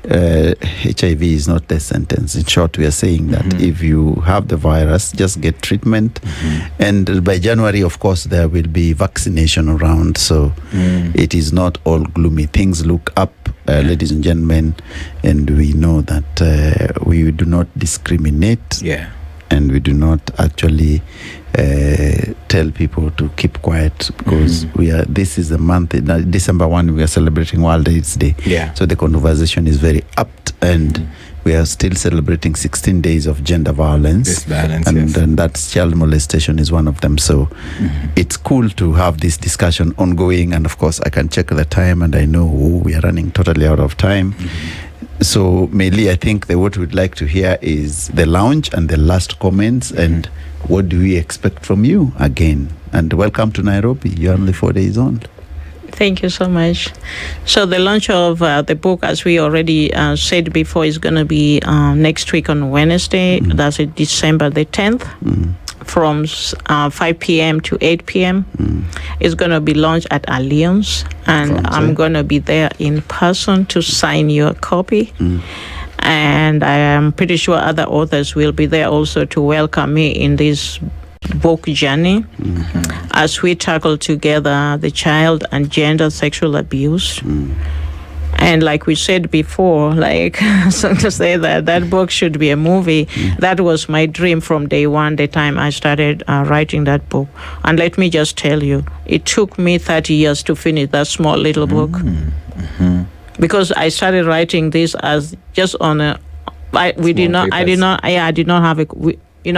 HIV is not the sentence. In short, we are saying that if you have the virus, just get treatment. And by January, of course, there will be vaccination around. So it is not all gloomy. Things look up, ladies and gentlemen. And we know that we do not discriminate. Yeah. And we do not actually tell people to keep quiet because this is the month, December 1, we are celebrating World AIDS Day. Yeah. So the conversation is very apt, and we are still celebrating 16 days of gender violence. And that's child molestation is one of them. So it's cool to have this discussion ongoing. And of course, I can check the time, and I know we are running totally out of time. So, Meili, I think what we'd like to hear is the launch and the last comments, and what do we expect from you again? And welcome to Nairobi. You're only 4 days on. Thank you so much. So the launch of the book, as we already said before, is going to be next week on Wednesday. That's December the 10th. From 5 p.m. to 8 p.m. It's going to be launched at Alliance, and I'm going to be there in person to sign your copy. And I am pretty sure other authors will be there also to welcome me in this book journey as we tackle together the child and gender sexual abuse. And like we said before, like so to say that book should be a movie. That was my dream from day one, the time I started writing that book. And let me just tell you, it took me 30 years to finish that small little book. Because I started writing this as just on a, I did not have a,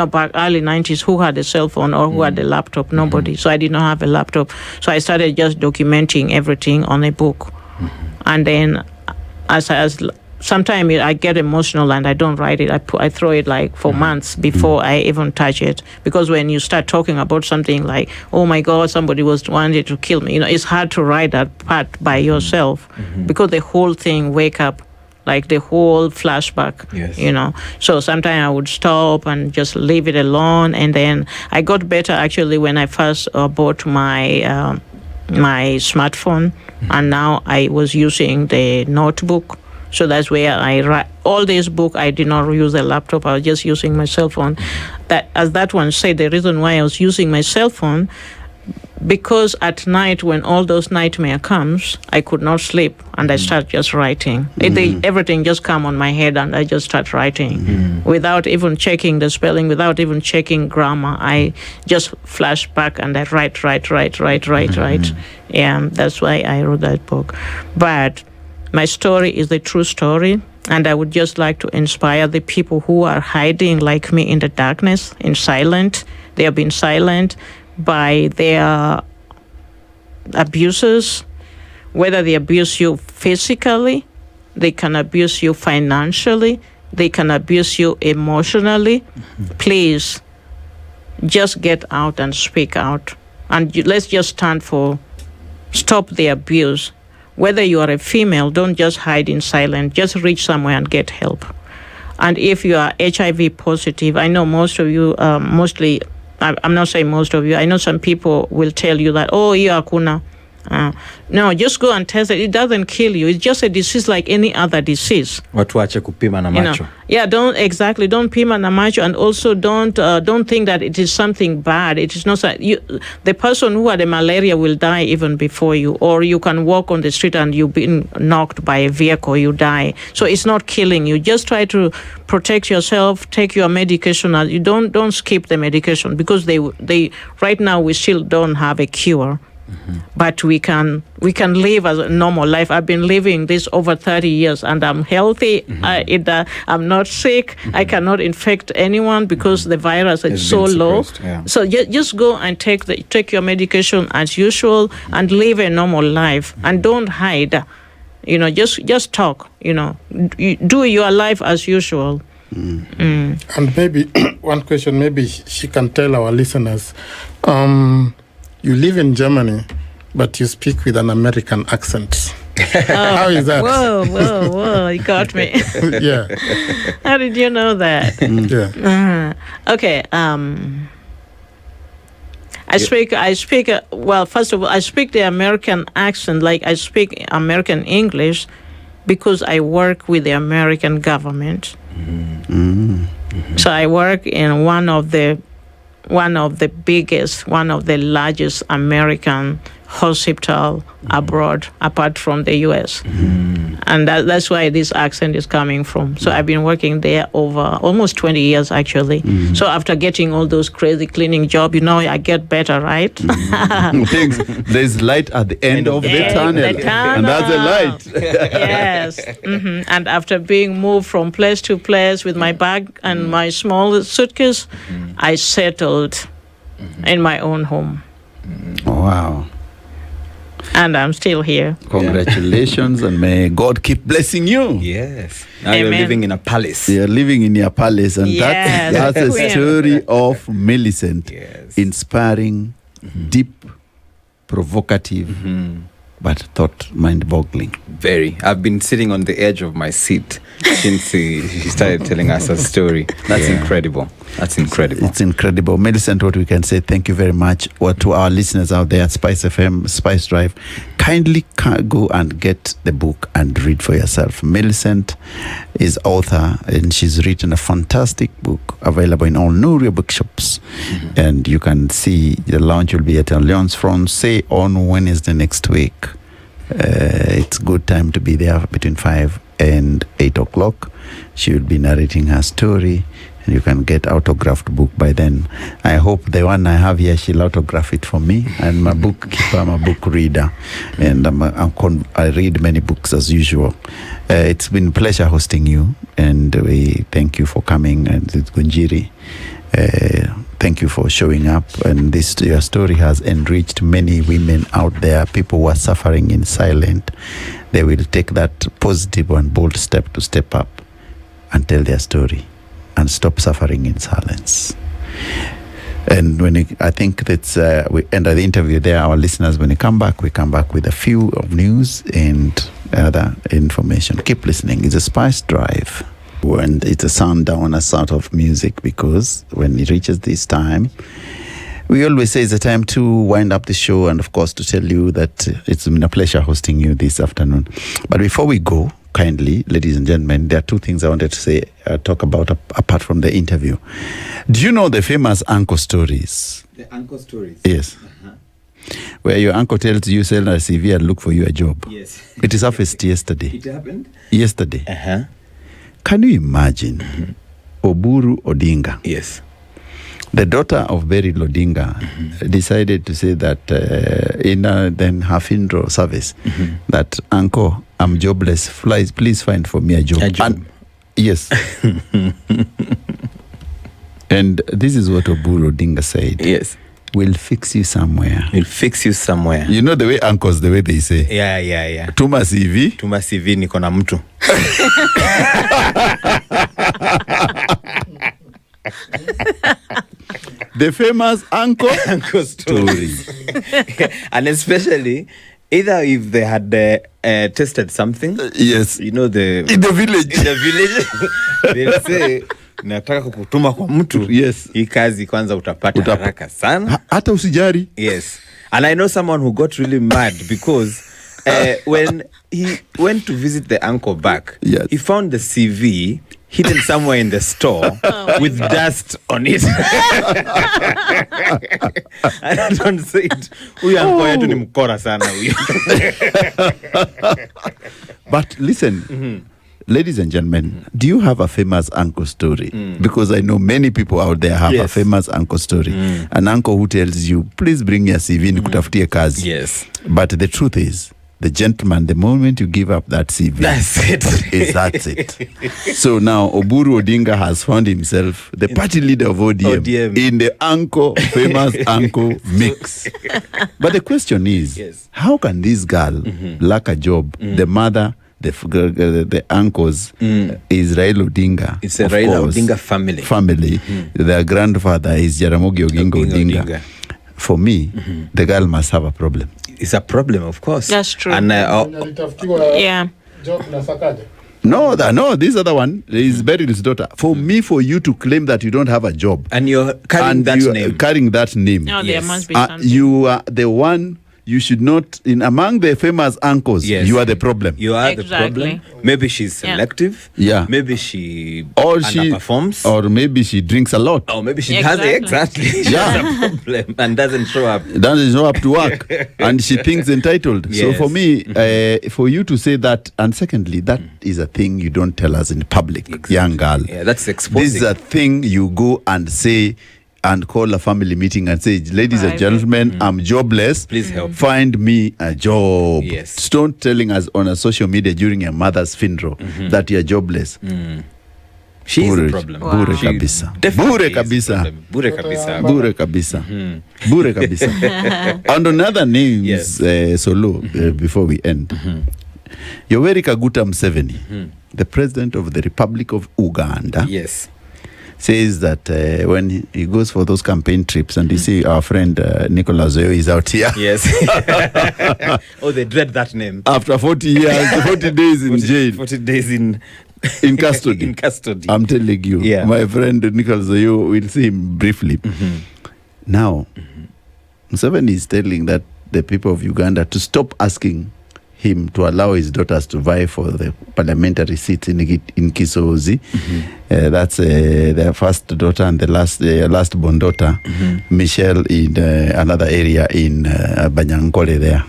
back early 90s, who had a cell phone or who had a laptop? Nobody. So I did not have a laptop. So I started just documenting everything on a book. And then as sometimes I get emotional and I don't write it. I throw it like for months before I even touch it. Because when you start talking about something like, oh my God, somebody was wanted to kill me, it's hard to write that part by yourself because the whole thing wake up, like the whole flashback, So sometimes I would stop and just leave it alone. And then I got better actually when I first bought my smartphone, and now I was using the notebook. So that's where I write all this book. I did not use a laptop. I was just using my cell phone. That, as that one said, the reason why I was using my cell phone, because at night when all those nightmare comes, I could not sleep, and I start just writing. Everything just come on my head, and I just start writing without even checking the spelling, without even checking grammar. I just flash back and I write. Yeah, that's why I wrote that book. But my story is the true story, and I would just like to inspire the people who are hiding like me in the darkness, in silent. They have been silent by their abusers, whether they abuse you physically, they can abuse you financially, they can abuse you emotionally. Please, just get out and speak out. And let's just stand for stop the abuse. Whether you are a female, don't just hide in silence. Just reach somewhere and get help. And if you are HIV positive, I know most of you, I'm not saying most of you, I know some people will tell you that, oh, you are kuna. No, just go and test it. It doesn't kill you. It's just a disease like any other disease. Watu wache kupima na macho. Don't pima na macho, and also don't think that it is something bad. It is not. The person who had a malaria will die even before you, or you can walk on the street and you've been knocked by a vehicle, you die. So it's not killing you. Just try to protect yourself. Take your medication. You don't skip the medication, because they right now we still don't have a cure. But we can live as a normal life. I've been living this over 30 years, and I'm healthy. I'm not sick. I cannot infect anyone because the virus is so low. So just go and take your medication as usual and live a normal life, and don't hide. Just talk. Do your life as usual. And maybe one question, maybe she can tell our listeners. You live in Germany, but you speak with an American accent. How is that? Whoa, you got me. Yeah. How did you know that? Yeah. Okay. I speak. Well, first of all, I speak the American accent, like I speak American English, because I work with the American government. So I work in one of the largest American hospital abroad, apart from the U.S. And that's why this accent is coming from. So I've been working there over almost 20 years, actually. So after getting all those crazy cleaning jobs, I get better, right? There's light at the end of the tunnel. And that's a light. Yes. And after being moved from place to place with my bag and my small suitcase, I settled in my own home. Oh, wow. And I'm still here. Congratulations, and may God keep blessing you. Yes. Now Amen. you're living in a palace. You're living in your palace, and Yes. that's a story of Millicent. Yes. Inspiring, deep, provocative, but thought mind-boggling. Very. I've been sitting on the edge of my seat since he started telling us a story. That's incredible. That's incredible. It's incredible. Millicent, what we can say, thank you very much. Or to our listeners out there at SpiceFM, Spice Drive, kindly go and get the book and read for yourself. Millicent is author, and she's written a fantastic book available in all Nuria bookshops. And you can see the launch will be at Alliance Francais on Wednesday next week. It's good time to be there between 5 and 8 o'clock. She will be narrating her story, and you can get autographed book by then. I hope the one I have here, she'll autograph it for me. And my bookkeeper, I'm a book reader, and I read many books as usual. It's been a pleasure hosting you, and we thank you for coming. And it's Gunjiri. Thank you for showing up, and your story has enriched many women out there, people who are suffering in silence. They will take that positive and bold step to step up and tell their story and stop suffering in silence. And I think that's we end the interview there. Our listeners, when we come back with a few of news and other information. Keep listening. It's a Spice Drive. And it's a sundown, a sort of music, because when it reaches this time, we always say it's a time to wind up the show, and of course to tell you that it's been a pleasure hosting you this afternoon. But before we go, kindly, ladies and gentlemen, there are two things I wanted to say, talk about apart from the interview. Do you know the famous uncle stories? The uncle stories? Yes. Where your uncle tells you, sell a CV and look for you a job. Yes. It is surfaced yesterday. It happened? Yesterday. Can you imagine Oburu Odinga? Yes. The daughter of Beryl Odinga decided to say that in then her funeral service that, uncle, I'm jobless. Please find for me a job. And, yes. And this is what Oburu Odinga said. Yes. We'll fix you somewhere. We'll fix you somewhere. You know the way uncles, the way they say. Yeah. Tuma CV. Tuma CV niko na mtu. The famous uncle story. And especially either if they had tested something. Yes. You know in the village they'll say nataka kukutuma kwa mtu. Yes. Hii kazi kwanza utapata haraka sana. Hata usijari. Yes. And I know someone who got really mad because when he went to visit the uncle back, yes, he found the CV hidden somewhere in the store with dust on it. And I don't say it. Huyu uncle yetu ni mkora sana huyu. But listen, ladies and gentlemen, do you have a famous uncle story? Because I know many people out there have a famous uncle story. An uncle who tells you, please bring your CV nikutafutie kazi. Yes. But the truth is, the gentleman, the moment you give up that CV, that's it. So now Oburu Odinga has found himself the party leader of ODM. In the uncle, famous uncle mix. But the question is, how can this girl lack a job? The mother, the uncles, Israel Odinga. It's a Raila Odinga family. Their grandfather is Jaramogi Oginga Odinga. For me, the girl must have a problem. It's a problem, of course. That's true. And yeah. No, this other one is Beryl's daughter. For me, for you to claim that you don't have a job, and you're carrying that name. No, there must be something. You are the one. You should not, among the famous uncles, you are the problem. You are the problem. Maybe she's selective. Yeah. Maybe she underperforms. Or maybe she drinks a lot. Or maybe she has a problem and doesn't show up. Doesn't show up to work. And she thinks entitled. Yes. So for me, for you to say that, and secondly, that is a thing you don't tell us in public, young girl. Yeah, that's exposing. This is a thing you go and say and call a family meeting and say, ladies and gentlemen, I'm jobless. Please help. Find me a job. Yes. Don't telling us on a social media during your mother's funeral that you're joblbless. She is a problem. Bure kabisa. Bure kabisa. And on other names, Solo, before we end. Yoweri Kaguta Museveni, the president of the Republic of Uganda. Yes. says that when he goes for those campaign trips and you see our friend Nicholas Oyo is out here. Yes. Oh, they dread that name. After 40 years, 40 days in jail. 40 days in custody. In custody. I'm telling you. Yeah. My friend Nicholas Oyo, we'll see him briefly. Now, Museveni is telling that the people of Uganda to stop asking him to allow his daughters to vie for the parliamentary seats in Kisozi. That's their first daughter and the last born daughter, Michelle, in another area in Banyankole there.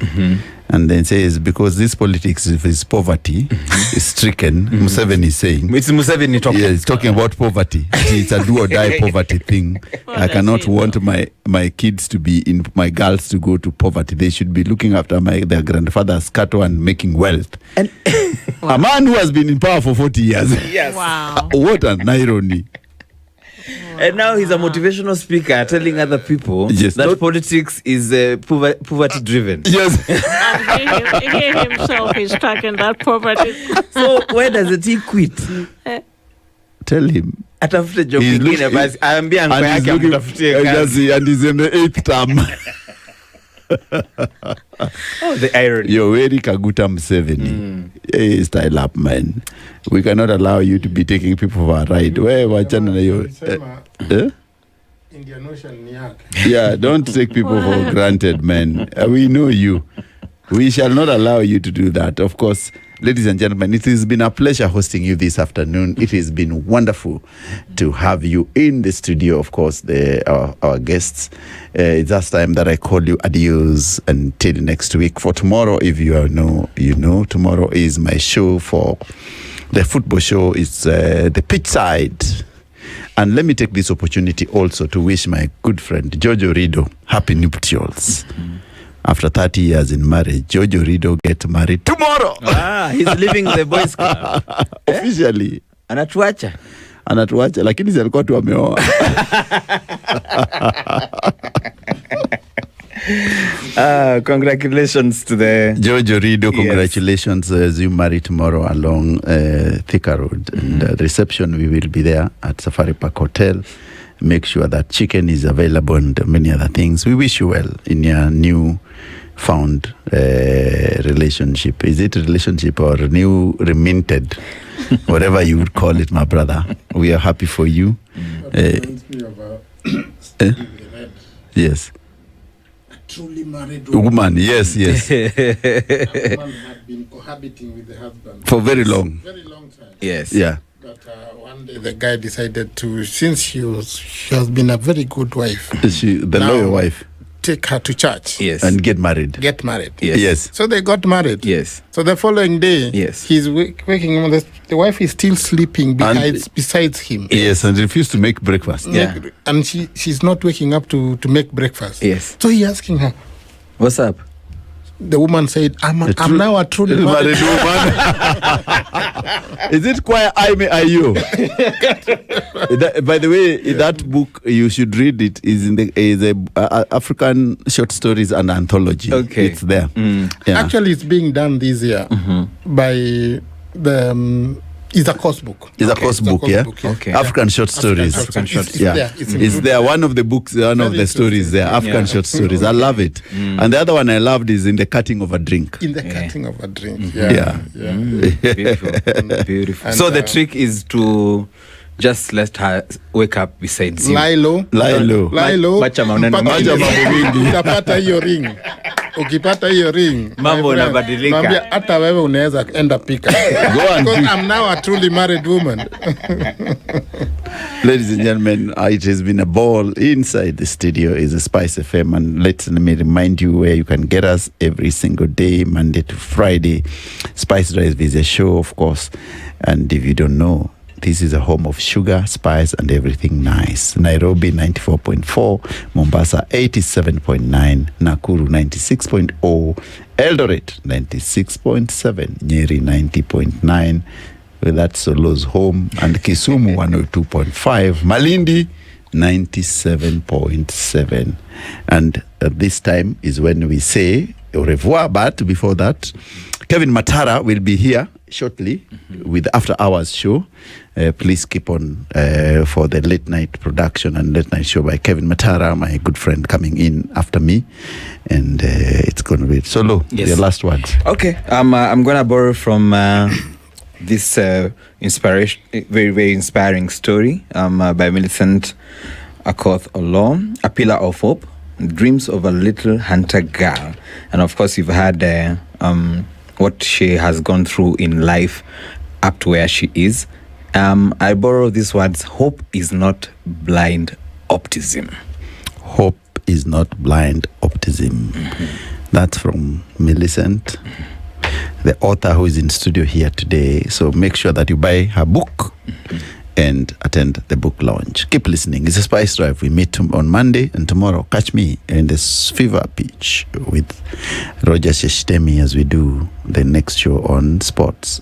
And then says, because this politics is poverty is stricken, Museveni is saying. It's Museveni talking. Yeah, he's talking about poverty. It's a do or die poverty thing. I cannot want my kids to be my girls to go to poverty. They should be looking after their grandfather's cattle and making wealth. And a man who has been in power for 40 years. Yes. Wow. What an irony. And now he's a motivational speaker telling other people that politics is poverty driven. Yes. And he himself is talking that poverty. So where does he quit? Tell him. Atafute job ingine basi aambia And anko yake amtafutie kazi. and he's in the 8th term. Oh, the irony. Yoweri Kaguta Museveni. Hey, style up, man. We cannot allow you to be taking people for a ride. Where wachana na yo? Indian Ocean ni yake. Yeah, don't take people for granted, man. We know you. We shall not allow you to do that. Of course, ladies and gentlemen, it has been a pleasure hosting you this afternoon. It has been wonderful to have you in the studio. Of course, our guests. It's just time that I call you adios until next week. For tomorrow, if you know, tomorrow is my show for the football show. It's the pitch side. And let me take this opportunity also to wish my good friend Jojo Rido happy nuptials. After 30 years in marriage, Jojo Rido get married tomorrow. He's leaving the boys club. Officially. Anatuacha. Lakini alikuwa tu ameoa. Congratulations to the Jojo Rido. Congratulations as you marry tomorrow along Thika Road. And the reception, we will be there at Safari Park Hotel. Make sure that chicken is available and many other things. We wish you well in your new found relationship. Is it a relationship or new reminted? Whatever you would call it, my brother. We are happy for you. Reminds me of yes. a truly married Woman, yes. The woman had been cohabiting with the husband For very long. Very long time. Yes. Yeah. But one day the guy decided to, since she has been a very good wife, The Now- loyal wife. take her to church. Yes. And get married. Get married. Yes. Yes. So they got married. Yes. So the following day, Yes. he's waking up. The wife is still sleeping besides him. Yes, and refuse to make breakfast. Yeah. And she's not waking up to make breakfast. Yes. So he asking her. What's up? The woman said, I'm now a truly married woman. Is it choir I may I you? By the way, that book you should read it is a African short stories and anthology. Okay. It's there. Yeah. Actually, it's being done this year by the it's a course book. It's a course book, yeah? Okay. African short stories. African short It's Yeah, there. It's it's there. One of the books, one of Very the stories there. African short stories. I love it. And the other one I loved is in the cutting of a drink. in the cutting of a drink. Yeah. Beautiful. Beautiful. And, So the trick is to just let her wake up beside you. Lie low. Macha maneno Mpaka mingi. utapata hiyo ring. Ukipata hiyo ring, Mambo my friend, unabadilika. mwambie hata wewe unaweza enda pika. Go and Because pick. I'm now a truly married woman. Ladies and gentlemen, it has been a ball. Inside the studio is a Spice FM, and let me remind you where you can get us every single day, Monday to Friday. Spice Drive is a show, of course, and if you don't know, this is a home of sugar, spice, and everything nice. Nairobi 94.4, Mombasa 87.9, Nakuru 96.0, Eldoret 96.7, Nyeri 90.9. Well, that's Solo's home, and Kisumu 102.5, Malindi 97.7. And this time is when we say au revoir, but before that, Kevin Matara will be here. shortly with After Hours show. Please keep on for the late night production and late night show by Kevin Matara, my good friend, coming in after me. And it's going to be Solo. Yes. Your last words. Okay, I'm gonna borrow from this inspiration, very very inspiring story by Millicent, Akoth Aloo, A Pillar of Hope, Dreams of a Little Hunter Girl. And of course, you've had what she has gone through in life up to where she is. I borrow these words: hope is not blind optimism. Hope is not blind optimism. That's from Millicent, the author who is in studio here today. So make sure that you buy her book and attend the book launch. Keep listening. It's a Spice Drive. We meet on Monday, and tomorrow catch me in this fever pitch with Roger Sheshtemi as we do the next show on sports.